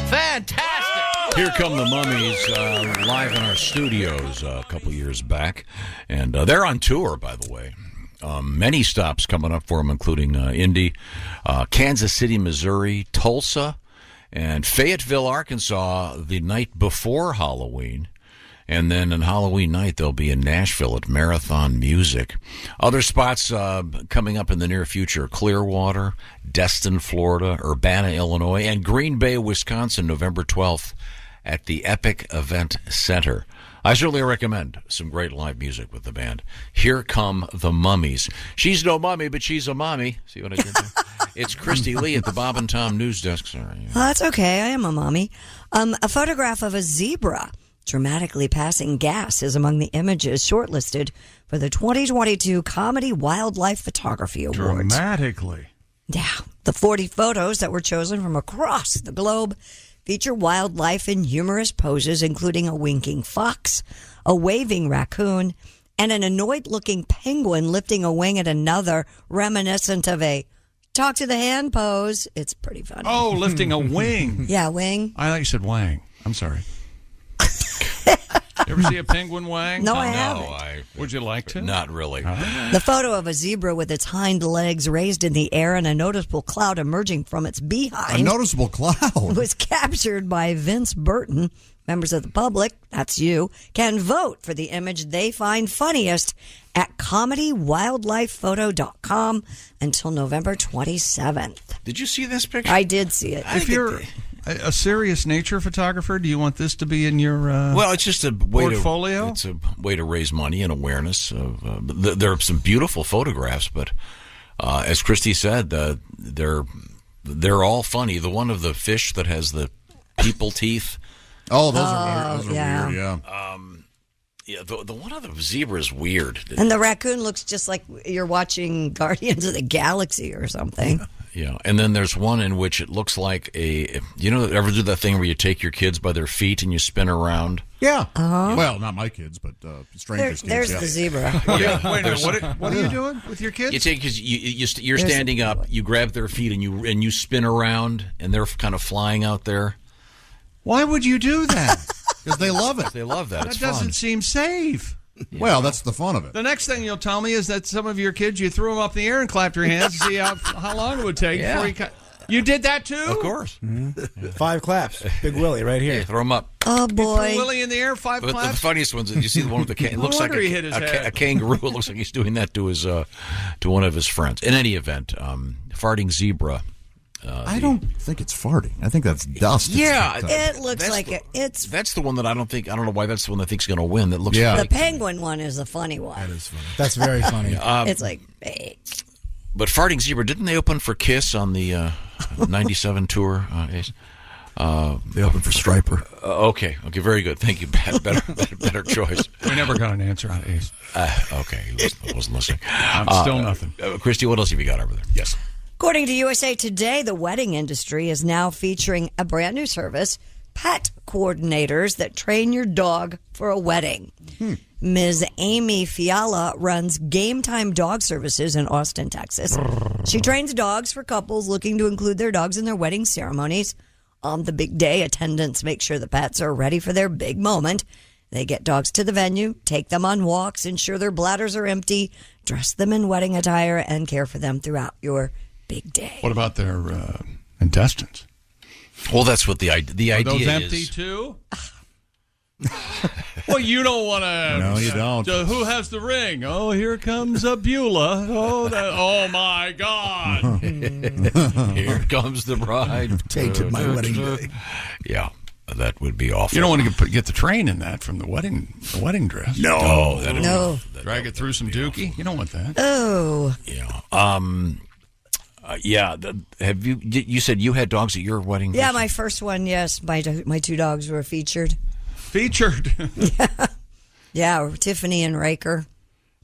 Fantastic! Here Come the Mummies, live in our studios a couple years back. And they're on tour, by the way. Many stops coming up for them, including Indy, Kansas City, Missouri, Tulsa, and Fayetteville, Arkansas, the night before Halloween. And then on Halloween night, they'll be in Nashville at Marathon Music. Other spots coming up in the near future: Clearwater, Destin, Florida, Urbana, Illinois, and Green Bay, Wisconsin, November 12th at the Epic Event Center. I certainly recommend some great live music with the band. Here Come the Mummies. She's no mummy, but she's a mommy. See what I did there? It's Christy Lee at the Bob and Tom News Desk. Sorry. Well, that's okay. I am a mommy. A photograph of a zebra dramatically passing gas is among the images shortlisted for the 2022 Comedy Wildlife Photography Awards. Dramatically. Yeah. The 40 photos that were chosen from across the globe feature wildlife in humorous poses, including a winking fox, a waving raccoon, and an annoyed-looking penguin lifting a wing at another, reminiscent of a talk to the hand pose. It's pretty funny. Oh, lifting a wing. Yeah, wing. I thought you said wang. I'm sorry. Ever see a penguin, Wang? No, I haven't. Would you like to? Not really. The photo of a zebra with its hind legs raised in the air and a noticeable cloud emerging from its behind. A noticeable cloud. Was captured by Vince Burton. Members of the public, that's you, can vote for the image they find funniest at comedywildlifephoto.com until November 27th. Did you see this picture? I did see it. If you're a serious nature photographer, do you want this to be in your well, it's just a way portfolio? It's a way to raise money and awareness. There are some beautiful photographs, but as Christy said, they're all funny. The one of the fish that has the people teeth. Oh, those are weird, yeah. Yeah, the one of the zebra is weird. And the raccoon looks just like you're watching Guardians of the Galaxy or something. Yeah, and then there's one in which it looks like ever do that thing where you take your kids by their feet and you spin around? Yeah. Uh-huh. Well, not my kids, but strangers' kids. There's the zebra. Yeah. Wait a minute. What are you doing with your kids? You take because you're standing up, you grab their feet and you spin around, and they're kind of flying out there. Why would you do that? Because they love it. They love that. That It's doesn't fun. seem safe. Yeah. Well, that's the fun of it. The next thing you'll tell me is that some of your kids, you threw them up in the air and clapped your hands to see how long it would take before you You did that too? Of course. Mm-hmm. 5 claps. Big Willie right here. Yeah, throw him up. Oh, boy. You threw Willie in the air, 5 But claps? the funniest ones, you see the one with the it No looks like wonder he hit his head. a kangaroo. It looks like he's doing that to his to one of his friends. In any event, farting zebra. I don't think it's farting. I think that's dust. Yeah, It looks like it's. That's the one that I don't know why that's the one I think's going to win. That looks The fake. penguin one is the funny one. That is funny. That's very funny. It's like fake. But farting zebra, didn't they open for Kiss on the 97 tour? Ace? They opened for Stryper. Okay, very good. Thank you. Better choice. We never got an answer on Ace. Okay, he wasn't listening. Still nothing. Christy, what else have you got over there? Yes. According to USA Today, the wedding industry is now featuring a brand new service, pet coordinators that train your dog for a wedding. Ms. Amy Fiala runs Game Time Dog Services in Austin, Texas. She trains dogs for couples looking to include their dogs in their wedding ceremonies. On the big day, attendants make sure the pets are ready for their big moment. They get dogs to the venue, take them on walks, ensure their bladders are empty, dress them in wedding attire, and care for them throughout your big day. What about their intestines? Well, that's what the idea Are those is. empty too? Well, you don't want to. No, you don't. Who has the ring? Oh, here comes a Beulah. Oh my God! Here comes the bride. Tainted my wedding day. Yeah, that would be awful. You don't want to get the train in that from the wedding dress. No, Drag it through some dookie. You don't want that. Oh. Yeah. Have you? You said you had dogs at your wedding? Yeah, my first one, yes. My 2 dogs were featured. Yeah, Tiffany and Raker.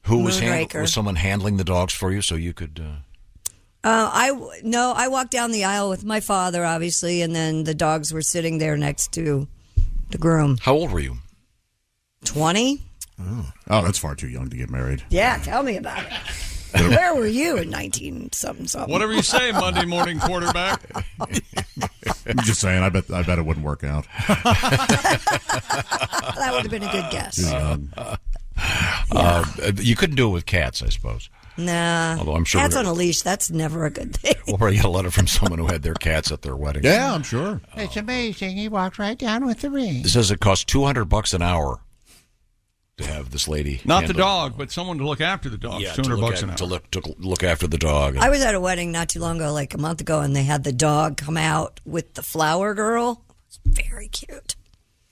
Who was Moonraker. was someone handling the dogs for you so you could? I walked down the aisle with my father, obviously, and then the dogs were sitting there next to the groom. How old were you? 20. Oh, that's far too young to get married. Yeah, tell me about it. Where were you in 19-something? Whatever you say, Monday morning quarterback. I'm just saying. I bet it wouldn't work out. That would have been a good guess. You couldn't do it with cats, I suppose. Nah. Although I'm sure cats on a leash, that's never a good thing. Or you got a letter from someone who had their cats at their wedding. Yeah, I'm sure. It's amazing. He walked right down with the ring. It says it costs $200 an hour to have this lady. Not the handle- dog, but someone to look after the dog. Yeah, $200 an hour. to look after the dog. I was at a wedding not too long ago, like a month ago, and they had the dog come out with the flower girl. It's very cute.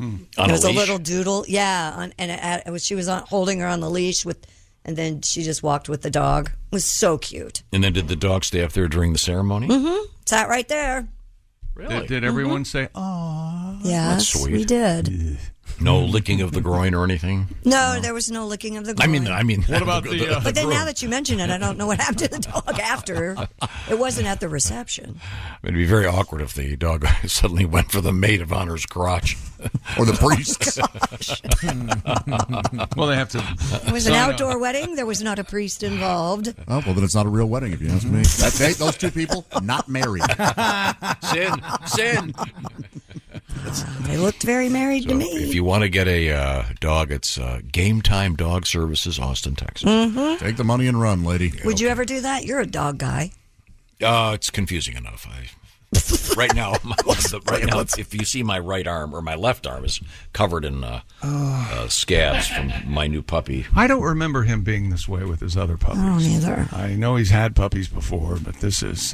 On It was a a leash? little doodle, yeah, she was holding her on the leash and then she just walked with the dog. It was so cute. And then did the dog stay up there during the ceremony? Mm-hmm. Sat right there. Really? Did everyone say, "Oh"? Yes, That's sweet. we did. No licking of the groin or anything? No, there was no licking of the groin. I mean. What about the But then now that you mention it, I don't know what happened to the dog after. It wasn't at the reception. It'd be very awkward if the dog suddenly went for the maid of honor's crotch. Or the priest. Well, they have to. It was an outdoor wedding. There was not a priest involved. Oh, well, then it's not a real wedding, if you ask me. Those two people, not married. Sin. They looked very married to me. If you want to get a dog, it's Game Time Dog Services, Austin, Texas. Mm-hmm. Take the money and run, lady. Would you ever do that? You're a dog guy. It's confusing enough. Right now, if you see my right arm or my left arm is covered in scabs from my new puppy. I don't remember him being this way with his other puppies. I don't either. I know he's had puppies before, but this is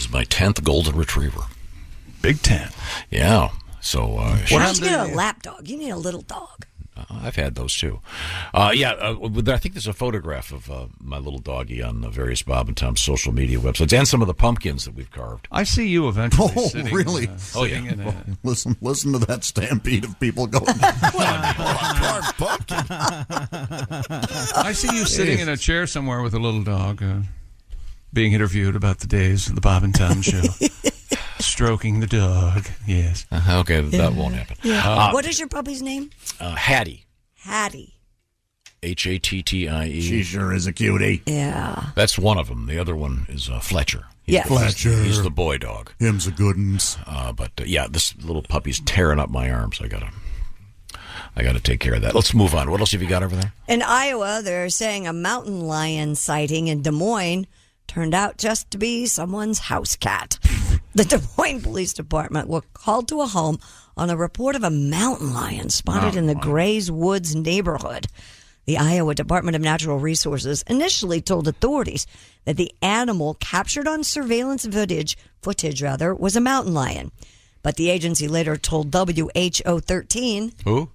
my 10th golden retriever. Big 10. Yeah. So Why don't you get a lap dog? You need a little dog. I've had those too. I think there's a photograph of my little doggy on the various Bob and Tom social media websites and some of the pumpkins that we've carved. I see you eventually. Oh, sitting, really? Listen to that stampede of people going. I see you sitting in a chair somewhere with a little dog, being interviewed about the days of the Bob and Tom show. Stroking the dog, yes. Okay, that won't happen. Yeah. What is your puppy's name? Hattie. Hattie. Hattie. She sure is a cutie. Yeah. That's one of them. The other one is Fletcher. Fletcher. He's the boy dog. Him's a good uns. This little puppy's tearing up my arms. I gotta take care of that. Let's move on. What else have you got over there? In Iowa, they're saying a mountain lion sighting in Des Moines turned out just to be someone's house cat. The Des Moines Police Department were called to a home on a report of a mountain lion spotted in the Grays Woods neighborhood. The Iowa Department of Natural Resources initially told authorities that the animal captured on surveillance footage was a mountain lion. But the agency later told WHO 13 Who?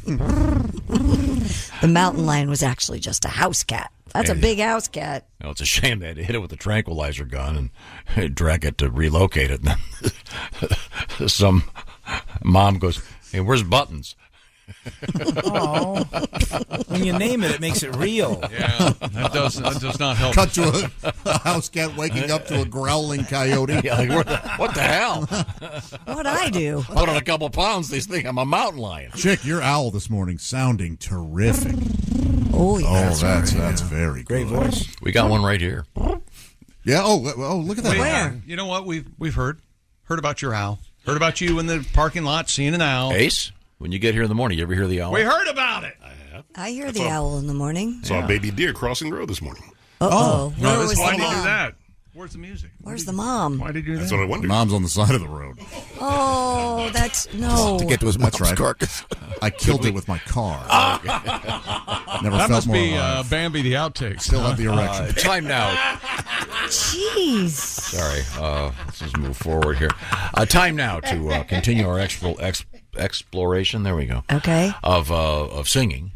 the mountain lion was actually just a house cat. That's a big house cat. No, it's a shame they had to hit it with a tranquilizer gun and drag it to relocate it. And then some mom goes, "Hey, where's Buttons?" Oh, when you name it, it makes it real. Yeah, that does not help. Cut to a house cat waking up to a growling coyote. Yeah, what the hell? What'd I do? Put on a couple pounds, they think I'm a mountain lion. Chick, your owl this morning sounding terrific. Oh, yeah. That's very great good. voice. We got one right here. Yeah. Oh, look at that. Where? You know what? We've heard about your owl. Heard about you in the parking lot seeing an owl. Ace, when you get here in the morning, you ever hear the owl? We heard about it. I hear the owl in the morning. Saw a baby deer crossing the road this morning. Uh-oh. Where was Why the did you do mom? that? Where's the music? Where's the mom? Why did you do That's that? what I wondered. Mom's on the side of the road. Oh, that's no. To get to his mom's carcass. I killed it with my car. Never That felt must more be alive. Bambi the outtake. Still have the erection. Time now. Jeez. Sorry. Let's just move forward here. Time now to continue our exploration. There we go. Okay. Of singing.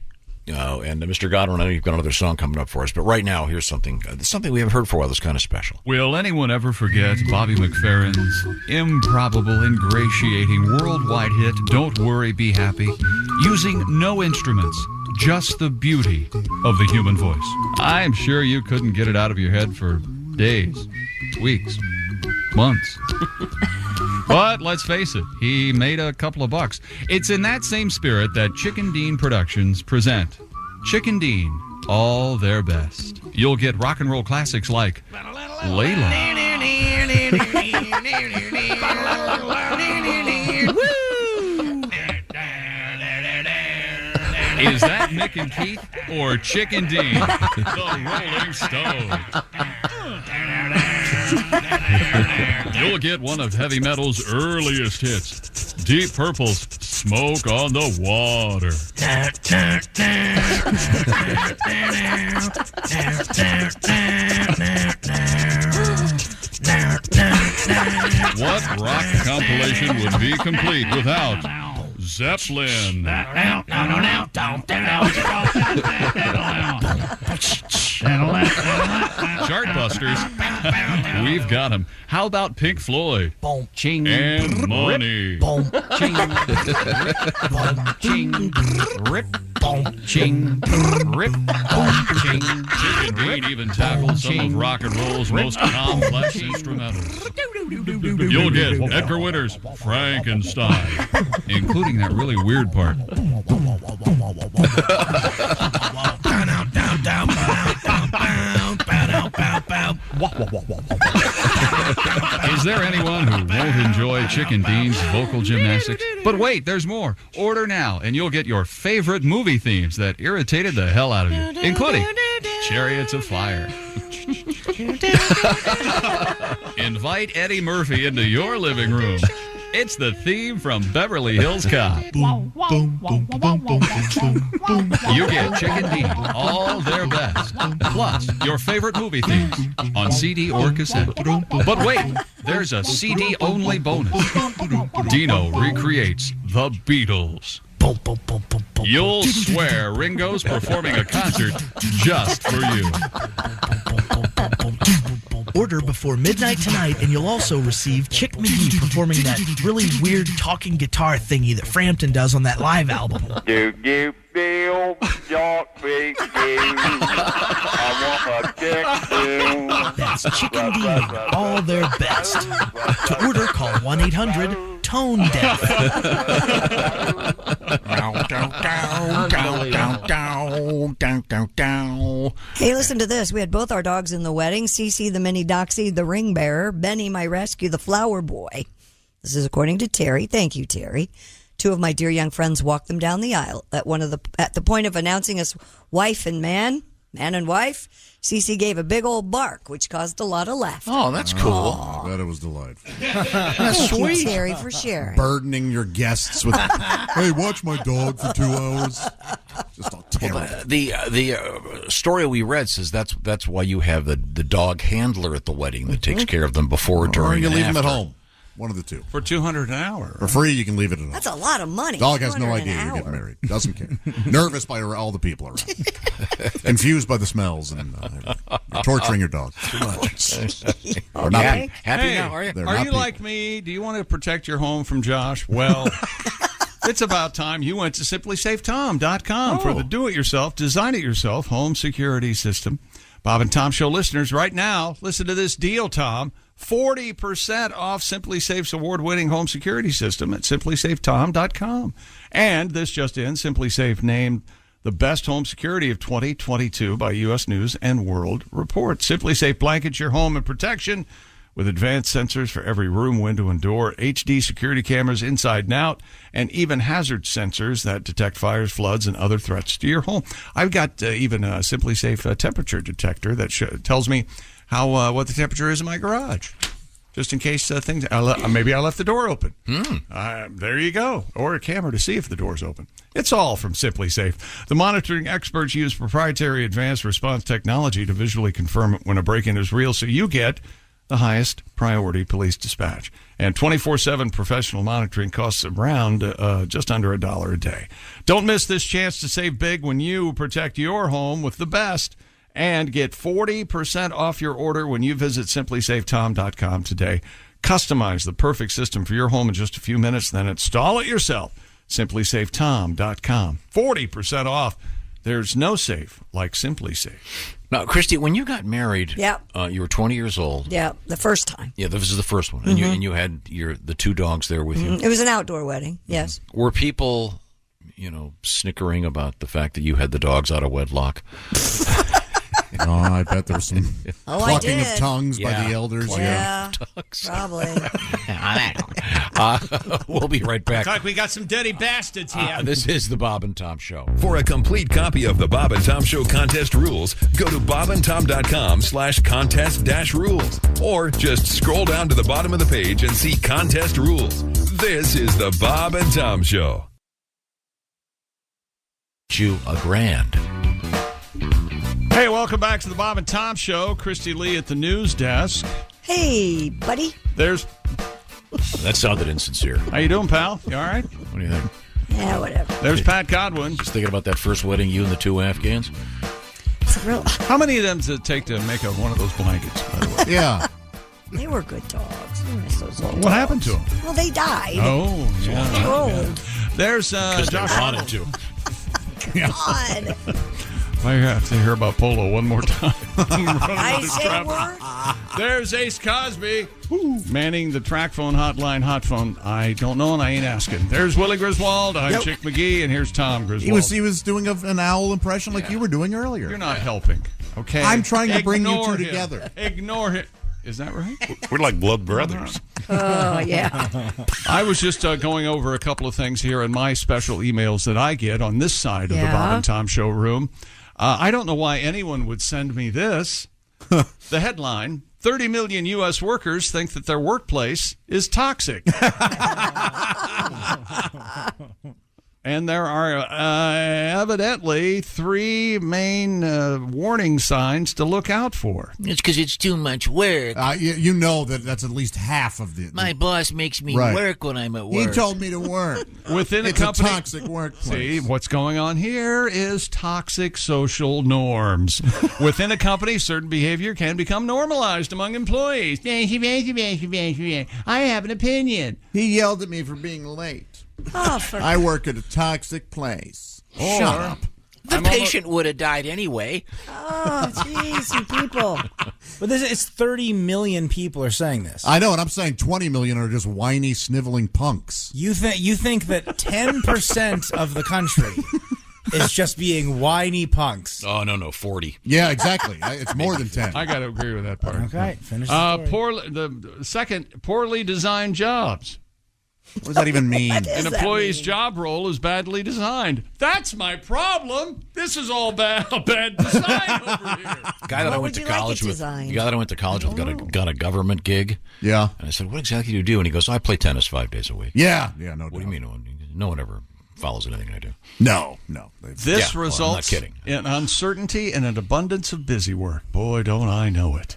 And Mr. Godwin, I know you've got another song coming up for us, but right now, here's something we haven't heard for a while that's kind of special. Will anyone ever forget Bobby McFerrin's improbable, ingratiating, worldwide hit, Don't Worry, Be Happy, using no instruments, just the beauty of the human voice? I'm sure you couldn't get it out of your head for days, weeks, months. But let's face it, he made a couple of bucks. It's in that same spirit that Chicken Dean Productions present Chicken Dean, all their best. You'll get rock and roll classics like Layla. Is that Mick and Keith or Chicken Dean, the Rolling Stone? You'll get one of heavy metal's earliest hits, Deep Purple's Smoke on the Water. What rock compilation would be complete without Zeppelin? Chartbusters. We've got them. How about Pink Floyd? And Money. Ching, rip, ching, rip, ching. Chicken Dean even tackles some of rock and roll's most complex instrumentals. You'll get Edgar Winter's Frankenstein, including that really weird part. Is there anyone who won't enjoy Chicken Dean's vocal gymnastics? But wait, there's more. Order now, and you'll get your favorite movie themes that irritated the hell out of you, including Chariots of Fire. Invite Eddie Murphy into your living room. It's the theme from Beverly Hills Cop. You get Chicken Dean, all their best, plus your favorite movie themes on CD or cassette. But wait, there's a CD-only bonus. Dino recreates the Beatles. You'll swear Ringo's performing a concert just for you. Order before midnight tonight, and you'll also receive Chick McGee performing that really weird talking guitar thingy that Frampton does on that live album. Do you feel Jockey? I want a chick. That's Chicken Dean, all their best. To order, call 1-800-TONE-DEAF. Hey, listen to this. We had both our dogs in the wedding. Cece, the mini doxy, the ring bearer. Benny, my rescue, the flower boy. This is according to Terry. Thank you, Terry. Two of my dear young friends walked them down the aisle. At the point of announcing us wife and man and wife, Cece gave a big old bark, which caused a lot of laughter. Oh, that's cool. I bet it was delightful. That's sweet. You, Terry, for sharing. Burdening your guests with, hey, watch my dog for 2 hours. Just all terrible. Well, the story we read says that's why you have the dog handler at the wedding that takes care of them before, during, or you and leave after. them at home. One of the two. For $200 an hour. For free, you can leave it at home. That's a lot of money. Dog has no $200 idea an you're getting hour. married. Doesn't care. Nervous by all the people around. Confused by the smells and you're torturing your dog. Too much. Or not. Happy Hey, now, are you? They're Are not you like me? Do you want to protect your home from Josh? Well, it's about time you went to simplysafetom.com for the do-it-yourself, design-it-yourself home security system. Bob and Tom Show listeners, right now, listen to this deal, Tom. 40% off Simply Safe's award-winning home security system at simplysafetom.com. And this just in, Simply Safe named the best home security of 2022 by U.S. News and World Report. Simply Safe blankets your home in protection with advanced sensors for every room, window, and door, HD security cameras inside and out, and even hazard sensors that detect fires, floods, and other threats to your home. I've got even a Simply Safe temperature detector that tells me how what the temperature is in my garage, just in case things. Maybe I left the door open. There you go. Or a camera to see if the door's open. It's all from Simply Safe. The monitoring experts use proprietary advanced response technology to visually confirm when a break-in is real, so you get the highest priority police dispatch. And 24/7 professional monitoring costs around just under $1 a day. Don't miss this chance to save big when you protect your home with the best. And get 40% off your order when you visit simplysafetom.com today. Customize the perfect system for your home in just a few minutes, then install it yourself. Simplysafetom.com. 40% off. There's no safe like Simply Safe. Now, Christy, when you got married, Yep. You were 20 years old. Yeah, the first time. Yeah, this is the first one. And you had the two dogs there with you. It was an outdoor wedding, yes. Were people, snickering about the fact that you had the dogs out of wedlock? Oh, I bet there was some clucking of did. tongues by the elders. Yeah, probably. We'll be right back. Looks like we got some dirty bastards here. This is the Bob and Tom Show. For a complete copy of the Bob and Tom Show contest rules, go to bobandtom.com/contest-rules. Or just scroll down to the bottom of the page and see contest rules. This is the Bob and Tom Show. You $1,000. Hey, welcome back to the Bob and Tom Show. Christy Lee at the news desk. Hey, buddy. There's. That sounded insincere. How you doing, pal? You all right? What do you think? Yeah, whatever. There's Pat Godwin. Just thinking about that first wedding, you and the two Afghans? How many of them does it take to make up one of those blankets, by the way? Yeah. They were good dogs. I miss those old What dogs. happened to them? Well, they died. Oh, yeah. They're old. There's Because they Josh wanted to. God. I have to hear about Polo one more time. I say a word. There's Ace Cosby manning the track phone hotline. Hot phone. I don't know and I ain't asking. There's Willie Griswold. I'm Chick McGee, and here's Tom Griswold. He was doing an owl impression like you were doing earlier. You're not helping. Okay. I'm trying to bring you Ignore two him. together. Ignore him. Is that right? We're like blood brothers. Oh, yeah. I was just going over a couple of things here in my special emails that I get on this side of the Yeah. Bob and Tom Show room. I don't know why anyone would send me this. The headline, 30 million U.S. workers think that their workplace is toxic. And there are evidently 3 main warning signs to look out for. It's because it's too much work. You know that's at least half of the. My boss makes me Right. work when I'm at He work. told me to work. Within It's a company, a toxic workplace. See, what's going on here is toxic social norms. Within a company, certain behavior can become normalized among employees. I have an opinion. He yelled at me for being late. Oh, I work at a toxic place. Shut up. The patient would have died anyway. Oh, jeez, you people. But it's 30 million people are saying this. I know, and I'm saying 20 million are just whiny, sniveling punks. You think that 10% of the country is just being whiny punks? Oh, no, 40. Yeah, exactly. It's more than 10. I got to agree with that part. Okay, finish the story. The second, poorly designed jobs. What does that even mean? An employee's job role is badly designed. That's my problem. This is all bad design over here. Guy that I went to college with. The guy that I went to college with got a government gig. Yeah. And I said, "What exactly do you do?" And he goes, "I play tennis 5 days a week." Yeah. No. What do you mean? No one ever follows anything I do. No. This I'm results not kidding. in uncertainty and an abundance of busy work. Boy, don't I know it.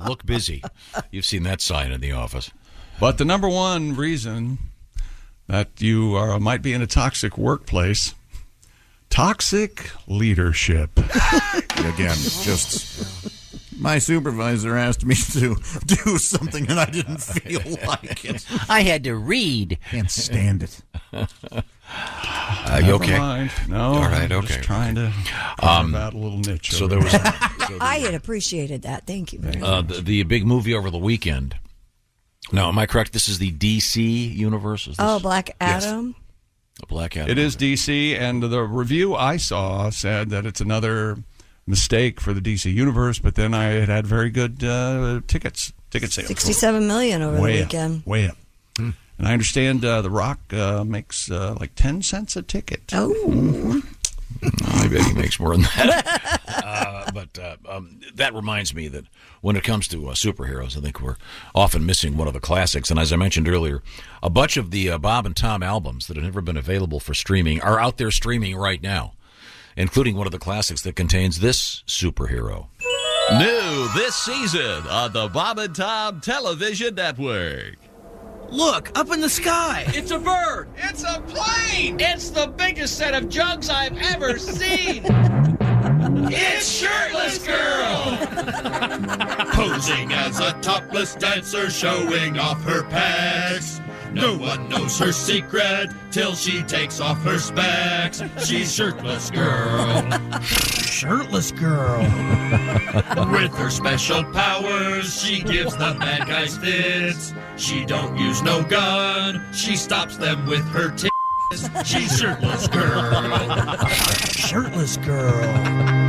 Look busy. You've seen that sign in the office. But the number one reason that you might be in a toxic workplace, toxic leadership. Again, just my supervisor asked me to do something and I didn't feel like it. I had to read. Can't stand it. You okay? Mind. No. All right. I'm Okay. Just trying to carve out a little niche. So over there was. I had appreciated that. Thank you very much. The big movie over the weekend. No, am I correct? This is the DC universe. Is this? Black Adam. Black Adam. It is DC, and the review I saw said that it's another mistake for the DC universe, but then I had very good ticket sales. 67 million over the weekend. Way up. And I understand The Rock makes like 10 cents a ticket. Oh. I bet he makes more than that. But that reminds me that when it comes to superheroes, I think we're often missing one of the classics. And as I mentioned earlier, a bunch of the Bob and Tom albums that have never been available for streaming are out there streaming right now, including one of the classics that contains this superhero. New this season on the Bob and Tom Television Network. Look, up in the sky. It's a bird. It's a plane. It's the biggest set of jugs I've ever seen. It's Shirtless Girl. Posing as a topless dancer, showing off her pecs. No one knows her secret till she takes off her specs. She's Shirtless Girl. Shirtless Girl. With her special powers, she gives the bad guys fits. She don't use no gun, she stops them with her tits. She's Shirtless Girl. Shirtless Girl.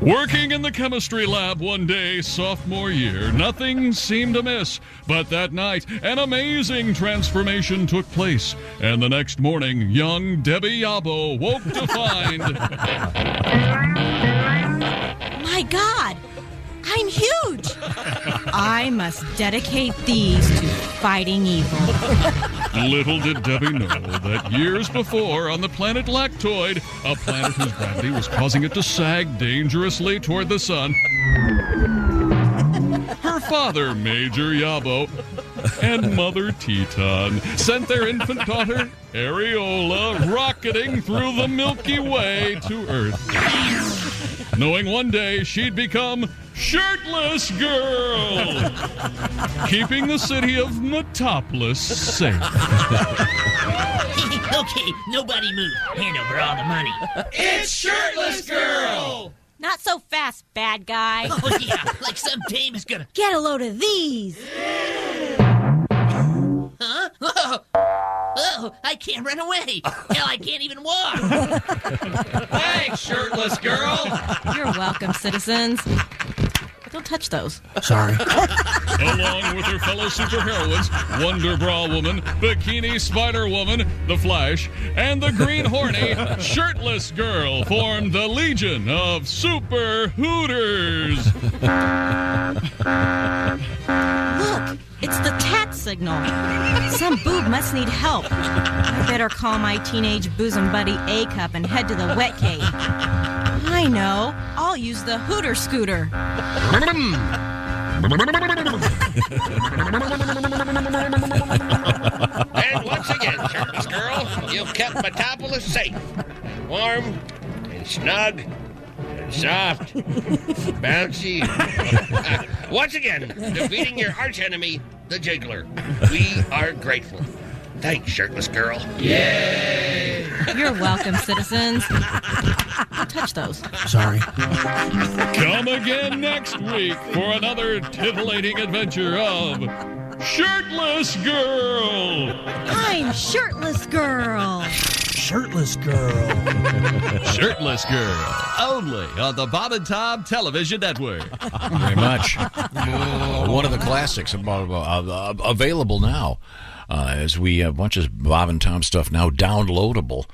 Working in the chemistry lab one day, sophomore year, nothing seemed amiss. But that night, an amazing transformation took place. And the next morning, young Debbie Yabo woke to find... My God, I'm huge. I must dedicate these to fighting evil. Little did Debbie know that years before, on the planet Lactoid, a planet whose gravity was causing it to sag dangerously toward the sun, her father, Major Yabo, and Mother Teton sent their infant daughter, Areola, rocketing through the Milky Way to Earth, knowing one day she'd become Shirtless Girl, keeping the city of Metropolis safe. Okay, nobody move. Hand over all the money. It's Shirtless Girl. Not so fast, bad guy. Oh, yeah, like some dame is gonna... Get a load of these. Huh? Oh, I can't run away. Hell, I can't even walk. Thanks, shirtless girl. You're welcome, citizens. Don't touch those. Sorry. Along with her fellow superheroines, Wonder Bra Woman, Bikini Spider Woman, The Flash, and the Green Horny Shirtless Girl formed the Legion of Super Hooters. Look, it's the tat signal. Some boob must need help. I better call my teenage bosom buddy A-Cup and head to the wet cave. I know. I'll use the Hooter Scooter. And once again, shirtless girl, you've kept Metropolis safe. And warm and snug and soft, bouncy. Once again, defeating your archenemy, the Jiggler. We are grateful. Thanks, shirtless girl. Yay! You're welcome, citizens. Don't touch those. Sorry. Come again next week for another titillating adventure of Shirtless Girl. I'm Shirtless Girl. Shirtless Girl. Shirtless Girl. Only on the Bob and Tom Television Network. Very much. One of the classics available now. As we have a bunch of Bob and Tom stuff now downloadable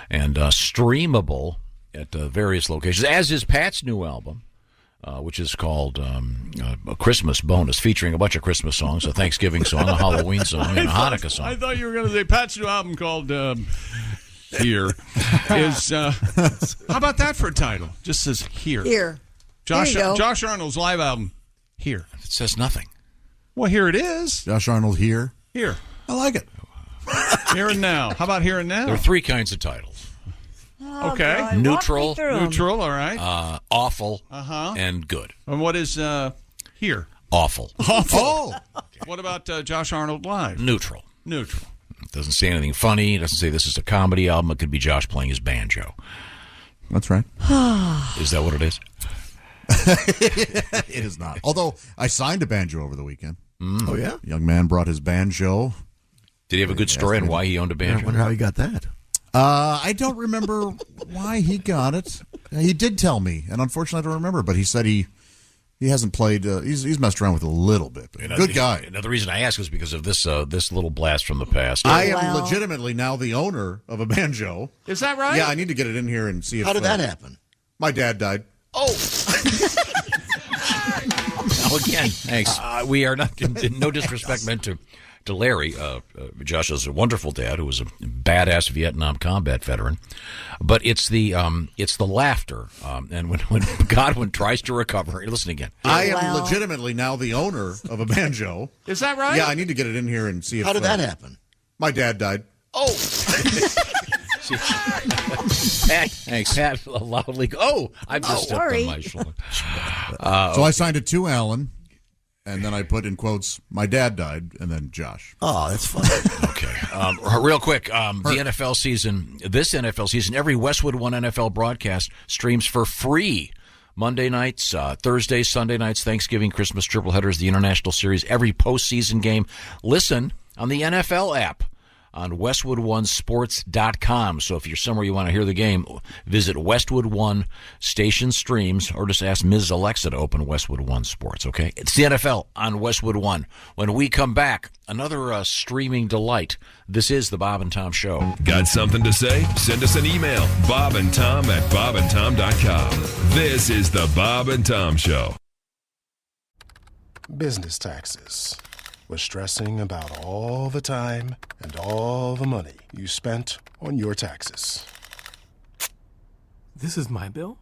and streamable at various locations, as is Pat's new album, which is called a Christmas Bonus, featuring a bunch of Christmas songs, a Thanksgiving song, a Halloween song, and a Hanukkah song. I thought you were going to say Pat's new album called Here is. How about that for a title? Just says Here. Here. Josh There you go. Josh Arnold's live album, Here. It says nothing. Well, here it is. Josh Arnold here. Here. I like it. Here and Now. How about Here and Now? There are three kinds of titles. Oh, Okay. God, walk me Neutral. through 'em. Neutral, all right. Awful, Uh-huh. and good. And what is Here? Awful. Awful. What about Josh Arnold live? Neutral. Neutral. It doesn't say anything funny. It doesn't say this is a comedy album. It could be Josh playing his banjo. That's right. Is that what it is? It is not. Although I signed a banjo over the weekend. Oh, yeah? A young man brought his banjo. Did he have a good story on why he owned a I banjo? wonder how he got that. I don't remember why he got it. He did tell me, and unfortunately I don't remember, but he said he hasn't played. He's messed around with it a little bit. But good guy. Another reason I ask is because of this this little blast from the past. I am legitimately now the owner of a banjo. Is that right? Yeah, I need to get it in here and see if. How did that happen? My dad died. Oh. Now again, thanks. We are not no disrespect meant to Larry. Josh is a wonderful dad who was a badass Vietnam combat veteran, but it's the laughter. And when Godwin tries to recover, listen again. I am legitimately now the owner of a banjo. Is that right? Yeah, I need to get it in here and see if. How did that happen? My dad died. Oh. Pat, thanks. Pat loudly. Oh, I've just stepped on my shoulder. So I signed it to Alan, and then I put in quotes, "My dad died," and then Josh. Oh, that's funny. Okay. Real quick, the NFL season, this NFL season, every Westwood One NFL broadcast streams for free. Monday nights, Thursdays, Sunday nights, Thanksgiving, Christmas, triple headers, the International Series, every postseason game. Listen on the NFL app on WestwoodOneSports.com. So if you're somewhere you want to hear the game, visit Westwood One Station Streams, or just ask Ms. Alexa to open Westwood One Sports, okay? It's the NFL on Westwood One. When we come back, another streaming delight. This is the Bob and Tom Show. Got something to say? Send us an email, bobandtom@bobandtom.com. This is the Bob and Tom Show. Business taxes. Was stressing about all the time and all the money you spent on your taxes. This is my bill?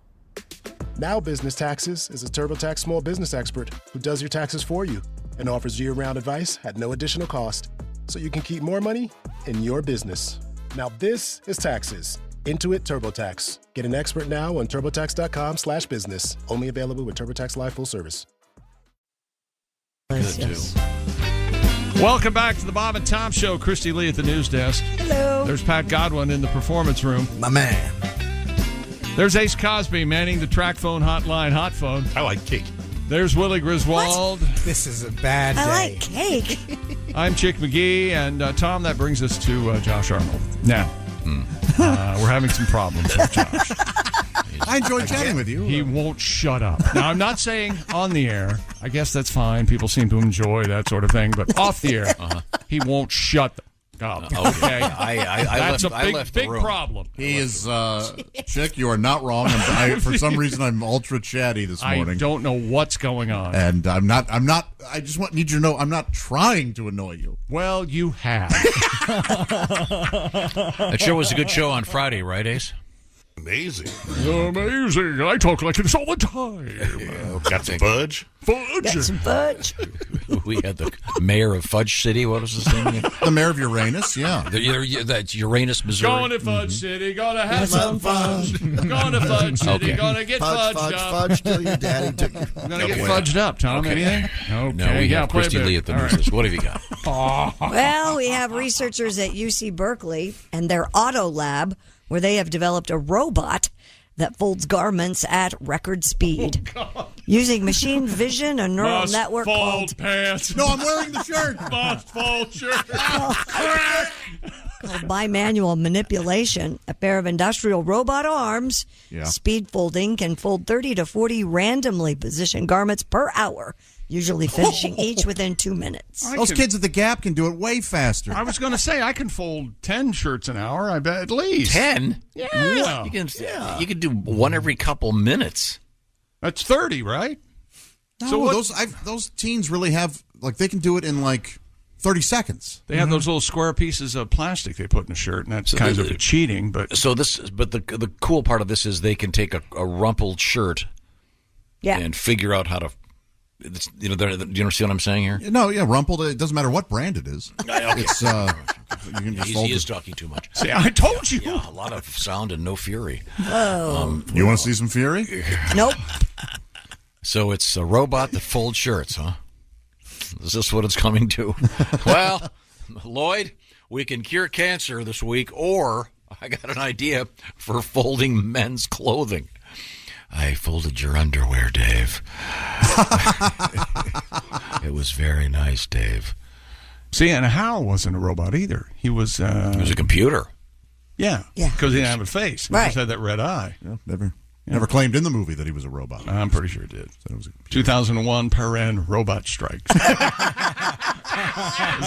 Now Business Taxes is a TurboTax small business expert who does your taxes for you and offers year-round advice at no additional cost, so you can keep more money in your business. Now this is taxes. Intuit TurboTax. Get an expert now on TurboTax.com/business. Only available with TurboTax Live Full Service. Welcome back to the Bob and Tom Show. Christy Lee at the news desk. Hello. There's Pat Godwin in the performance room. My man. There's Ace Cosby manning the track phone hotline hot phone. I like cake. There's Willie Griswold. This is a bad day. I like cake. I'm Chick McGee, and Tom, that brings us to Josh Arnold. Now, we're having some problems with Josh. I enjoyed chatting with you. He won't shut up. Now, I'm not saying on the air. I guess that's fine. People seem to enjoy that sort of thing. But off the air, he won't shut up. Okay? That's a big problem. He is, Chick, you are not wrong. For some reason, I'm ultra chatty this morning. I don't know what's going on. And I'm not, I just need you to know I'm not trying to annoy you. Well, you have. That show was a good show on Friday, right, Ace? Amazing. Amazing. I talk like this all the time. Got some fudge? Got some fudge. We had the mayor of Fudge City. What was his name? The mayor of Uranus, yeah. That's Uranus, Missouri. Going to Fudge City, gonna have some fudge. Going to Fudge City, gonna get fudged up. Fudge till your daddy took you. Gonna get fudged up, Tom. Anything? Okay. No, we have Christy Lee at the news. What have you got? Well, we have researchers at UC Berkeley and their Auto Lab, where they have developed a robot that folds garments at record speed. Using machine vision, a neural network called... pants. No, I'm wearing the shirt. Must fold shirt. called bimanual manipulation. A pair of industrial robot arms, speed folding, can fold 30 to 40 randomly positioned garments per hour, usually finishing each within 2 minutes. Those kids at the Gap can do it way faster. I was going to say, I can fold 10 shirts an hour, I bet, at least. 10? Yeah. You can do one every couple minutes. That's 30, right? No, those teens really have, like, they can do it in, like, 30 seconds. They have those little square pieces of plastic they put in a shirt, and that's kind of cheating. But the cool part of this is they can take a rumpled shirt and figure out how to... do you understand what I'm saying here? No, rumpled. It doesn't matter what brand it is. It's you can just he is talking too much. See, I told you. Yeah, a lot of sound and no fury. Oh. You want to see some fury? Nope. So it's a robot that folds shirts, huh? Is this what it's coming to? Well, Lloyd, we can cure cancer this week, or I got an idea for folding men's clothing. I folded your underwear, Dave. It was very nice, Dave. See, and Hal wasn't a robot either. He was a computer. Yeah. Because he didn't have a face. He just had that red eye. Yeah, never claimed in the movie that he was a robot. I'm pretty sure it did. So it was 2001 Robot Strikes. Isn't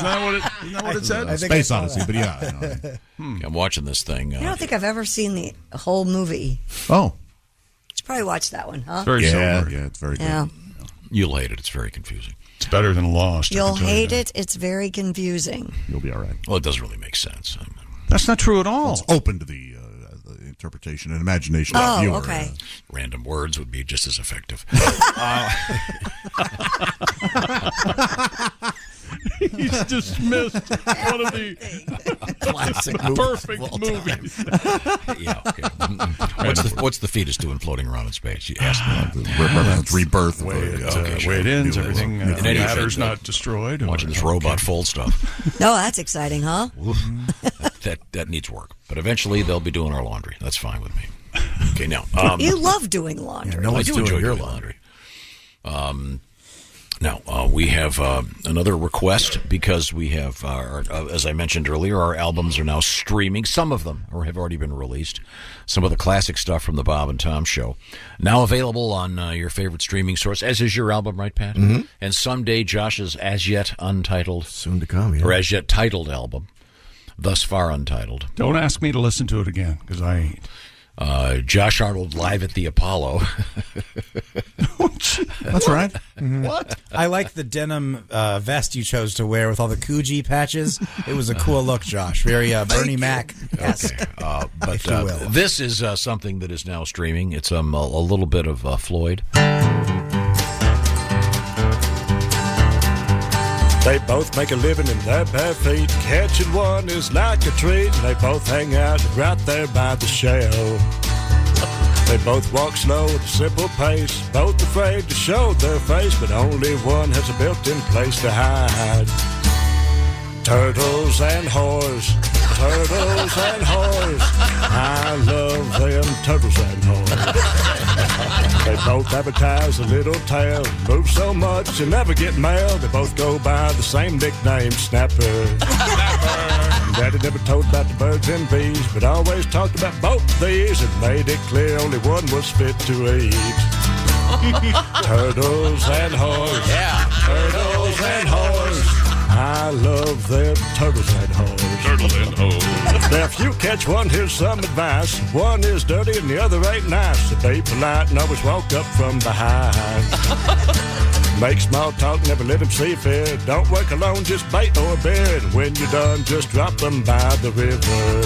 that what it said? Space Odyssey, but yeah. I'm watching this thing. I don't think I've ever seen the whole movie. Oh. Should probably watch that one, huh? It's very sober. Yeah, it's very good. Yeah. You'll hate it. It's very confusing. It's better than Lost. You'll hate it. It's very confusing. You'll be all right. Well, it doesn't really make sense. That's not true at all. It's open to the interpretation and imagination of the viewer. Okay. Random words would be just as effective. He's dismissed one of the classic perfect movies. What's the fetus doing floating around in space? You asked me. Rebirth. Way it ends. Everything. The matter's not destroyed. Watching this robot fold stuff. No, that's exciting, huh? that needs work. But eventually they'll be doing our laundry. That's fine with me. Okay, now. You love doing laundry. I do enjoy your laundry. Now, we have another request because we have, as I mentioned earlier, our albums are now streaming. Some of them have already been released. Some of the classic stuff from the Bob and Tom Show. Now available on your favorite streaming source, as is your album, right, Pat? Mm-hmm. And someday Josh's as yet untitled. Soon to come, yeah. Or as yet titled album. Thus far untitled. Don't ask me to listen to it again, because I ain't. Josh Arnold live at the Apollo. That's right. Mm-hmm. What? I like the denim vest you chose to wear with all the Coogee patches. It was a cool look, Josh. Very Bernie Mac. Okay. But this is something that is now streaming. It's a little bit of Floyd. They both make a living in their bare feet. Catching one is like a treat. And they both hang out right there by the shell. They both walk slow at a simple pace. Both afraid to show their face, but only one has a built-in place to hide. Turtles and whores, turtles and whores. I love them turtles and whores. They both advertise a little tail, move so much you never get mail. They both go by the same nickname, Snapper. Daddy never told about the birds and bees, but always talked about both these and made it clear only one was fit to eat. Turtles and whores. Yeah. Turtles and whores. I love them turtles and whores. Turtles and whores. Now, if you catch one, here's some advice. One is dirty and the other ain't nice. So be polite and always walk up from behind. Make small talk, never let them see fear. Don't work alone, just bait or beer. And when you're done, just drop them by the river.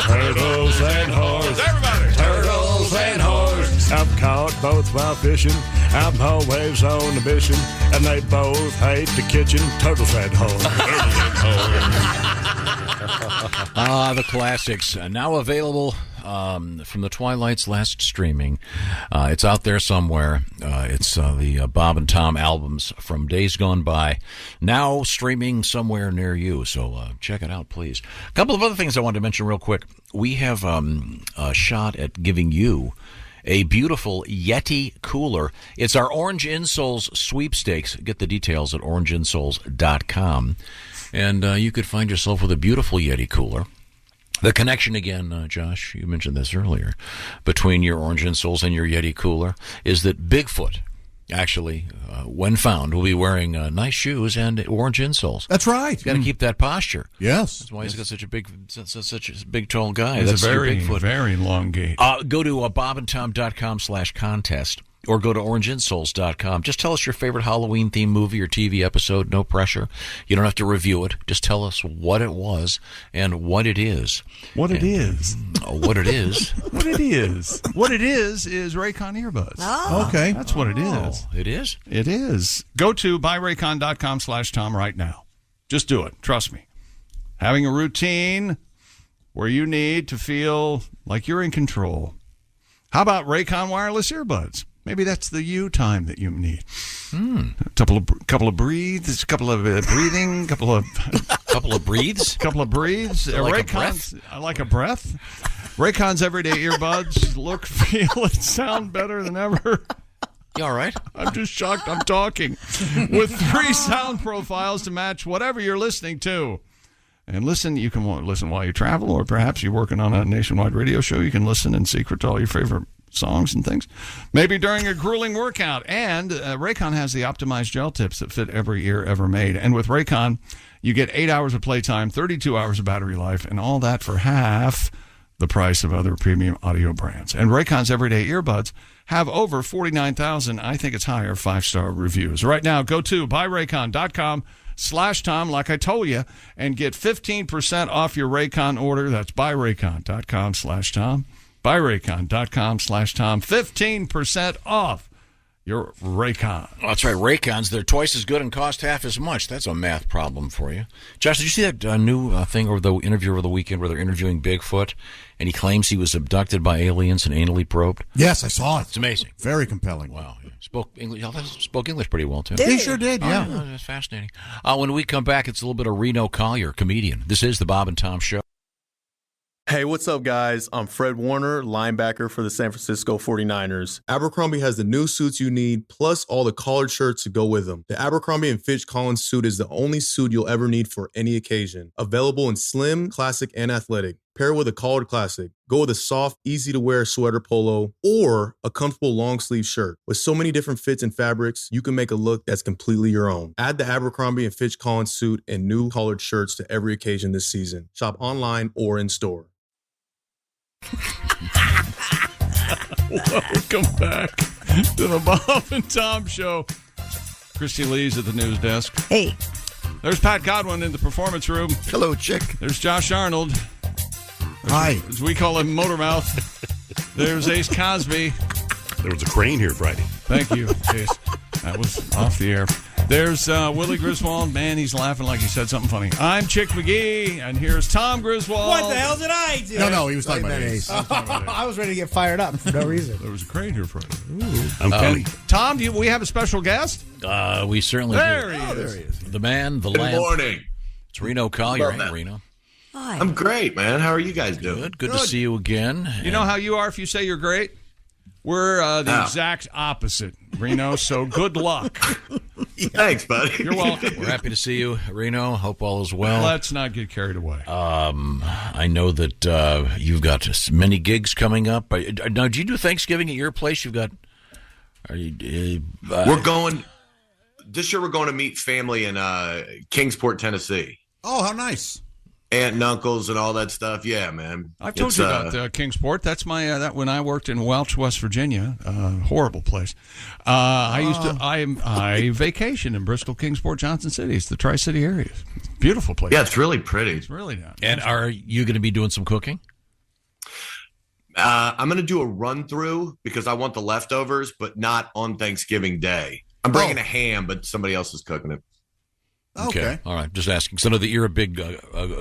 Turtles and whores. Everybody. Turtles and whores. I've caught both while fishing. I'm always on a mission. And they both hate the kitchen. Turtles and whores. Turtles and whores. The classics. Now available from the Twilight's last streaming. It's out there somewhere. It's the Bob and Tom albums from days gone by, now streaming somewhere near you. So check it out, please. A couple of other things I wanted to mention real quick. We have a shot at giving you a beautiful Yeti cooler. It's our Orange Insoles sweepstakes. Get the details at orangeinsoles.com. And you could find yourself with a beautiful Yeti cooler. The connection again, Josh, you mentioned this earlier, between your Orange Insoles and your Yeti cooler is that Bigfoot, actually, when found, will be wearing nice shoes and orange insoles. That's right. He's got to keep that posture. Yes. That's why he's got such a big, tall guy. It's That's a very, your Bigfoot. very long gait. Go to bobandtom.com/contest. Or go to orangeinsoles.com. Just tell us your favorite Halloween-themed movie or TV episode. No pressure. You don't have to review it. Just tell us what it was and what it is. What it is. What it is. What it is. What it is Raycon earbuds. Oh. Okay. That's what it is. It is? It is. Go to buyraycon.com/Tom right now. Just do it. Trust me. Having a routine where you need to feel like you're in control. How about Raycon wireless earbuds? Maybe that's the you time that you need. A couple of breathes, couple of breathing, couple of breathes, Like a breath? I like a breath. Raycon's everyday earbuds look, feel, and sound better than ever. You all right? I'm just shocked I'm talking. With 3 sound profiles to match whatever you're listening to. And listen, you can listen while you travel, or perhaps you're working on a nationwide radio show. You can listen in secret to all your favorite songs and things. Maybe during a grueling workout. And Raycon has the optimized gel tips that fit every ear ever made. And with Raycon, you get 8 hours of playtime, 32 hours of battery life, and all that for half the price of other premium audio brands. And Raycon's everyday earbuds have over 49,000, I think it's higher, 5-star reviews. Right now, go to buyraycon.com/Tom, like I told you, and get 15% off your Raycon order. That's buyraycon.com/Tom. Buyraycon.com/Tom. 15% off your Raycon. Oh, that's right. Raycons, they're twice as good and cost half as much. That's a math problem for you. Josh, did you see that new thing over the interview over the weekend where they're interviewing Bigfoot, and he claims he was abducted by aliens and anally probed? Yes, I saw it. It's amazing. Very compelling. Wow. Spoke English pretty well, too. He sure did, yeah. That's fascinating. When we come back, it's a little bit of Reno Collier, comedian. This is the Bob and Tom Show. Hey, what's up, guys? I'm Fred Warner, linebacker for the San Francisco 49ers. Abercrombie has the new suits you need, plus all the collared shirts to go with them. The Abercrombie & Fitch Collins suit is the only suit you'll ever need for any occasion. Available in slim, classic, and athletic. Pair with a collared classic. Go with a soft, easy-to-wear sweater polo or a comfortable long-sleeve shirt. With so many different fits and fabrics, you can make a look that's completely your own. Add the Abercrombie & Fitch Collins suit and new collared shirts to every occasion this season. Shop online or in store. Welcome back to the Bob and Tom Show. Christy Lee's at the news desk. Hey. There's Pat Godwin in the performance room. Hello, chick. There's Josh Arnold. Hi. As we call him, Motormouth. There's Ace Cosby. There was a crane here Friday. Thank you, Ace. That was off the air. There's Willie Griswold. Man, he's laughing like he said something funny. I'm Chick McGee, and here's Tom Griswold. What the hell did I do? No, he was talking about Ace. I was ready to get fired up for no reason. There was a crane here Friday. I'm Kenny. Tom, we have a special guest? We certainly there do. He is. The man, the lamp. Good morning. It's Reno Collier, Love that. Reno. Hi. I'm great, man. How are you guys doing? Good to see you again. You know how you are if you say you're great? We're the exact opposite, Reno, so good luck. Thanks, buddy. You're welcome. We're happy to see you, Reno. Hope all is well. Let's not get carried away. I know that you've got many gigs coming up. Now, do you do Thanksgiving at your place? You've got... We're going... This year we're going to meet family in Kingsport, Tennessee. Oh, how nice. Aunt and uncles and all that stuff. Yeah, man. I've told you about Kingsport. That's my that when I worked in Welch, West Virginia. Horrible place. I vacation in Bristol, Kingsport, Johnson City. It's the Tri-City area. Beautiful place. Yeah, it's really pretty. It's really nice. And are you going to be doing some cooking? I'm going to do a run through because I want the leftovers, but not on Thanksgiving Day. I'm bringing a ham, but somebody else is cooking it. Okay. All right. Just asking. So I know that you're a big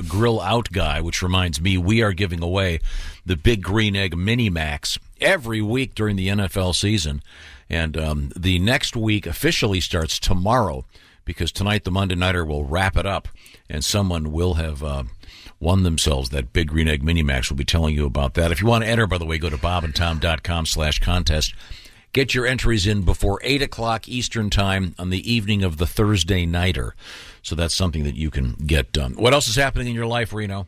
grill out guy, which reminds me, we are giving away the Big Green Egg Mini Max every week during the NFL season. And the next week officially starts tomorrow because tonight the Monday Nighter will wrap it up and someone will have won themselves that Big Green Egg Mini Max. We'll be telling you about that. If you want to enter, by the way, go to bobandtom.com/contest. Get your entries in before 8 o'clock Eastern Time on the evening of the Thursday Nighter. So that's something that you can get done. What else is happening in your life, Reno?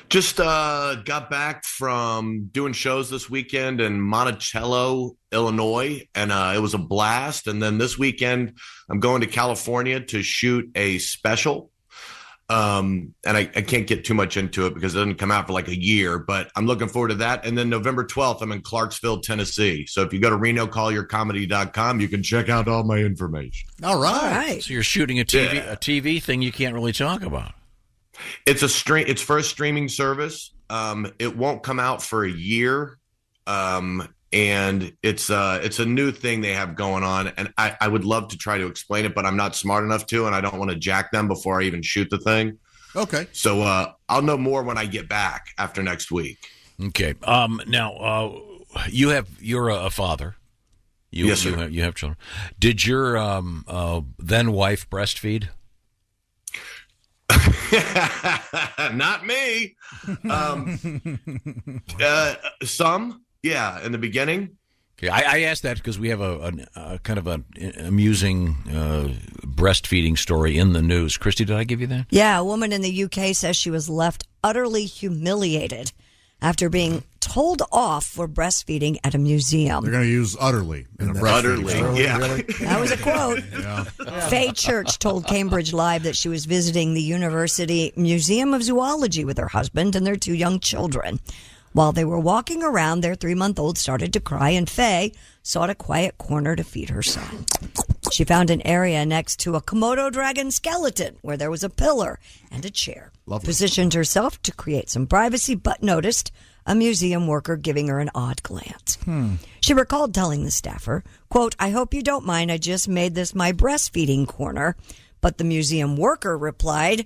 Just got back from doing shows this weekend in Monticello, Illinois, and it was a blast. And then this weekend, I'm going to California to shoot a special. And I can't get too much into it because it doesn't come out for like a year, but I'm looking forward to that. And then November 12th, I'm in Clarksville, Tennessee. So if you go to RenoCollierComedy.com, you can check out all my information. All right. So you're shooting a TV thing you can't really talk about. It's it's for a streaming service. It won't come out for a year. And it's a new thing they have going on, and I would love to try to explain it, but I'm not smart enough to, and I don't want to jack them before I even shoot the thing. Okay. So I'll know more when I get back after next week. Okay. Now you're a father. Yes, sir. You have children. Did your then wife breastfeed? Not me. Some. Yeah, in the beginning. Okay, I asked that because we have a kind of an amusing breastfeeding story in the news. Christy, did I give you that? Yeah, a woman in the UK says she was left utterly humiliated after being told off for breastfeeding at a museum. They're going to use utterly in a breastfeeding story. Yeah. Really? That was a quote. Faye Church told Cambridge Live that she was visiting the University Museum of Zoology with her husband and their 2 young children. While they were walking around, their 3-month-old started to cry, and Faye sought a quiet corner to feed her son. She found an area next to a Komodo dragon skeleton where there was a pillar and a chair. Lovely. Positioned herself to create some privacy, but noticed a museum worker giving her an odd glance. She recalled telling the staffer, quote, "I hope you don't mind, I just made this my breastfeeding corner." But the museum worker replied,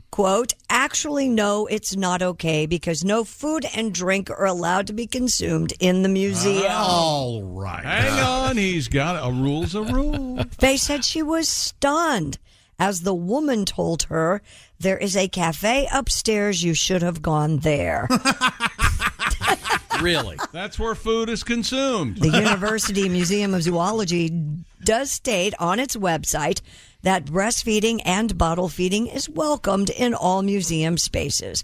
quote, "Actually, no, it's not okay because no food and drink are allowed to be consumed in the museum." All right. Hang on, he's got a rule's a rule. Faye said she was stunned as the woman told her, "There is a cafe upstairs, you should have gone there." Really? That's where food is consumed. The University Museum of Zoology does state on its website that breastfeeding and bottle feeding is welcomed in all museum spaces.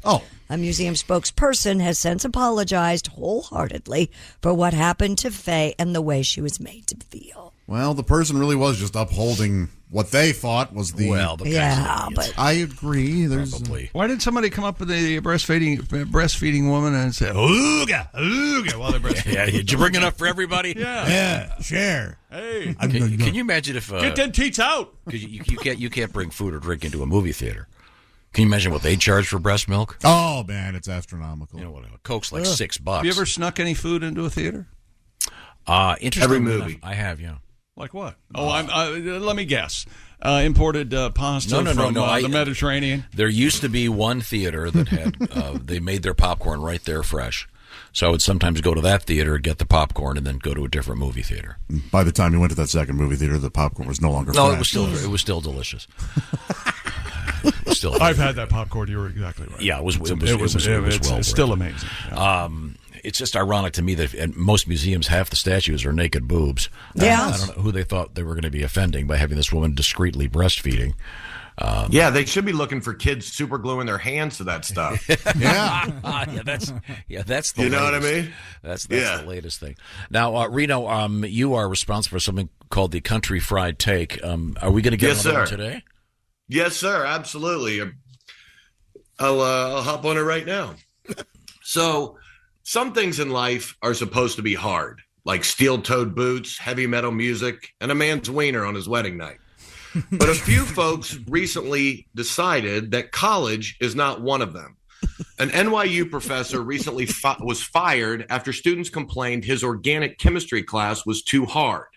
A museum spokesperson has since apologized wholeheartedly for what happened to Faye and the way she was made to feel. Well, the person really was just upholding what they thought was the... Well, the but I agree. There's Why did somebody come up with the breastfeeding woman and say, "Ooga, ooga," while they're breastfeeding? Yeah, did you bring enough for everybody? Yeah. share. Hey. Can you imagine if... Get them teats out! Because you can't bring food or drink into a movie theater. Can you imagine what they charge for breast milk? Oh, man, it's astronomical. You know what? Coke's like $6. Have you ever snuck any food into a theater? Interesting. Every movie. I have, yeah. Like what? Let me guess. Imported pasta from the Mediterranean. There used to be one theater that had they made their popcorn right there fresh. So I would sometimes go to that theater, get the popcorn, and then go to a different movie theater. By the time you went to that second movie theater, the popcorn was no longer fresh. It was still delicious. still. I've had that popcorn. You were exactly right. Yeah, it was well it's still amazing. Yeah. It's just ironic to me that at most museums, half the statues are naked boobs. Yeah. I don't know who they thought they were going to be offending by having this woman discreetly breastfeeding. Yeah, they should be looking for kids super gluing their hands to that stuff. That's the you know what I latest. mean? That's the latest thing. Now, Reno, you are responsible for something called the Country Fried Take. Are we going to get on that today? Yes, sir. Absolutely. I'll hop on it right now. So, some things in life are supposed to be hard, like steel-toed boots, heavy metal music, and a man's wiener on his wedding night. But a few folks recently decided that college is not one of them. An NYU professor recently was fired after students complained his organic chemistry class was too hard.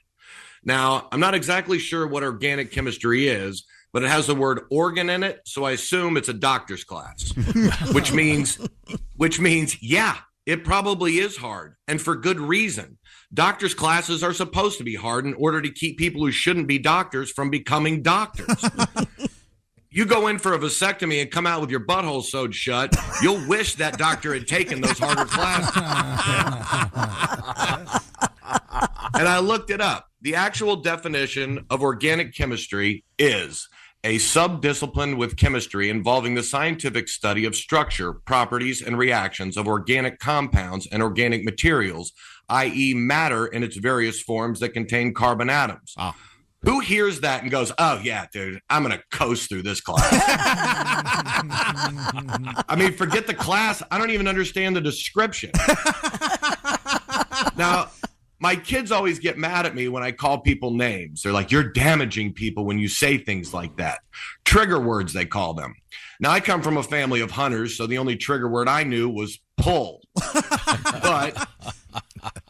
Now, I'm not exactly sure what organic chemistry is, but it has the word organ in it, so I assume it's a doctor's class, which means, yeah, it probably is hard, and for good reason. Doctors' classes are supposed to be hard in order to keep people who shouldn't be doctors from becoming doctors. You go in for a vasectomy and come out with your butthole sewed shut, you'll wish that doctor had taken those harder classes. And I looked it up. The actual definition of organic chemistry is a subdiscipline with chemistry involving the scientific study of structure, properties, and reactions of organic compounds and organic materials, i.e. matter in its various forms that contain carbon atoms. Who hears that and goes, oh, yeah, dude, I'm going to coast through this class? I mean, forget the class. I don't even understand the description. Now, my kids always get mad at me when I call people names. They're like, you're damaging people when you say things like that. Trigger words, they call them. Now, I come from a family of hunters, so the only trigger word I knew was pull. But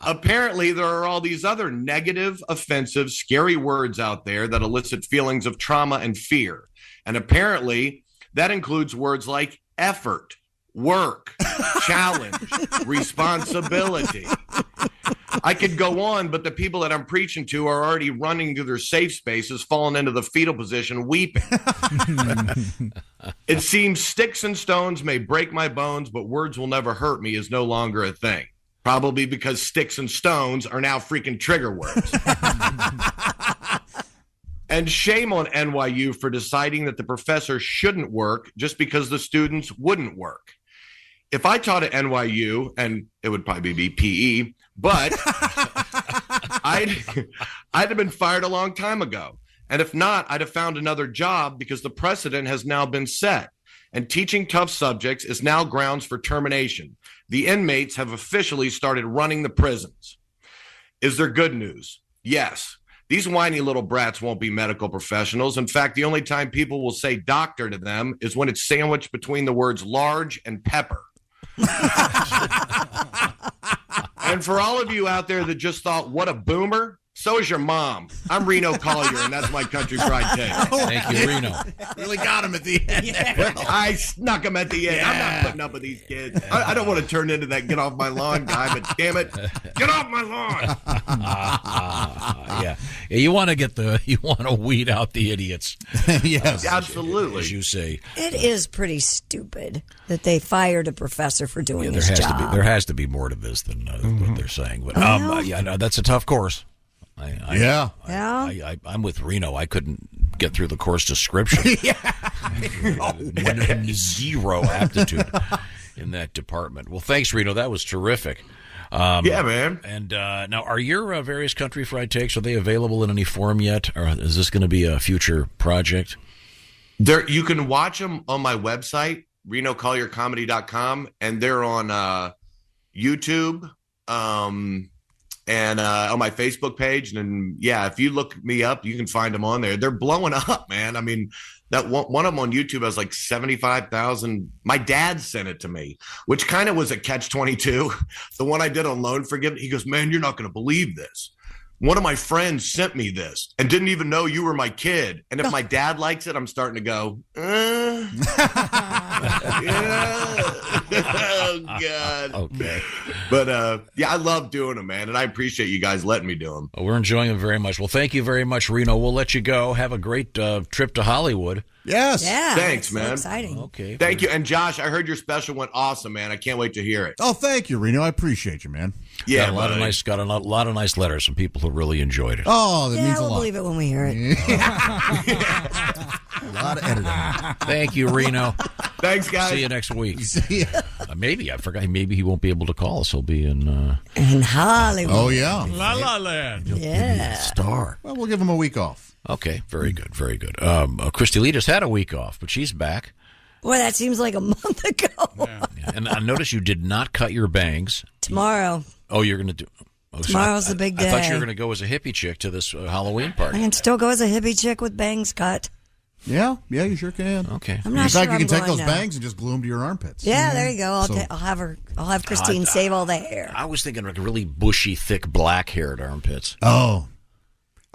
apparently there are all these other negative, offensive, scary words out there that elicit feelings of trauma and fear. And apparently that includes words like effort, work, challenge, responsibility. I could go on, but the people that I'm preaching to are already running to their safe spaces, falling into the fetal position, weeping. It seems sticks and stones may break my bones, but words will never hurt me is no longer a thing. Probably because sticks and stones are now freaking trigger words. And shame on NYU for deciding that the professor shouldn't work just because the students wouldn't work. If I taught at NYU, and it would probably be PE, but I'd have been fired a long time ago. And if not, I'd have found another job because the precedent has now been set. And teaching tough subjects is now grounds for termination. The inmates have officially started running the prisons. Is there good news? Yes. These whiny little brats won't be medical professionals. In fact, the only time people will say doctor to them is when it's sandwiched between the words large and pepper. And for all of you out there that just thought, what a boomer, so is your mom. I'm Reno Collier, and that's my Country Fried Take. Thank you, Reno. Really got him at the end. Yeah. I snuck him at the end. I'm not putting up with these kids. I don't want to turn into that get off my lawn guy, but damn it, get off my lawn. Yeah, you want to weed out the idiots. Yes, absolutely. As you say, it is pretty stupid that they fired a professor for doing his job. There has to be more to this than what they're saying. But no, that's a tough course. I'm with Reno. I couldn't get through the course description. Zero aptitude in that department. Well, thanks, Reno. That was terrific. Yeah, man. And now, are your various Country Fried Takes, are they available in any form yet? Or is this going to be a future project? You can watch them on my website, RenoCollierComedy.com, and they're on YouTube. And on my Facebook page. And yeah, if you look me up, you can find them on there. They're blowing up, man. I mean, that one of them on YouTube has like 75,000. My dad sent it to me, which kind of was a catch-22. The one I did on loan forgiveness, he goes, man, you're not going to believe this. One of my friends sent me this and didn't even know you were my kid. And if my dad likes it, I'm starting to go, yeah. Oh, God. Okay. But, yeah, I love doing them, man, and I appreciate you guys letting me do them. Well, we're enjoying them very much. Well, thank you very much, Reno. We'll let you go. Have a great trip to Hollywood. Yes. Yeah. Thanks, so man. exciting. Okay. Thank you. And, Josh, I heard your special went awesome, man. I can't wait to hear it. Oh, thank you, Reno. I appreciate you, man. Yeah, got a lot of nice letters from people who really enjoyed it. Oh, that Yeah, means a we'll lot. believe it when we hear it. A lot of editing. Thank you, Reno. Thanks, guys. See you next week. See ya. Maybe I forgot. Maybe he won't be able to call us. He'll be in Hollywood. Oh, yeah. La La Land. Yeah. Star. Well, we'll give him a week off. Okay, very good, very good. Christy Lee just had a week off, but she's back. Boy, that seems like a month ago. And I noticed you did not cut your bangs. Tomorrow. Oh, you're going to do. Oh, Tomorrow's the big I thought you day. were going to go as a hippie chick to this Halloween I party. can still go as a hippie chick with bangs cut. Yeah, you sure can. Okay. I'm not In fact, sure you can I'm take going those now. bangs and just glue them to your armpits. Yeah, there you go. So- I'll have Christine save all the hair. I was thinking like really bushy, thick, black-haired armpits. Oh.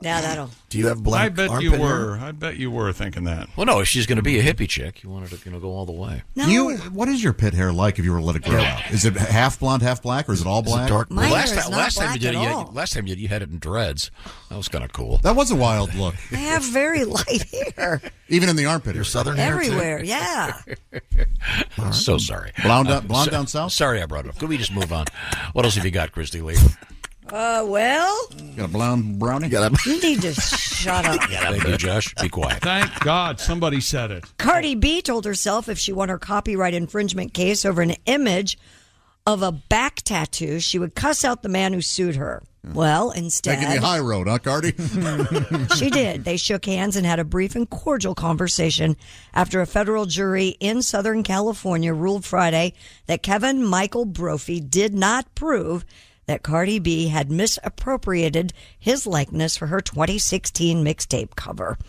Yeah, that'll. Do you have I black bet armpit you hair? were. I bet you were thinking that. Well, no, if she's going to be a hippie chick, you wanted to go all the way. No. What is your pit hair like if you were to let it grow out? Is it half blonde, half black, or is it all black? My last hair is time, not last time black you did at it, all. last time you had it in dreads. That was kind of cool. That was a wild look. I have very light hair Even in the armpit. Your area. southern hair, too? everywhere. Yeah. I'm so sorry. Blonde down south? Sorry I brought it up. Could we just move on? What else have you got, Christy Lee? Well, Got a blonde brownie? you need to shut up. Thank you, Josh. Be quiet. Thank God somebody said it. Cardi B told herself if she won her copyright infringement case over an image of a back tattoo, she would cuss out the man who sued her. Well, instead, Taking the high road, huh, Cardi? she did. They shook hands and had a brief and cordial conversation after a federal jury in Southern California ruled Friday that Kevin Michael Brophy did not prove that Cardi B had misappropriated his likeness for her 2016 mixtape cover.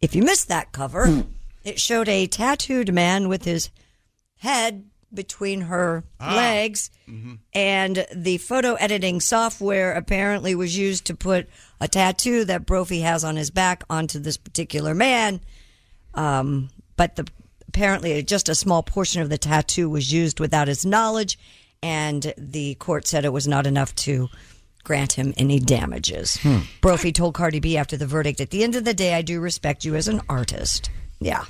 If you missed that cover, it showed a tattooed man with his head between her legs, and the photo editing software apparently was used to put a tattoo that Brophy has on his back onto this particular man. But apparently just a small portion of the tattoo was used without his knowledge, and the court said it was not enough to grant him any damages. Brophy told Cardi B after the verdict, "At the end of the day, I do respect you as an artist." Yeah.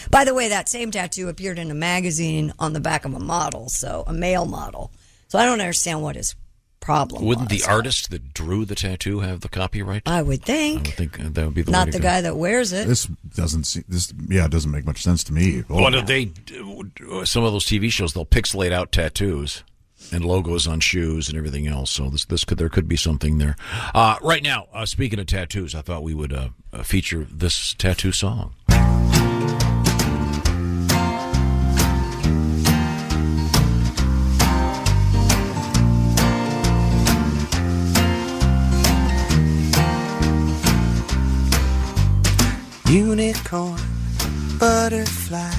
By the way, that same tattoo appeared in a magazine on the back of a model, so a male model. So I don't understand what his problem Wouldn't was. the artist that drew the tattoo have the copyright? I would think. I would think that would be the Not way to the go. guy that wears it. This doesn't make much sense to me. Well, some of those TV shows, they'll pixelate out tattoos and logos on shoes and everything else. So there could be something there. Right now, speaking of tattoos, I thought we would feature this tattoo song. Unicorn, butterfly,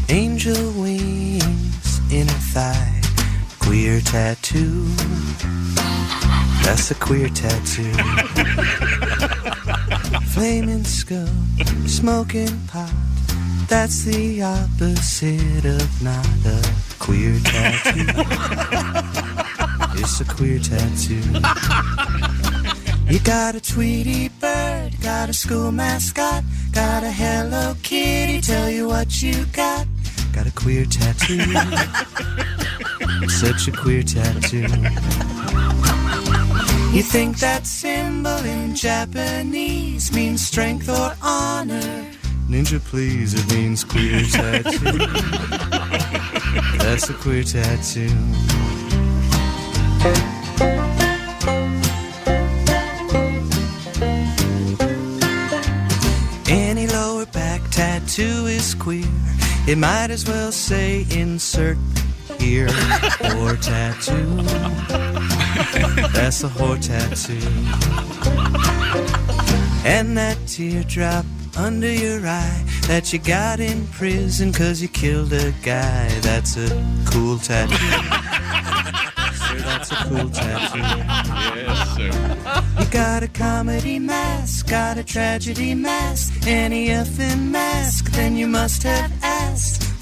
angel wings in her thigh. Queer tattoo. That's a queer tattoo. Flaming skull, smoking pot. That's the opposite of not a queer tattoo. It's a queer tattoo. You got a Tweety bird, got a school mascot, got a Hello Kitty, tell you what you got. Got a queer tattoo. Such a queer tattoo. You think that symbol in Japanese means strength or honor? Ninja, please, it means queer tattoo. That's a queer tattoo. Any lower back tattoo is queer. It might as well say insert here. Whore tattoo. That's a whore tattoo. And that teardrop under your eye that you got in prison 'cause you killed a guy. That's a cool tattoo. Sir, that's a cool tattoo. Yes, sir. You got a comedy mask, got a tragedy mask, any effing mask, then you must have asked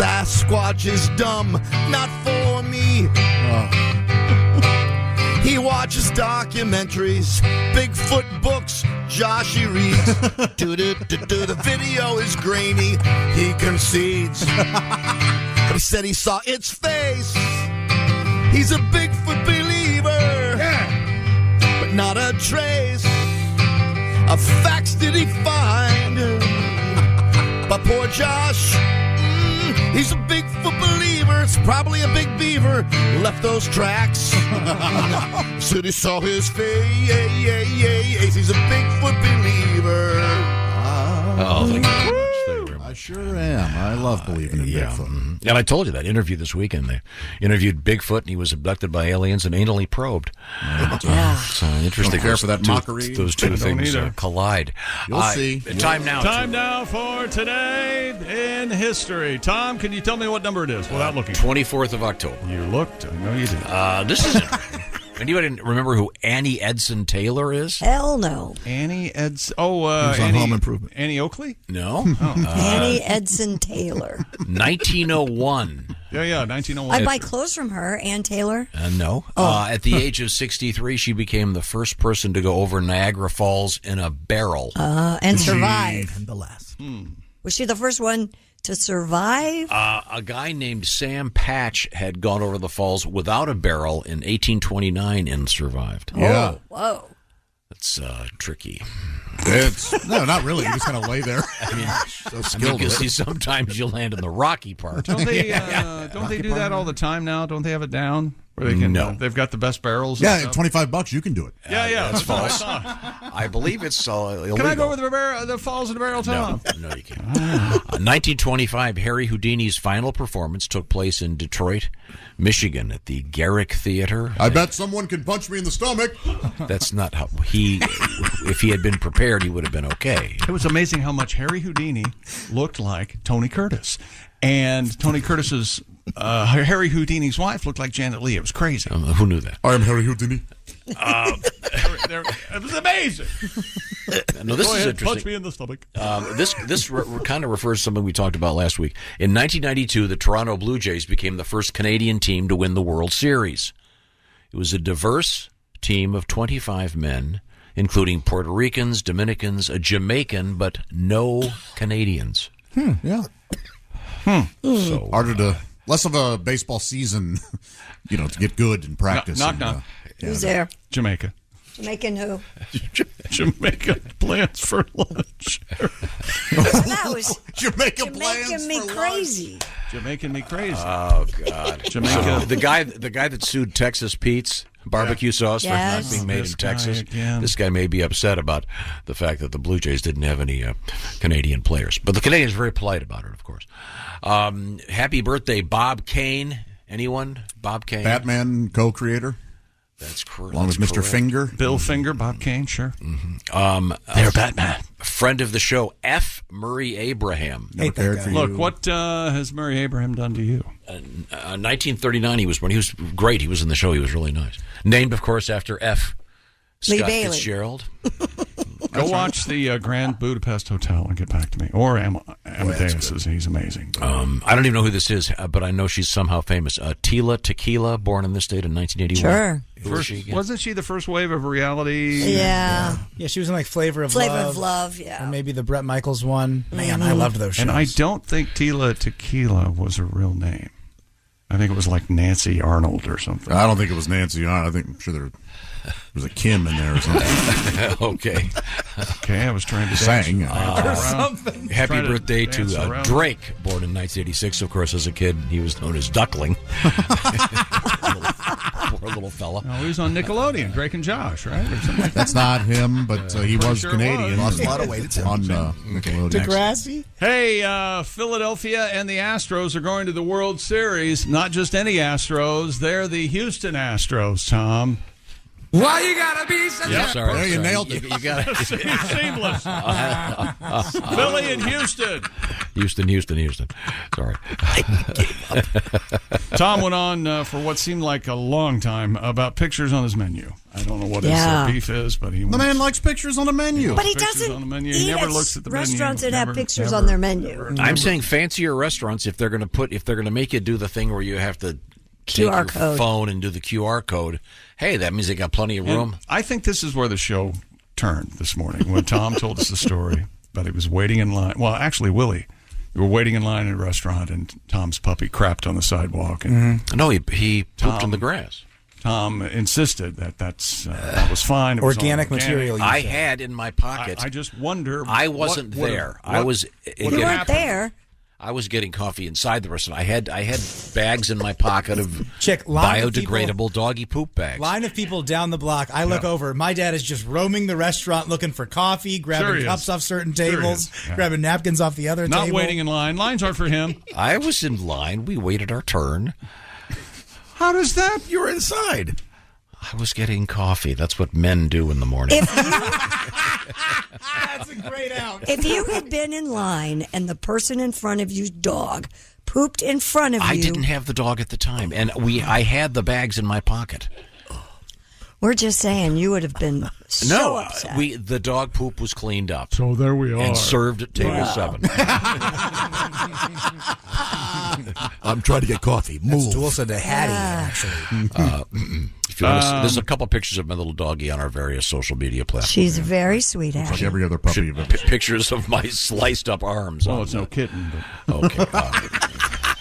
Sasquatch is dumb, not for me. He watches documentaries, Bigfoot books, Josh he reads. The video is grainy, he concedes. But he said he saw its face. He's a Bigfoot believer, but not a trace of facts did he find. But poor Josh, he's a Bigfoot believer. It's probably a big beaver left those tracks. Said he saw his face. He's a Bigfoot believer. Oh, thank you very much. I sure am. I love believing in Bigfoot. And I told you that interview this weekend. They interviewed Bigfoot, and he was abducted by aliens and anally probed. It's interesting. Don't care for that mockery. Those two things collide. You'll see. Time now. Time now for Today in History. Tom, can you tell me what number it is without looking? 24th of October. You looked. I know you did. This is interesting. Anybody remember who Annie Edson Taylor is? Hell no. Annie Edson. on Home Improvement. Annie Oakley? No. Annie Edson Taylor. 1901. Yeah, 1901. I buy clothes from her, Ann Taylor. No. At the age of 63, she became the first person to go over Niagara Falls in a barrel. And survive. And the last. Was she the first one to survive? A guy named Sam Patch had gone over the falls without a barrel in 1829 and survived. Yeah. Whoa. That's tricky. No, not really. You just kind of lay there. I mean, so skilled. because sometimes you land in the rocky part. Don't they do that all the time now? Don't they have it down? Where they can, No. they've got the best barrels. Yeah, $25 you can do it. Yeah, that's false. what I thought. I believe it's illegal. Can I go over the falls in the barrel, Tom? No, you can't. 1925, Harry Houdini's final performance took place in Detroit, Michigan, at the Garrick Theater. I bet someone can punch me in the stomach. That's not how if he had been prepared, he would have been okay. It was amazing how much Harry Houdini looked like Tony Curtis. And Tony Curtis's Harry Houdini's wife looked like Janet Leigh. It was crazy. Who knew that? I am Harry Houdini. It was amazing. No, this Go is ahead, interesting. punch me in the stomach. This kind of refers to something we talked about last week. In 1992, the Toronto Blue Jays became the first Canadian team to win the World Series. It was a diverse team of 25 men, including Puerto Ricans, Dominicans, a Jamaican, but no Canadians. Yeah. So harder to less of a baseball season, to get good in practice. Knock. Who's there? Jamaica. Jamaican who? Jamaica plans for lunch. That was Jamaica making me crazy. Jamaican me crazy. Oh God, Jamaica. The guy that sued Texas Pete's barbecue sauce for not being made This in guy Texas. again. This guy may be upset about the fact that the Blue Jays didn't have any Canadian players, but the Canadians are very polite about it, of course. Happy birthday, Bob Kane. Anyone? Bob Kane? Batman co-creator. That's correct. Along with Mr. Finger. Bill Finger, Bob Kane, sure. They're Batman. Friend of the show, F. Murray Abraham. Never cared for you. Look, what has Murray Abraham done to you? 1939 he was born. He was great. He was in the show. He was really nice. Named, of course, after F. Lee Scott Bailey. Fitzgerald. Go watch the Grand Budapest Hotel and get back to me. Or Amadeus. He's amazing. I don't even know who this is, but I know she's somehow famous. Tila Tequila, born in this state in 1981. Sure. Who is she again? Wasn't she the first wave of reality? Yeah. Yeah, she was in like Flavor of Flavor Love. of Love, yeah. Or maybe the Bret Michaels one. Man, I loved those shows. And I don't think Tila Tequila was her real name. I think it was like Nancy Arnold or something. I don't think it was Nancy Arnold. I'm sure there was a Kim in there or something. Okay. Okay, I was trying to Sang. or something. Happy Trying to birthday dance to around. Drake, born in 1986. Of course, as a kid, he was known as Duckling. Poor little fella. No, he was on Nickelodeon, Drake and Josh, right? Or something like That's not him, but he Pretty was sure it Canadian. was. Lost a lot of weight. It's him. on Nickelodeon. Degrassi? Hey, Philadelphia and the Astros are going to the World Series. Not just any Astros. They're the Houston Astros, Tom. Why you gotta be such Yeah, a... sorry. There, you sorry. nailed it. You got it. Seamless. Philly and Houston. Houston. Sorry. Tom went on for what seemed like a long time about pictures on his menu. I don't know what Yeah. his beef is, but he The man likes pictures on a menu. But he pictures doesn't on the menu. eat He never at looks at the restaurants menu. that have Never, pictures never, on their menu. I'm saying fancier restaurants, if they're going to make you do the thing where you have to take QR your code. phone and do the QR code, hey, that means they got plenty of room. And I think this is where the show turned this morning when Tom told us the story, but he was waiting in line. Well, actually, Willie, you were waiting in line at a restaurant, and Tom's puppy crapped on the sidewalk. And No, he pooped in the grass. Tom insisted that that was fine. It was all Organic material. you I said. had in my pocket. I just wonder. I wasn't there. I was. You weren't there. I was getting coffee inside the restaurant. I had bags in my pocket of Chick, line of biodegradable doggy poop bags. Line of people down the block. I look over. My dad is just roaming the restaurant looking for coffee, grabbing Sure he cups is. off certain Sure he tables, is. Yeah. grabbing napkins off the other Not table. waiting in line. Lines aren't for him. I was in line. We waited our turn. How does that? You're inside. I was getting coffee. That's what men do in the morning. That's a great out. If you had been in line and the person in front of you's dog pooped in front of you, I didn't have the dog at the time, and I had the bags in my pocket. we're just saying you would have been so upset. The dog poop was cleaned up. So there we are. And served at table 7. I'm trying to get coffee. That's Move. Dulce de Hattie, actually. If you want to, there's a couple pictures of my little doggie on our various social media platforms. She's very sweet, Like Ashley. every other puppy you've ever seen. Pictures of my sliced up arms. Well, on it's the- no kitten. Okay.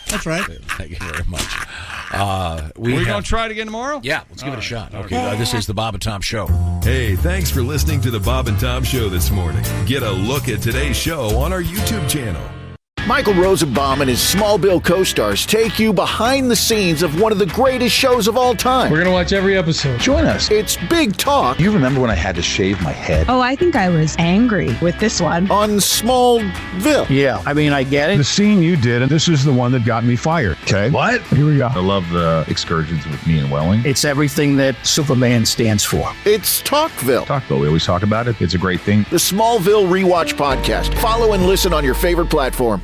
That's right. Thank you very much. We going to try it again tomorrow? Yeah, let's give it a shot. All Okay, right. this is the Bob and Tom Show. Hey, thanks for listening to the Bob and Tom Show this morning. Get a look at today's show on our YouTube channel. Michael Rosenbaum and his Smallville co-stars take you behind the scenes of one of the greatest shows of all time. We're going to watch every episode. Join us. It's Big Talk. You remember when I had to shave my head? Oh, I think I was angry with this one. On Smallville. Yeah, I mean, I get it. The scene you did, and this is the one that got me fired. Okay. What? Here we go. I love the excursions with me and Welling. It's everything that Superman stands for. It's Talkville. Talkville, we always talk about it. It's a great thing. The Smallville Rewatch Podcast. Follow and listen on your favorite platform.